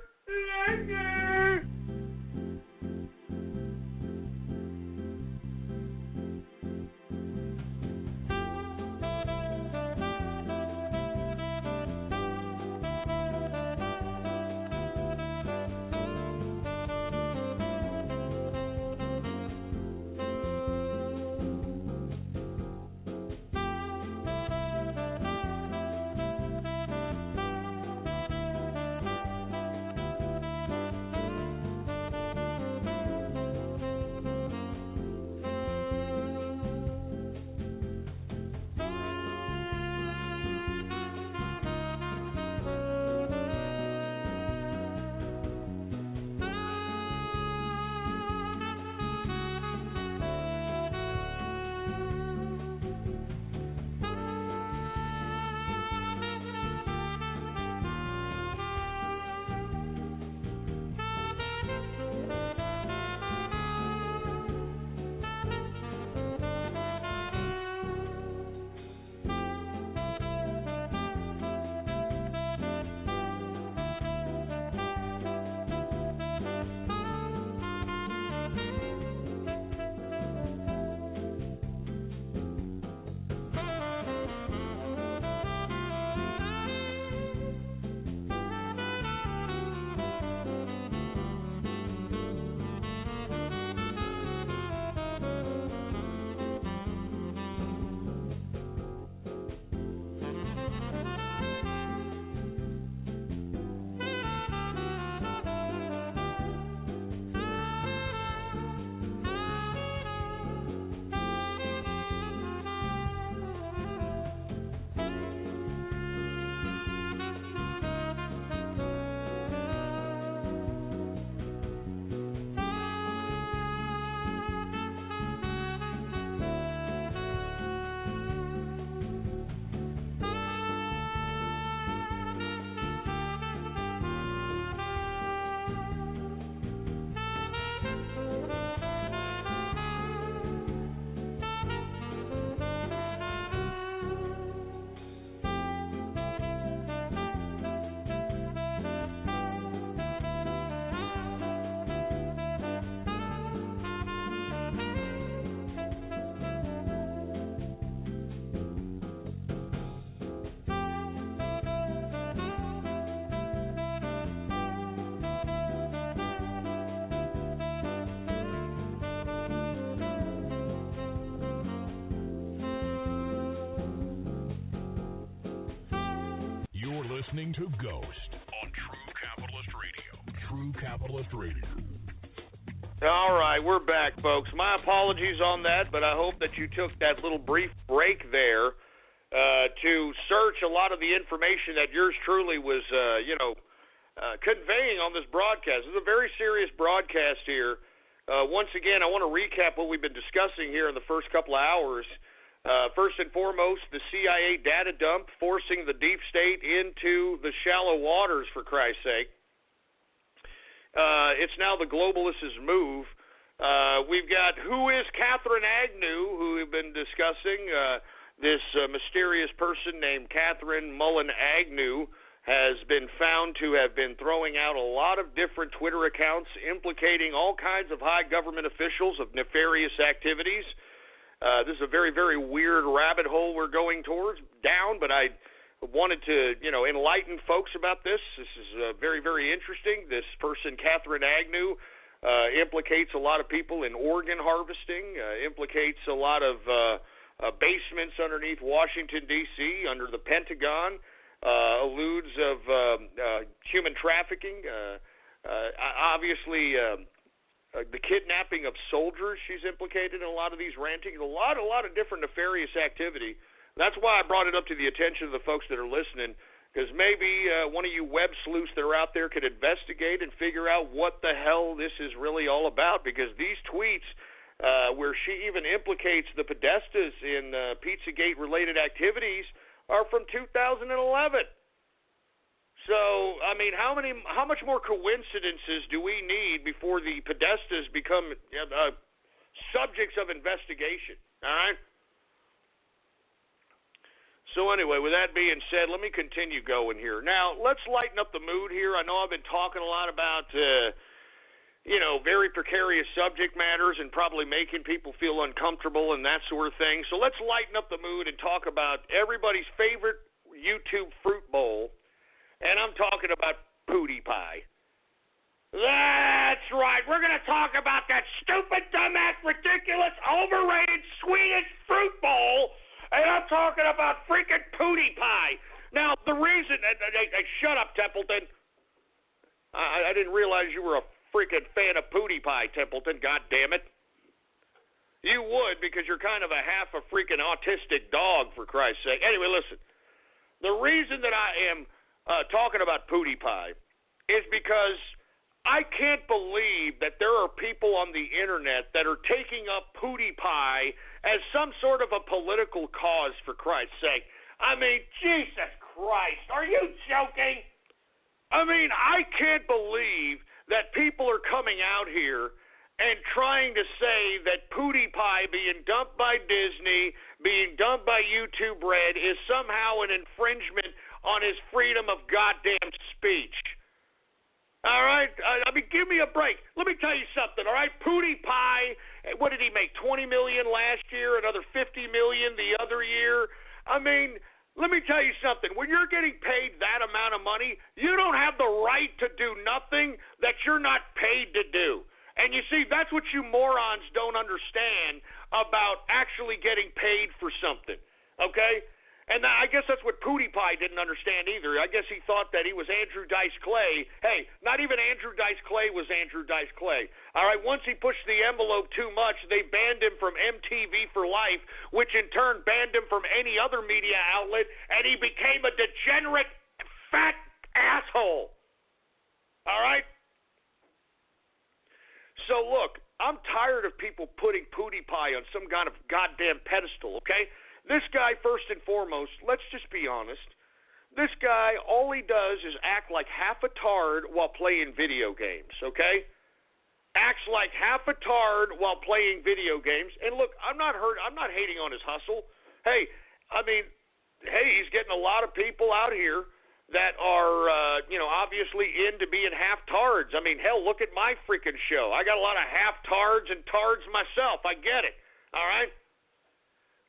listening to Ghost on True Capitalist Radio. True Capitalist Radio. All right, we're back, folks. My apologies on that, but I hope that you took that little brief break there to search a lot of the information that yours truly was, conveying on this broadcast. This is a very serious broadcast here. Once again, I want to recap what we've been discussing here in the first couple of hours. First and foremost, the CIA data dump forcing the deep state into the shallow waters, for Christ's sake. It's now the globalists' move. We've got who is Catherine Agnew, who we've been discussing. This mysterious person named Catherine Mullen Agnew has been found to have been throwing out a lot of different Twitter accounts implicating all kinds of high government officials of nefarious activities. This is a very, very weird rabbit hole we're going down, but I wanted to, enlighten folks about this. This is very, very interesting. This person, Catherine Agnew, implicates a lot of people in organ harvesting, implicates a lot of basements underneath Washington, D.C., under the Pentagon, alludes of human trafficking, obviously the kidnapping of soldiers she's implicated in a lot of these rantings, a lot of different nefarious activity. That's why I brought it up to the attention of the folks that are listening, because maybe one of you web sleuths that are out there could investigate and figure out what the hell this is really all about, because these tweets where she even implicates the Podestas in Pizzagate-related activities are from 2011. So, I mean, how much more coincidences do we need before the Podestas become subjects of investigation? All right? So anyway, with that being said, let me continue going here. Now, let's lighten up the mood here. I know I've been talking a lot about, very precarious subject matters and probably making people feel uncomfortable and that sort of thing. So let's lighten up the mood and talk about everybody's favorite YouTube fruit bowl, and I'm talking about Pootie Pie. That's right. We're going to talk about that stupid, dumbass, ridiculous, overrated Swedish fruit bowl, and I'm talking about freaking Pootie Pie. Now, the reason... shut up, Templeton. I didn't realize you were a freaking fan of Pootie Pie, Templeton. God damn it. You would, because you're kind of a half a freaking autistic dog, for Christ's sake. Anyway, listen. The reason that I am talking about Pootie Pie is because I can't believe that there are people on the internet that are taking up Pootie Pie as some sort of a political cause, for Christ's sake. I mean, Jesus Christ, are you joking? I mean, I can't believe that people are coming out here and trying to say that Pootie Pie being dumped by Disney, being dumped by YouTube Red is somehow an infringement on his freedom of goddamn speech. All right? I mean, give me a break. Let me tell you something, all right? Pootie Pie, what did he make, $20 million last year, another $50 million the other year? I mean, let me tell you something. When you're getting paid that amount of money, you don't have the right to do nothing that you're not paid to do. And you see, that's what you morons don't understand about actually getting paid for something, okay? And I guess that's what Pootie Pie didn't understand either. I guess he thought that he was Andrew Dice Clay. Hey, not even Andrew Dice Clay was Andrew Dice Clay. All right, once he pushed the envelope too much, they banned him from MTV for life, which in turn banned him from any other media outlet, and he became a degenerate, fat asshole. All right? So look, I'm tired of people putting Pootie Pie on some kind of goddamn pedestal, okay? This guy, first and foremost, let's just be honest. This guy, all he does is act like half a tard while playing video games, okay? Acts like half a tard while playing video games. And look, I'm not hating on his hustle. Hey, I mean, he's getting a lot of people out here that are, obviously into being half tards. I mean, hell, look at my freaking show. I got a lot of half tards and tards myself. I get it, all right?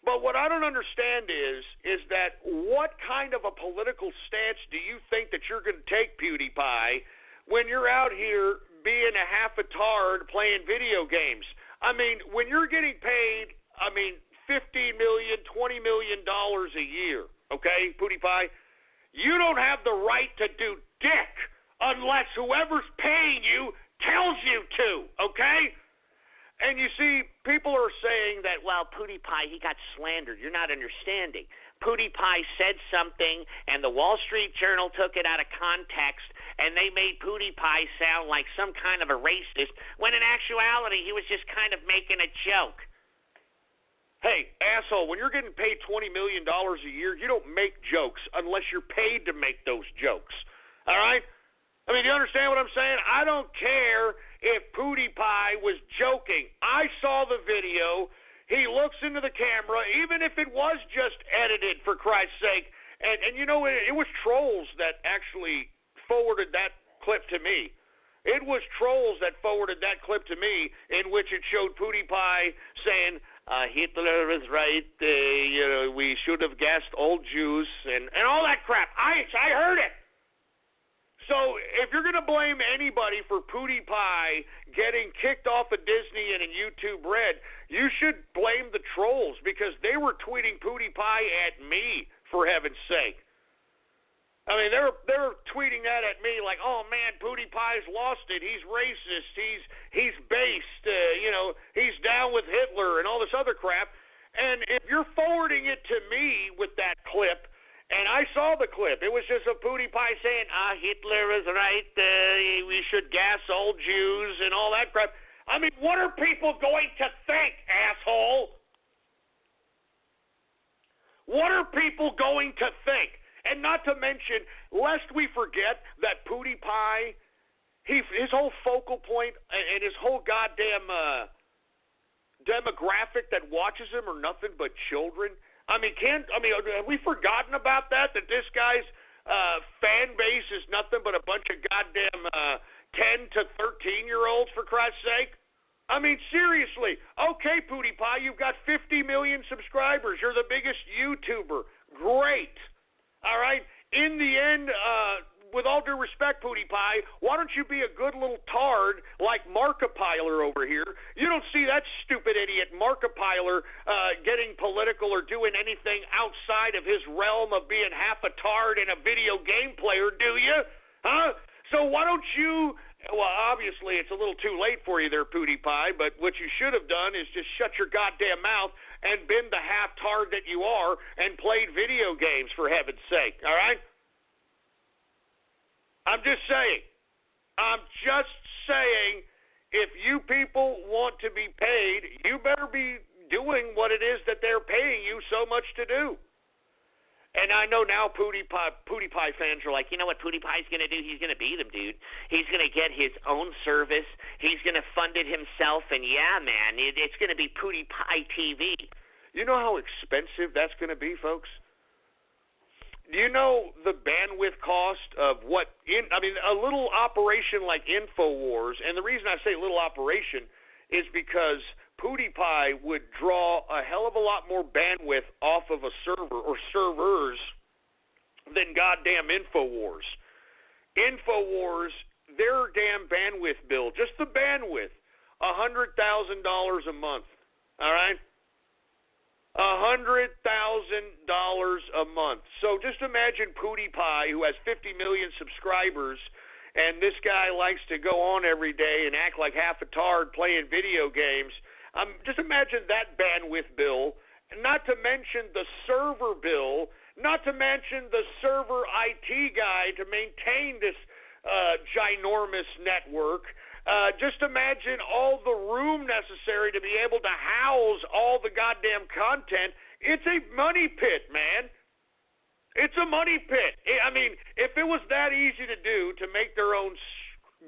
But what I don't understand is that what kind of a political stance do you think that you're going to take, Pootie Pie, when you're out here being a half a tard playing video games? I mean, when you're getting paid, $15 million, $20 million a year, okay, Pootie Pie, You don't have the right to do dick unless whoever's paying you tells you to, okay? And you see, people are saying that, well, PewDiePie, he got slandered. You're not understanding. PewDiePie said something, and the Wall Street Journal took it out of context, and they made PewDiePie sound like some kind of a racist, when in actuality, he was just kind of making a joke. Hey, asshole, when you're getting paid $20 million a year, you don't make jokes unless you're paid to make those jokes, all right? I mean, do you understand what I'm saying? I don't care if PewDiePie was joking. I saw the video. He looks into the camera, even if it was just edited, for Christ's sake. And you know, it was trolls that actually forwarded that clip to me. It was trolls that forwarded that clip to me, in which it showed PewDiePie saying, Hitler was right, we should have gassed all Jews, and all that crap. I heard it. So if you're going to blame anybody for PewDiePie getting kicked off of Disney and in YouTube Red, you should blame the trolls, because they were tweeting PewDiePie at me, for heaven's sake. I mean, they're tweeting that at me like, oh man, PewDiePie's lost it. He's racist. He's based. He's down with Hitler and all this other crap. And if you're forwarding it to me with that clip, and I saw the clip, it was just a PewDiePie saying, Hitler is right. We should gas all Jews and all that crap. I mean, what are people going to think, asshole? What are people going to think? And not to mention, lest we forget that PewDiePie, his whole focal point and his whole goddamn demographic that watches him are nothing but children. I mean, have we forgotten about that? That this guy's fan base is nothing but a bunch of goddamn 10 to 13-year-olds, for Christ's sake? I mean, seriously. Okay, PewDiePie, you've got 50 million subscribers. You're the biggest YouTuber. Great. All right? In the end, with all due respect, PewDiePie, why don't you be a good little tard like Markiplier over here? You don't see that stupid idiot Markiplier getting political or doing anything outside of his realm of being half a tard and a video game player, do you? Huh? So why don't you... Well, obviously, it's a little too late for you there, PewDiePie, but what you should have done is just shut your goddamn mouth and been the half-tard that you are and played video games, for heaven's sake, all right? I'm just saying, if you people want to be paid, you better be doing what it is that they're paying you so much to do. And I know now PewDiePie fans are like, you know what PewDiePie's going to do? He's going to beat him, dude. He's going to get his own service. He's going to fund it himself. And, yeah, man, it's going to be PewDiePie TV. You know how expensive that's going to be, folks? Do you know the bandwidth cost of a little operation like InfoWars, and the reason I say little operation is because PewDiePie would draw a hell of a lot more bandwidth off of a server or servers than goddamn InfoWars. InfoWars, their damn bandwidth bill, just the bandwidth, $100,000 a month. All right? $100,000 a month. So just imagine PewDiePie, who has 50 million subscribers, and this guy likes to go on every day and act like half a tard playing video games. Just imagine that bandwidth bill, not to mention the server bill, not to mention the server IT guy to maintain this ginormous network. Just imagine all the room necessary to be able to house all the goddamn content. It's a money pit, man. It's a money pit. I mean, if it was that easy to do, to make their own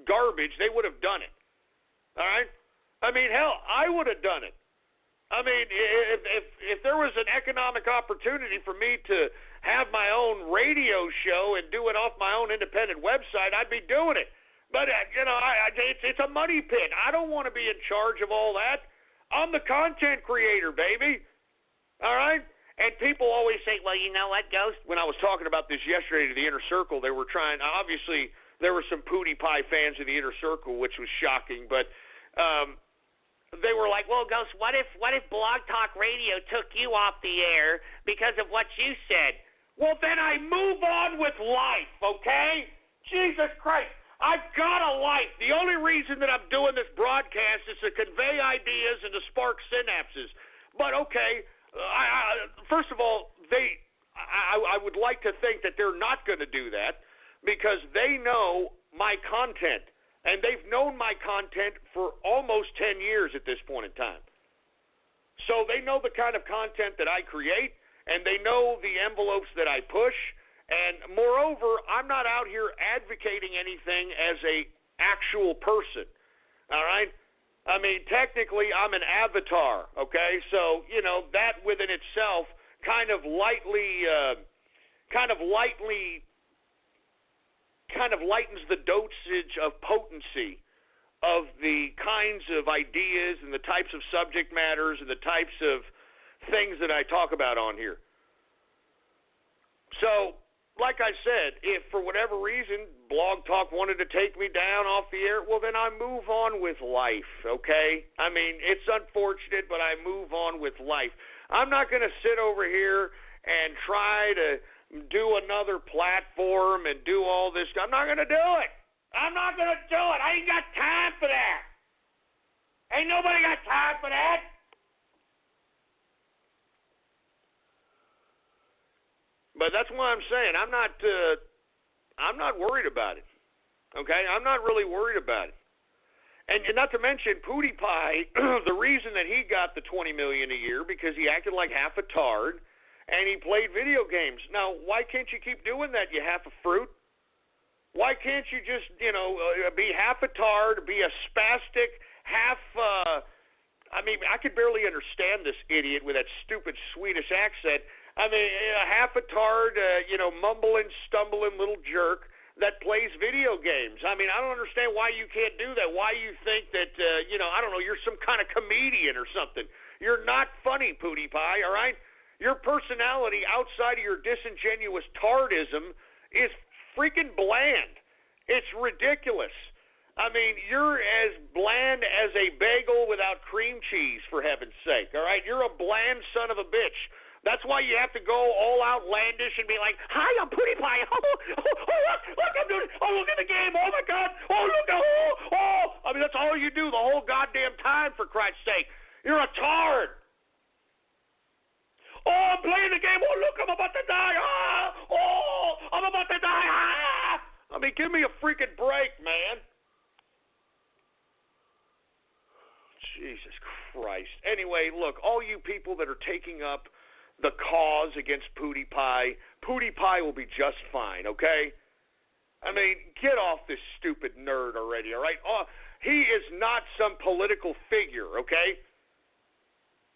garbage, they would have done it. All right? I mean, hell, I would have done it. I mean, if there was an economic opportunity for me to have my own radio show and do it off my own independent website, I'd be doing it. But, it's a money pit. I don't want to be in charge of all that. I'm the content creator, baby. All right? And people always say, well, you know what, Ghost? When I was talking about this yesterday to the Inner Circle, they were trying, obviously, there were some PewDiePie fans in the Inner Circle, which was shocking, but they were like, well, Ghost, what if Blog Talk Radio took you off the air because of what you said? Well, then I move on with life, okay? Jesus Christ. I've got a life. The only reason that I'm doing this broadcast is to convey ideas and to spark synapses. But, okay, first of all, I would like to think that they're not going to do that because they know my content. And they've known my content for almost 10 years at this point in time. So they know the kind of content that I create, and they know the envelopes that I push. And moreover, I'm not out here advocating anything as a actual person, all right? I mean, technically, I'm an avatar, okay? So, you know, that within itself kind of lightens the dosage of potency of the kinds of ideas and the types of subject matters and the types of things that I talk about on here. So, like I said, if for whatever reason Blog Talk wanted to take me down off the air, well, then I move on with life, okay? I mean, it's unfortunate, but I move on with life. I'm not going to sit over here and try to do another platform and do all this. I'm not going to do it. I'm not going to do it. I ain't got time for that. Ain't nobody got time for that. But that's why I'm saying I'm not worried about it. Okay, I'm not really worried about it. And not to mention PewDiePie, the reason that he got the $20 million a year because he acted like half a tard and he played video games. Now, why can't you keep doing that, you half a fruit? Why can't you just, be half a tard, be a spastic, half, I mean, I could barely understand this idiot with that stupid Swedish accent. I mean, half a tard, mumbling, stumbling little jerk that plays video games. I mean, I don't understand why you can't do that. Why you think that, I don't know, you're some kind of comedian or something. You're not funny, PewDiePie, all right? Your personality outside of your disingenuous tardism is freaking bland. It's ridiculous. I mean, you're as bland as a bagel without cream cheese, for heaven's sake, all right? You're a bland son of a bitch. That's why you have to go all outlandish and be like, hi, I'm PewDiePie. Look, I'm doing, look at the game. Oh, my God. Oh, look, I mean, that's all you do the whole goddamn time, for Christ's sake. You're a tard. Oh, I'm playing the game. Oh, look, I'm about to die. I'm about to die. I mean, give me a freaking break, man. Jesus Christ. Anyway, look, all you people that are taking up the cause against PewDiePie will be just fine, okay? I mean, get off this stupid nerd already, all right? He is not some political figure, okay?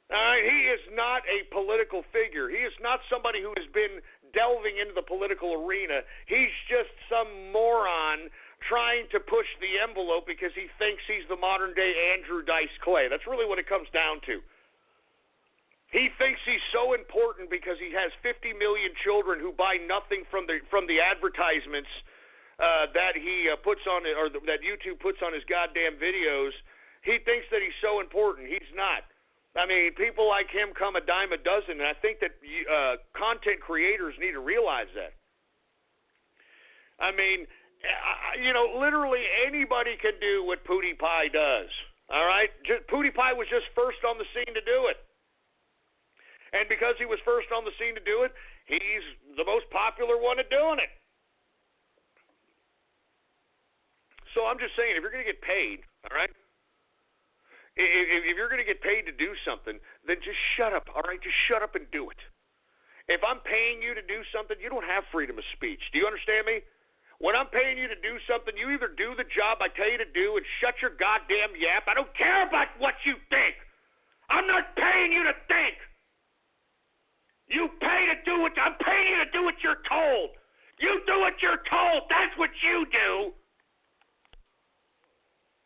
All right, he is not a political figure. He is not somebody who has been delving into the political arena. He's just some moron trying to push the envelope because he thinks he's the modern-day Andrew Dice Clay. That's really what it comes down to. He thinks he's so important because he has 50 million children who buy nothing from the advertisements that he puts on, or that YouTube puts on his goddamn videos. He thinks that he's so important. He's not. I mean, people like him come a dime a dozen, and I think that content creators need to realize that. I mean, literally anybody can do what PewDiePie does. All right, PewDiePie was just first on the scene to do it. And because he was first on the scene to do it, he's the most popular one at doing it. So I'm just saying, if you're going to get paid, all right, if you're going to get paid to do something, then just shut up, all right? Just shut up and do it. If I'm paying you to do something, you don't have freedom of speech. Do you understand me? When I'm paying you to do something, you either do the job I tell you to do and shut your goddamn yap. I don't care about what you think. I'm not paying you to think. You pay to do what I'm paying you to do what you're told. You do what you're told. That's what you do.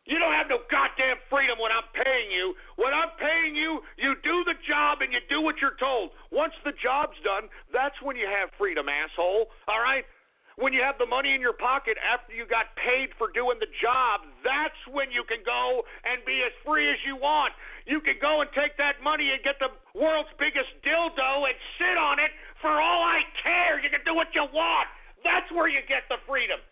You don't have no goddamn freedom when I'm paying you. When I'm paying you, you do the job and you do what you're told. Once the job's done, that's when you have freedom, asshole. All right? When you have the money in your pocket after you got paid for doing the job, that's when you can go and be as free as you want. You can go and take that money and get the world's biggest dildo and sit on it For all I care, you can do what you want. That's where you get the freedom.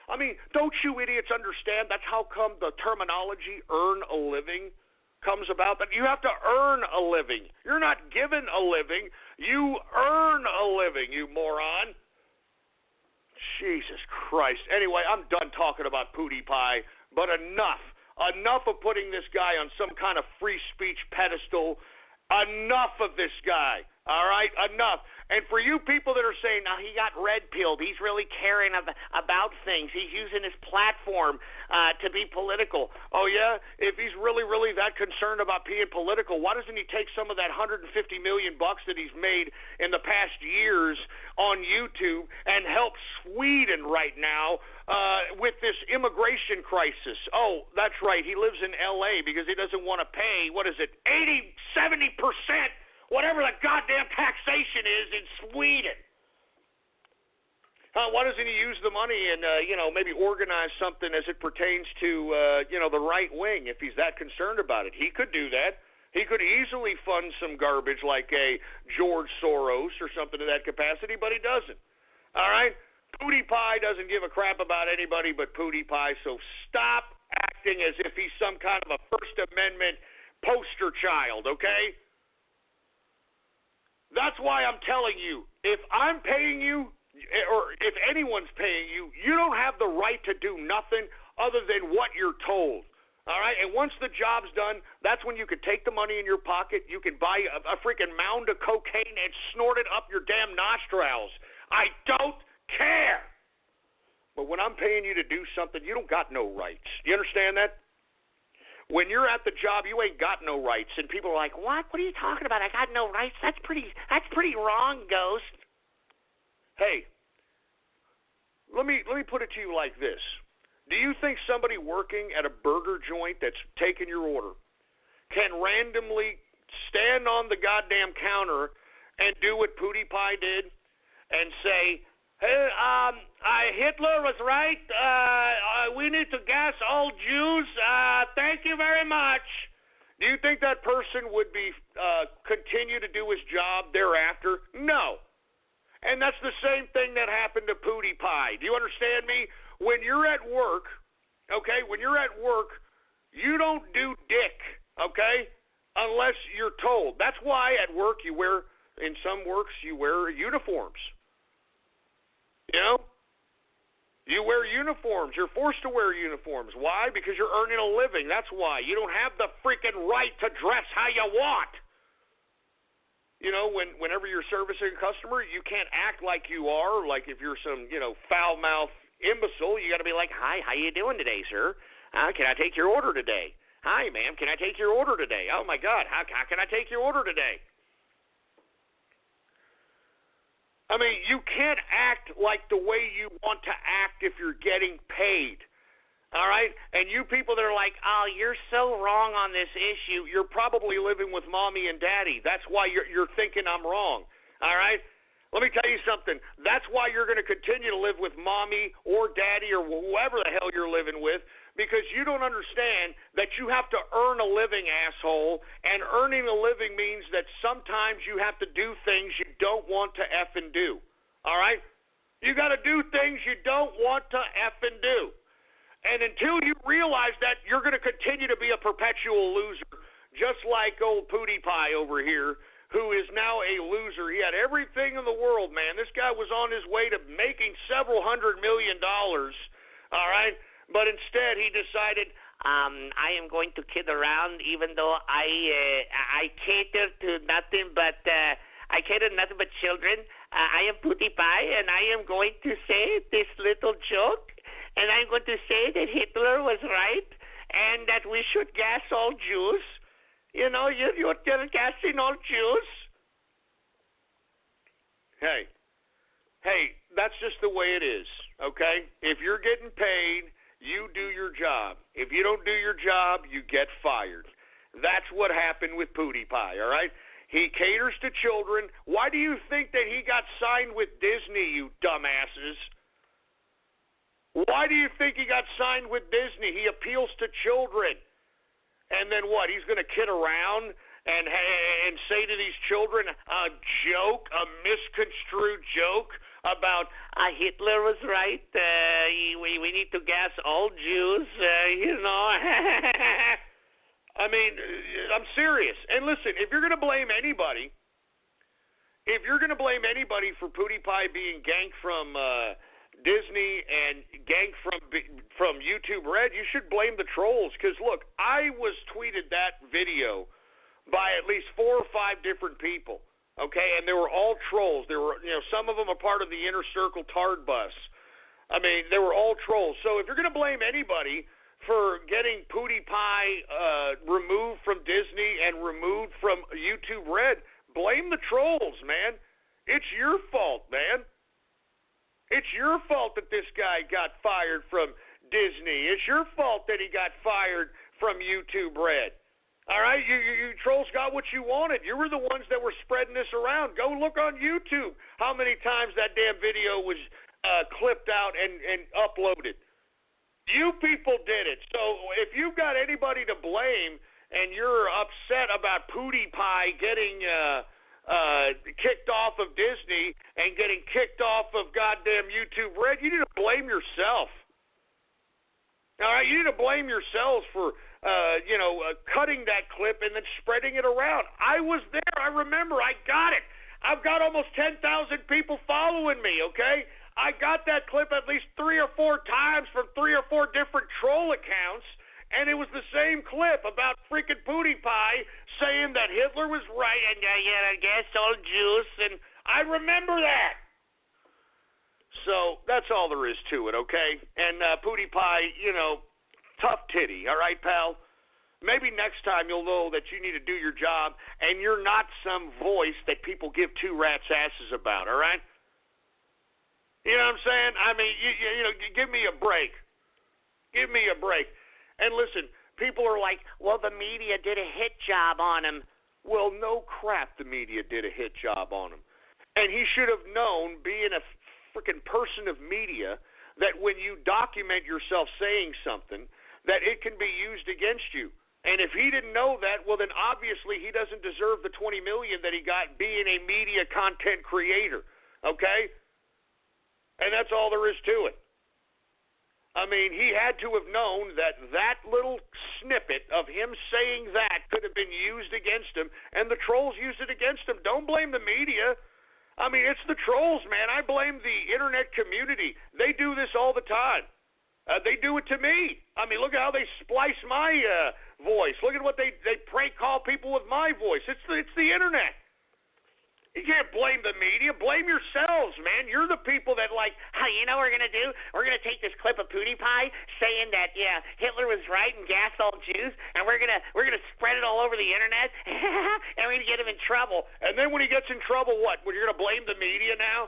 I mean, don't you idiots understand that's how come the terminology earn a living comes about? That you have to earn a living. You're not given a living. You earn a living, you moron. Jesus Christ. Anyway, I'm done talking about PewDiePie, but enough. Enough of putting this guy on some kind of free speech pedestal. Enough of this guy. All right? Enough. And for you people that are saying, now he got red-pilled, he's really caring about things, he's using his platform to be political. Oh, yeah? If he's really, really that concerned about being political, why doesn't he take some of that $150 million that he's made in the past years on YouTube and help Sweden right now with this immigration crisis? Oh, that's right, he lives in L.A. because he doesn't want to pay, 70%? Whatever the goddamn taxation is in Sweden. Why doesn't he use the money and, maybe organize something as it pertains to, the right wing if he's that concerned about it? He could do that. He could easily fund some garbage like a George Soros or something to that capacity, but he doesn't. All right? PewDiePie doesn't give a crap about anybody but PewDiePie, so stop acting as if he's some kind of a First Amendment poster child, okay? That's why I'm telling you, if I'm paying you, or if anyone's paying you, you don't have the right to do nothing other than what you're told. All right? And once the job's done, that's when you can take the money in your pocket, you can buy a freaking mound of cocaine and snort it up your damn nostrils. I don't care. But when I'm paying you to do something, you don't got no rights. You understand that? When you're at the job, you ain't got no rights, and people are like, "What? What are you talking about? I got no rights. That's pretty wrong, Ghost." Hey, let me put it to you like this: do you think somebody working at a burger joint that's taking your order can randomly stand on the goddamn counter and do what PewDiePie did and say, "Hey, Hitler was right. We need to gas all Jews. Thank you very much." Do you think that person would be continue to do his job thereafter? No. And that's the same thing that happened to PewDiePie. Do you understand me? When you're at work, okay, you don't do dick, okay, unless you're told. That's why at work in some works you wear uniforms. You know? You wear uniforms. You're forced to wear uniforms. Why? Because you're earning a living. That's why. You don't have the freaking right to dress how you want. You know, whenever you're servicing a customer, you can't act like you are, like if you're some, foul-mouthed imbecile. You got to be like, "Hi, how you doing today, sir? Can I take your order today? Hi, ma'am, can I take your order today? Oh, my God, how can I take your order today?" I mean, you can't act like the way you want to act if you're getting paid, all right? And you people that are like, "Oh, you're so wrong on this issue," you're probably living with mommy and daddy. That's why you're thinking I'm wrong, all right? Let me tell you something. That's why you're going to continue to live with mommy or daddy or whoever the hell you're living with, because you don't understand that you have to earn a living, asshole, and earning a living means that sometimes you have to do things you don't want to effing do, all right? You got to do things you don't want to effing do. And until you realize that, you're going to continue to be a perpetual loser, just like old PewDiePie over here, who is now a loser. He had everything in the world, man. This guy was on his way to making several $100 million, all right? But instead, he decided, I am going to kid around, even though I cater to nothing but children. I am PewDiePie, and I am going to say this little joke, and I'm going to say that Hitler was right, and that we should gas all Jews. You know, you're gassing all Jews. Hey, that's just the way it is, okay? If you're getting paid, you do your job. If you don't do your job, you get fired. That's what happened with PewDiePie, all right? He caters to children. Why do you think that he got signed with Disney, you dumbasses? Why do you think he got signed with Disney? He appeals to children. And then what? He's going to kid around and say to these children a joke, a misconstrued joke about Hitler was right. We need to gas all Jews. I mean, I'm serious. And listen, if you're going to blame anybody for PewDiePie being ganked from Disney and ganked from YouTube Red, you should blame the trolls. Because look, I was tweeted that video by at least 4 or 5 different people, okay, and they were all trolls. There were, some of them are part of the Inner Circle Tard Bus. I mean, they were all trolls. So if you're going to blame anybody for getting PewDiePie removed from Disney and removed from YouTube Red, blame the trolls, man. It's your fault, man. It's your fault that this guy got fired from Disney. It's your fault that he got fired from YouTube Red. All right, you trolls got what you wanted. You were the ones that were spreading this around. Go look on YouTube how many times that damn video was clipped out and uploaded. You people did it. So if you've got anybody to blame and you're upset about PewDiePie getting kicked off of Disney and getting kicked off of goddamn YouTube Red, you need to blame yourself. All right, you need to blame yourselves for cutting that clip and then spreading it around. I was there. I remember. I got it. I've got almost 10,000 people following me, okay? I got that clip at least 3 or 4 times from 3 or 4 different troll accounts, and it was the same clip about freaking PewDiePie saying that Hitler was right and I guess all Jews, and I remember that. So that's all there is to it, okay? And PewDiePie, tough titty, all right, pal? Maybe next time you'll know that you need to do your job and you're not some voice that people give 2 rats' asses about, all right? You know what I'm saying? I mean, give me a break. Give me a break. And listen, people are like, well, the media did a hit job on him. Well, no crap, the media did a hit job on him. And he should have known, being a freaking person of media, that when you document yourself saying something, that it can be used against you. And if he didn't know that, well, then obviously he doesn't deserve the $20 million that he got being a media content creator, okay? And that's all there is to it. I mean, he had to have known that that little snippet of him saying that could have been used against him, and the trolls used it against him. Don't blame the media. I mean, it's the trolls, man. I blame the internet community. They do this all the time. They do it to me. I mean, look at how they splice my voice. Look at what they prank call people with my voice. It's the internet. You can't blame the media. Blame yourselves, man. You're the people that you know what we're going to do? We're going to take this clip of PewDiePie saying that, Hitler was right and gas all Jews, and we're going to spread it all over the internet, and we're going to get him in trouble. And then when he gets in trouble, what? You're going to blame the media now?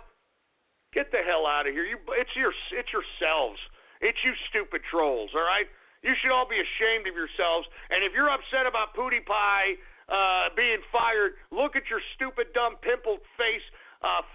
Get the hell out of here. It's yourselves. It's you stupid trolls, all right? You should all be ashamed of yourselves. And if you're upset about PewDiePie being fired, look at your stupid, dumb, pimpled face,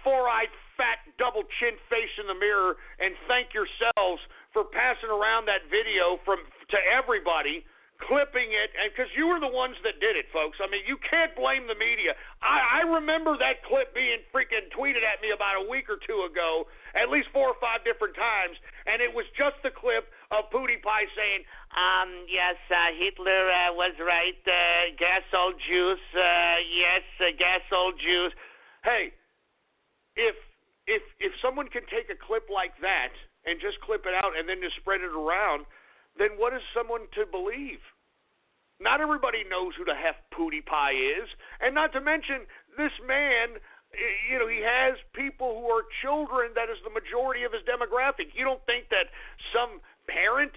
4-eyed, fat, double-chin face in the mirror, and thank yourselves for passing around that video to everybody, clipping it, and because you were the ones that did it, folks. I mean, you can't blame the media. I remember that clip being freaking tweeted at me about a week or 2 ago, at least 4 or 5 different times, and it was just the clip of PewDiePie saying, yes, Hitler was right, gas all Jews, yes, gas all Jews. Hey, if someone can take a clip like that and just clip it out and then just spread it around, then what is someone to believe? Not everybody knows who the heck PewDiePie is, and not to mention this man, he has people who are children that is the majority of his demographic. You don't think that some parent,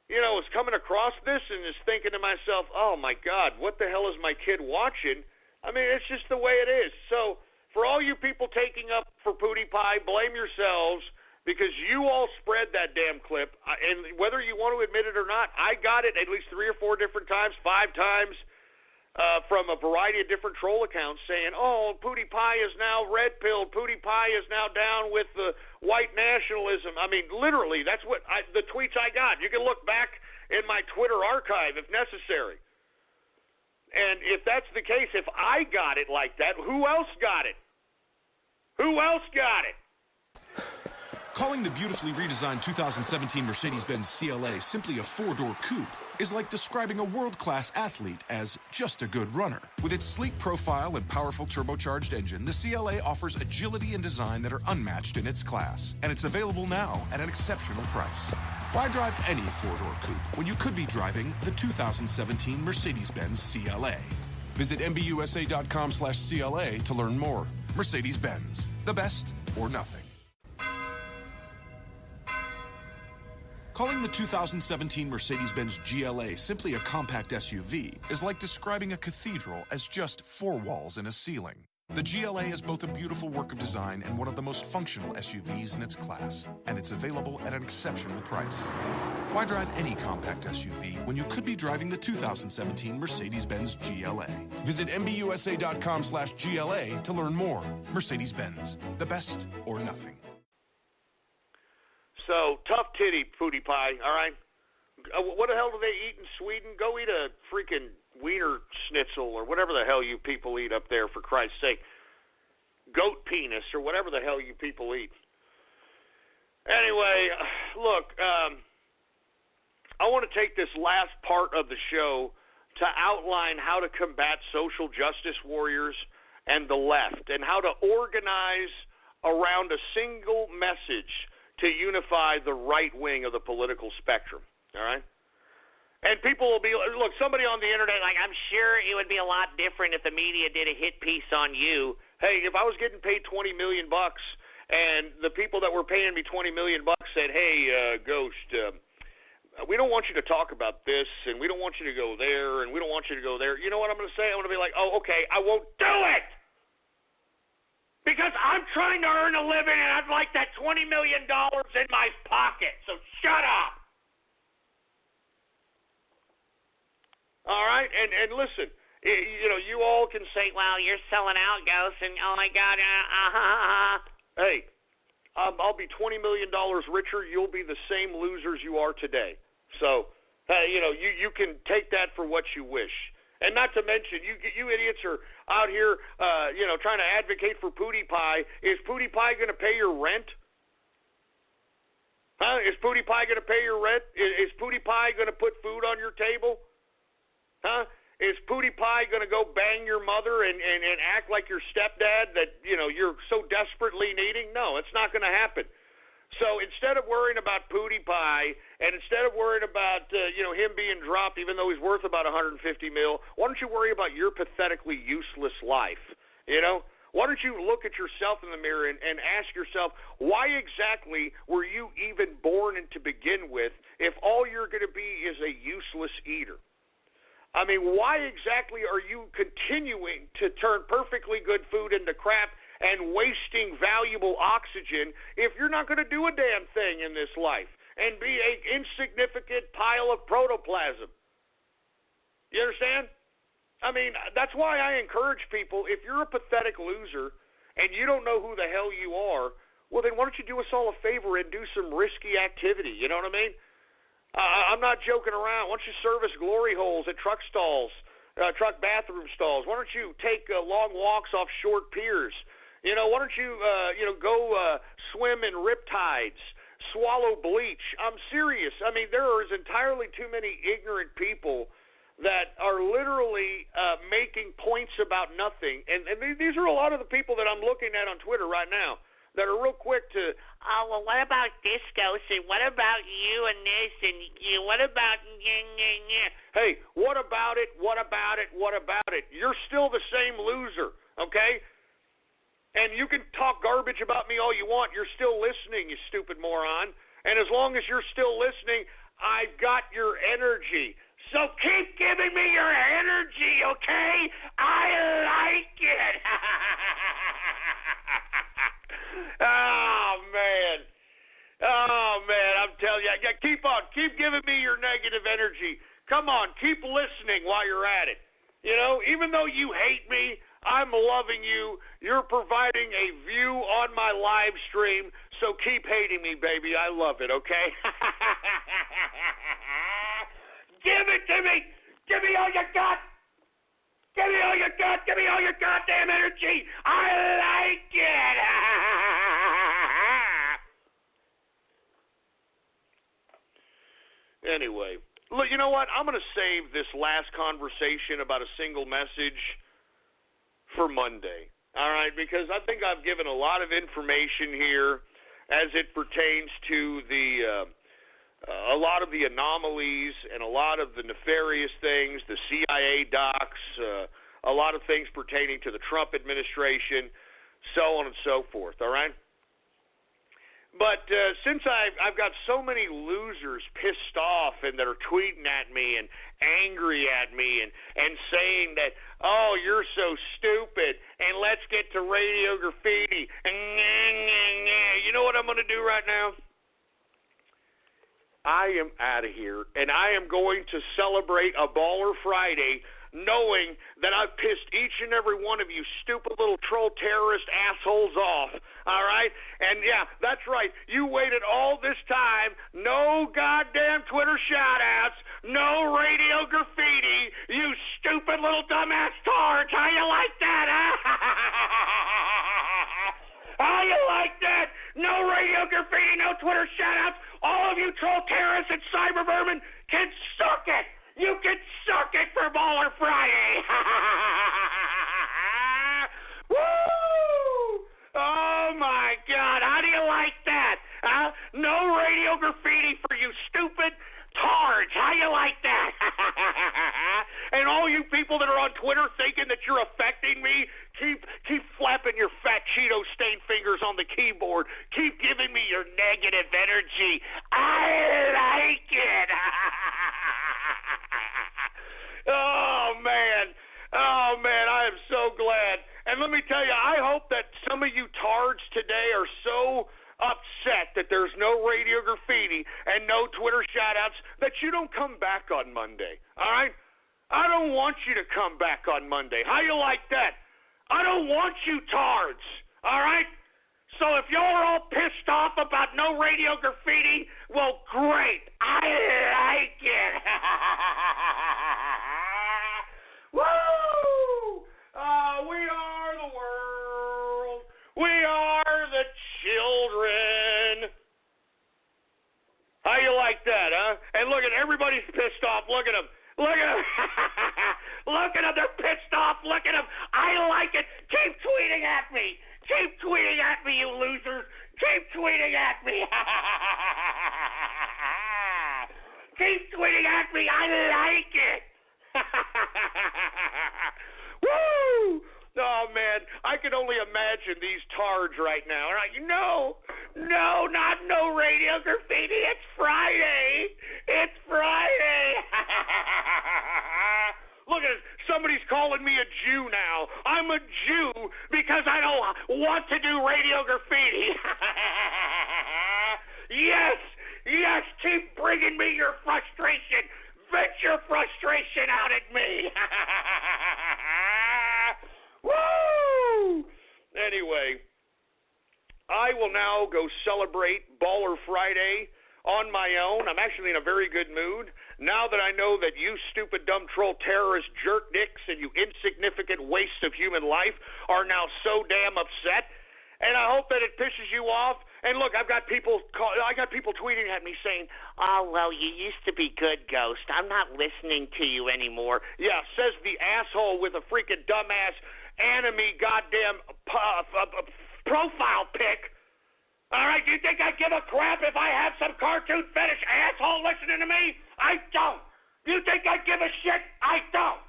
is coming across this and is thinking to myself, oh my God, what the hell is my kid watching? I mean, it's just the way it is. So for all you people taking up for PewDiePie, blame yourselves. Because you all spread that damn clip, and whether you want to admit it or not, I got it at least 3 or 4 different times, 5 times, from a variety of different troll accounts saying, oh, PewDiePie is now red-pilled, PewDiePie is now down with the white nationalism. I mean, literally, that's what the tweets I got. You can look back in my Twitter archive if necessary. And if that's the case, if I got it like that, who else got it? Who else got it? Calling the beautifully redesigned 2017 Mercedes-Benz CLA simply a four-door coupe is like describing a world-class athlete as just a good runner. With its sleek profile and powerful turbocharged engine, the CLA offers agility and design that are unmatched in its class. And it's available now at an exceptional price. Why drive any four-door coupe when you could be driving the 2017 Mercedes-Benz CLA? Visit MBUSA.com/CLA to learn more. Mercedes-Benz, the best or nothing. Calling the 2017 Mercedes-Benz GLA simply a compact SUV is like describing a cathedral as just four walls and a ceiling. The GLA is both a beautiful work of design and one of the most functional SUVs in its class, and it's available at an exceptional price. Why drive any compact SUV when you could be driving the 2017 Mercedes-Benz GLA? Visit MBUSA.com/GLA to learn more. Mercedes-Benz, the best or nothing. So, tough titty, Pootie Pie, all right? What the hell do they eat in Sweden? Go eat a freaking wiener schnitzel or whatever the hell you people eat up there, for Christ's sake. Goat penis or whatever the hell you people eat. Anyway, look, I want to take this last part of the show to outline how to combat social justice warriors and the left and how to organize around a single message to unify the right wing of the political spectrum, all right? And people will be, look, somebody on the internet, like, I'm sure it would be a lot different if the media did a hit piece on you. Hey, if I was getting paid $20 million and the people that were paying me $20 million said, hey, Ghost, we don't want you to talk about this, and we don't want you to go there, and we don't want you to go there. You know what I'm going to say? I'm going to be like, oh, okay, I won't do it. Because I'm trying to earn a living, and I'd like that $20 million in my pocket. So shut up. All right? And listen, you know, you all can say, well, you're selling out, Ghost, and oh, my God. Hey, I'll be $20 million richer. You'll be the same losers you are today. So, you know, you can take that for what you wish. And not to mention, you idiots are out here, you know, trying to advocate for Pootie Pie. Is Pootie Pie going to pay your rent? Huh? Is Pootie Pie going to pay your rent? Is Pootie Pie going to put food on your table? Huh? Is Pootie Pie going to go bang your mother and act like your stepdad that, you know, you're so desperately needing? No, it's not going to happen. So instead of worrying about Pootie Pie, and instead of worrying about you know, him being dropped, even though he's worth about $150 million, why don't you worry about your pathetically useless life? You know, why don't you look at yourself in the mirror and ask yourself, why exactly were you even born to begin with if all you're going to be is a useless eater? I mean, why exactly are you continuing to turn perfectly good food into crap and wasting valuable oxygen if you're not going to do a damn thing in this life and be an insignificant pile of protoplasm? You understand? I mean, that's why I encourage people, if you're a pathetic loser and you don't know who the hell you are, well, then why don't you do us all a favor and do some risky activity? You know what I mean? I'm not joking around. Why don't you service glory holes at truck stalls, truck bathroom stalls? Why don't you take long walks off short piers? You know, why don't you, you know, go swim in riptides, swallow bleach? I'm serious. I mean, there is entirely too many ignorant people that are literally making points about nothing. And these are a lot of the people that I'm looking at on Twitter right now that are real quick to, oh, well, what about this, Ghost? And what about you and this? And you, what about, Hey, what about it? What about it? What about it? You're still the same loser, okay? And you can talk garbage about me all you want. You're still listening, you stupid moron. And as long as you're still listening, I've got your energy. So keep giving me your energy, okay? I like it. Oh, man. Oh, man, I'm telling you. Keep on. Keep giving me your negative energy. Come on, keep listening while you're at it. You know, even though you hate me, I'm loving you. You're providing a view on my live stream, so keep hating me, baby. I love it, okay? Give it to me. Give me all you got. Give me all your gut. Give me all your goddamn energy. I like it. Anyway, look, you know what? I'm going to save this last conversation about a single message for Monday. All right, because I think I've given a lot of information here as it pertains to a lot of the anomalies and a lot of the nefarious things, the CIA docs, a lot of things pertaining to the Trump administration, so on and so forth, all right? But since I've got so many losers pissed off and that are tweeting at me and angry at me and saying that, oh, you're so stupid, and let's get to radio graffiti, and you know what I'm going to do right now? I am out of here, and I am going to celebrate a Baller Friday knowing that I've pissed each and every one of you stupid little troll terrorist assholes off, all right? And, yeah, that's right. You waited all this time. No goddamn Twitter shout-outs. No radio graffiti. You stupid little dumbass tards. How you like that, huh? How you like that? No radio graffiti, no Twitter shout-outs. All of you troll terrorists and cyber vermin can suck it. You can suck it for Baller Friday. Woo! Oh, my God. How do you like that? No radio graffiti for you stupid tards. How you like that? And all you people that are on Twitter thinking that you're affecting me, keep flapping your fat Cheeto-stained fingers on the keyboard. Keep giving me your negative energy. I like it. Oh, man, I am so glad. And let me tell you, I hope that some of you tards today are so upset that there's no radio graffiti and no Twitter shout-outs that you don't come back on Monday, all right? I don't want you to come back on Monday. How you like that? I don't want you tards, all right? So if y'all are all pissed off about no radio graffiti, well, great. I like it. Woo! We are the world. We are the children. How you like that, huh? And look at everybody's pissed off. Look at them. Look at them. Look at them. They're pissed off. Look at them. I like it. Keep tweeting at me. Keep tweeting at me, you losers. Keep tweeting at me. Keep tweeting at me. I like it. Woo! Oh, man, I can only imagine these tards right now. All right, no, not no radio graffiti. It's Friday. It's Friday. Look at it. Somebody's calling me a Jew now. I'm a Jew because I don't want to do radio graffiti. Yes, keep bringing me your frustration. Vent your frustration out at me. Woo! Anyway, I will now go celebrate Baller Friday on my own. I'm actually in a very good mood now that I know that you stupid, dumb, troll, terrorist, jerk dicks, and you insignificant waste of human life are now so damn upset. And I hope that it pisses you off. And look, I got people tweeting at me saying, "Oh, well, you used to be good, Ghost. I'm not listening to you anymore." Yeah, says the asshole with a freaking dumbass anime goddamn profile pic. All right, do you think I give a crap if I have some cartoon fetish asshole listening to me? I don't. You think I give a shit? I don't.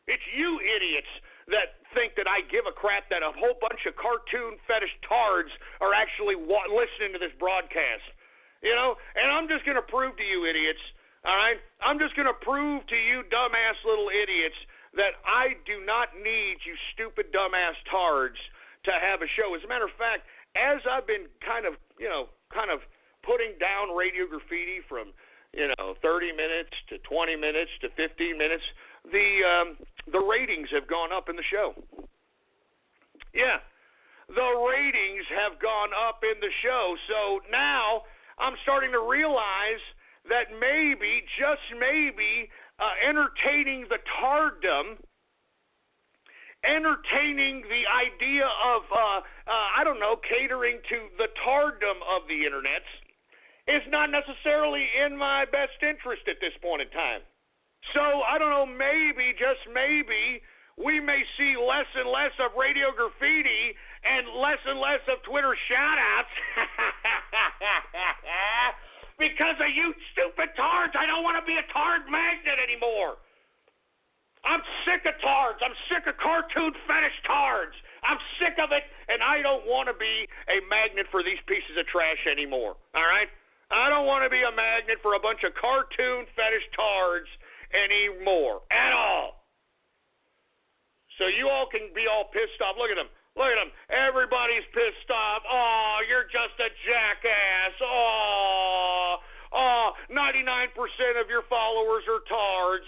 It's you idiots that think that I give a crap that a whole bunch of cartoon fetish tards are actually listening to this broadcast. You know? And I'm just going to prove to you idiots, all right? I'm just going to prove to you dumbass little idiots that I do not need you stupid dumbass tards to have a show. As a matter of fact, as I've been kind of putting down radio graffiti from, 30 minutes to 20 minutes to 15 minutes, the ratings have gone up in the show. Yeah, the ratings have gone up in the show. So now I'm starting to realize that maybe, just maybe, entertaining the tardom, entertaining the idea of, catering to the tardom of the internets is not necessarily in my best interest at this point in time. So, I don't know, maybe, just maybe, we may see less and less of radio graffiti and less of Twitter shout-outs because of you stupid tards. I don't want to be a tard magnet anymore. I'm sick of tards. I'm sick of cartoon fetish tards. I'm sick of it, and I don't want to be a magnet for these pieces of trash anymore, all right? I don't want to be a magnet for a bunch of cartoon fetish tards anymore at all. So you all can be all pissed off. Look at them. Look at them. Everybody's pissed off. Oh, you're just a jackass. Oh, 99% of your followers are tards.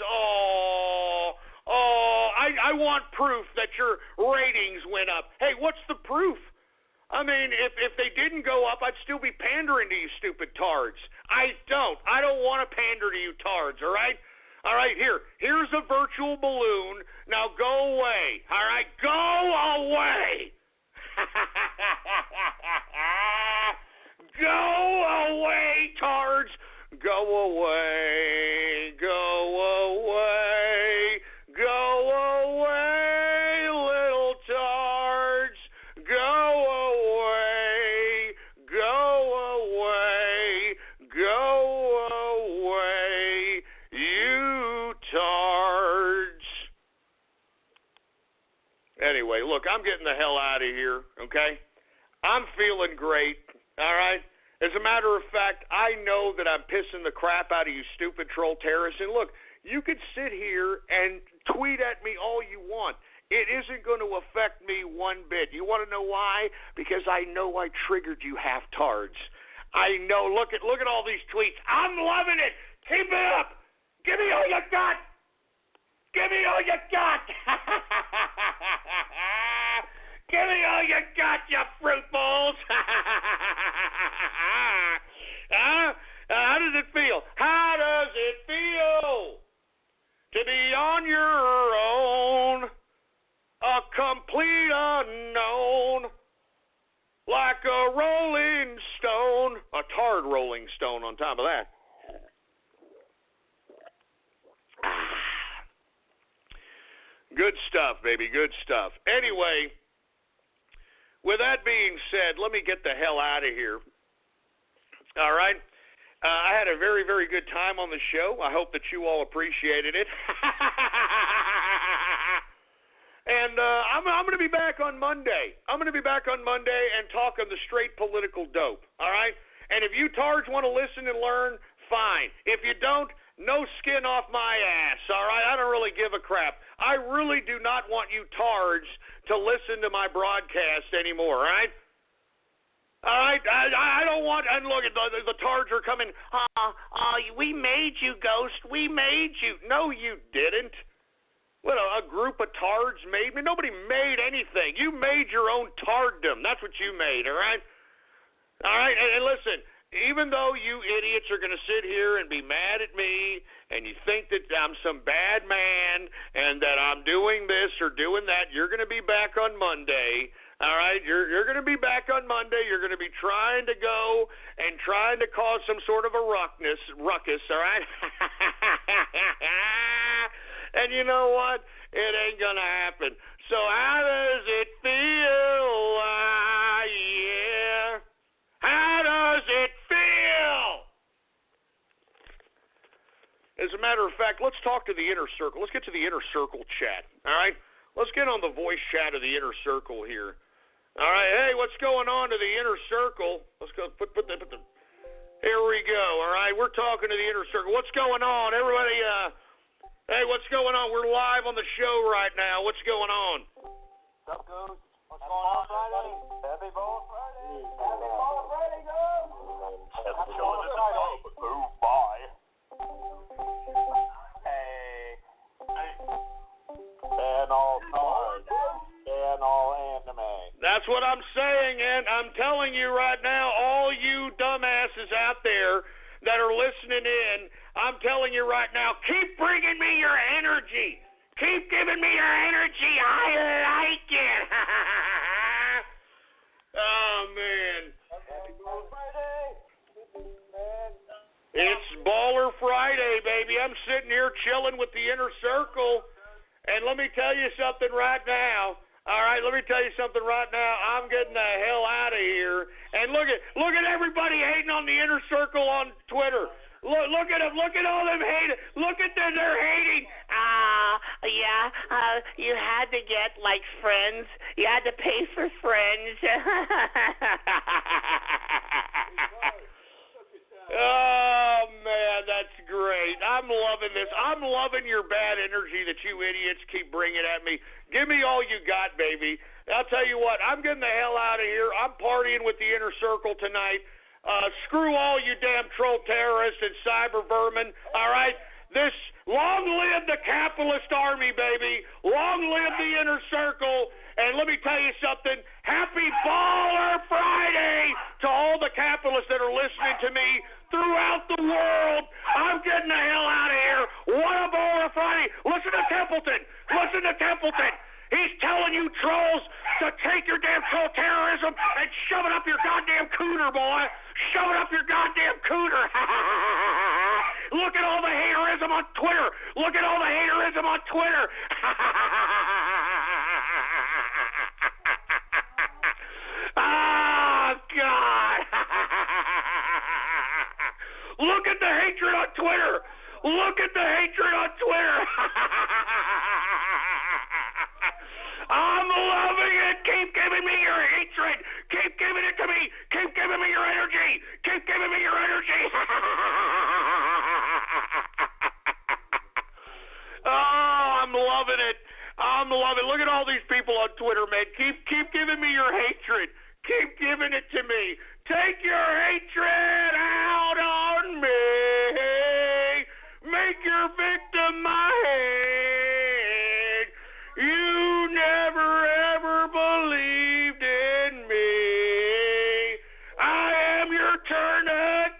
I want proof that your ratings went up. Hey, what's the proof? I mean, if they didn't go up, I'd still be pandering to you stupid tards. I don't want to pander to you tards, all right? All right, here's a virtual balloon. Now go away. All right, go away. Go away, tards. Go away. Go away. Go away, little tards. Go away. Go away. Go away. You tards. Anyway, look, I'm getting the hell out of here, okay? I'm feeling great, all right? As a matter of fact, I know that I'm pissing the crap out of you stupid troll terrorists. And look, you could sit here and tweet at me all you want. It isn't going to affect me one bit. You want to know why? Because I know I triggered you half-tards. I know. Look at all these tweets. I'm loving it. Keep it up. Give me all you got. Give me all you got. Give me all you got, you fruit balls. How does it feel? How does it feel to be on your own, a complete unknown, like a rolling stone, a tard rolling stone on top of that? Good stuff, baby, good stuff. Anyway, with that being said, let me get the hell out of here. All right? I had a very, very good time on the show. I hope that you all appreciated it. And I'm going to be back on Monday. I'm going to be back on Monday and talk on the straight political dope. All right? And if you tards want to listen and learn, fine. If you don't, no skin off my ass, all right? I don't really give a crap. I really do not want you tards to listen to my broadcast anymore, all right? All right? I don't want, and look, the tards are coming, we made you, Ghost. We made you. No, you didn't. What, a group of tards made me? Nobody made anything. You made your own tarddom. That's what you made, all right? All right, and listen, even though you idiots are going to sit here and be mad at me and you think that I'm some bad man and that I'm doing this or doing that, you're going to be back on Monday, all right? You're going to be back on Monday. You're going to be trying to go and trying to cause some sort of a ruckus, all right? And you know what? It ain't going to happen. So how does it feel? Yeah. How does it feel? As a matter of fact, let's talk to the inner circle. Let's get to the inner circle chat, all right? Let's get on the voice chat of the inner circle here. All right, hey, what's going on to the inner circle? Let's go put the here we go, all right? We're talking to the inner circle. What's going on? Everybody, hey, what's going on? We're live on the show right now. What's going on? What's up, Ghost? What's going on, Friday? Happy Ball Friday. Happy Ball Friday, Ghost. Happy Ball Friday. Move by. Hey. And all cards. And all anime. That's what I'm saying, and I'm telling you right now, all you dumbasses out there that are listening in, I'm telling you right now, keep bringing me your energy. Keep giving me your energy. I like it. Oh, man. It's Baller Friday, baby. I'm sitting here chilling with the inner circle. And let me tell you something right now. All right, let me tell you something right now. I'm getting the hell out of here. And look at everybody hating on the inner circle on Twitter. Look at them. Look at all them hating. Look at them. They're hating. You had to get, like, friends. You had to pay for friends. Oh, man, that's great. I'm loving this. I'm loving your bad energy that you idiots keep bringing at me. Give me all you got, baby. I'll tell you what, I'm getting the hell out of here. I'm partying with the inner circle tonight. Screw all you damn troll terrorists and cyber vermin, all right? This, long live the capitalist army, baby. Long live the inner circle. And let me tell you something. Happy Baller Friday to all the capitalists that are listening to me throughout the world. I'm getting the hell out of here. What a Baller Friday. Listen to Templeton. Listen to Templeton. He's telling you trolls to take your damn troll terrorism and shove it up your goddamn cooter, boy. Shove it up your goddamn cooter. Look at all the haterism on Twitter. Look at all the haterism on Twitter. Oh, God. Look at the hatred on Twitter. Look at the hatred on Twitter. I'm loving it. Keep giving me your hatred. Keep giving it to me. Keep giving me your energy. Keep giving me your energy. Oh, I'm loving it. I'm loving it. Look at all these people on Twitter, man. Keep giving me your hatred. Keep giving it to me. Take your hatred out on me. Make your victim my head. You never ever believed in me. I am your tourniquet.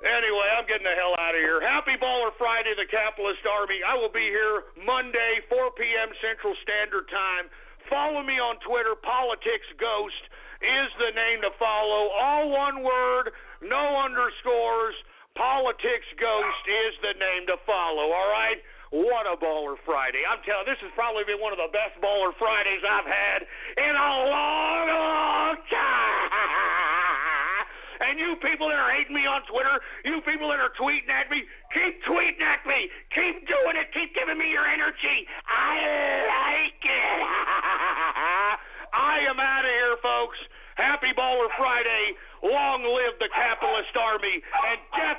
Anyway, I'm getting the hell out of here. Happy Baller Friday, the Capitalist Army. I will be here Monday, 4 p.m. Central Standard Time. Follow me on Twitter. Politics Ghost is the name to follow. All one word, no underscores. Politics Ghost is the name to follow, all right? What a Baller Friday. I'm telling you, this has probably been one of the best Baller Fridays I've had in a long, long time. And you people that are hating me on Twitter, you people that are tweeting at me, keep tweeting at me. Keep doing it. Keep giving me your energy. I like it. I am out of here, folks. Happy Baller Friday. Long live the capitalist army. And death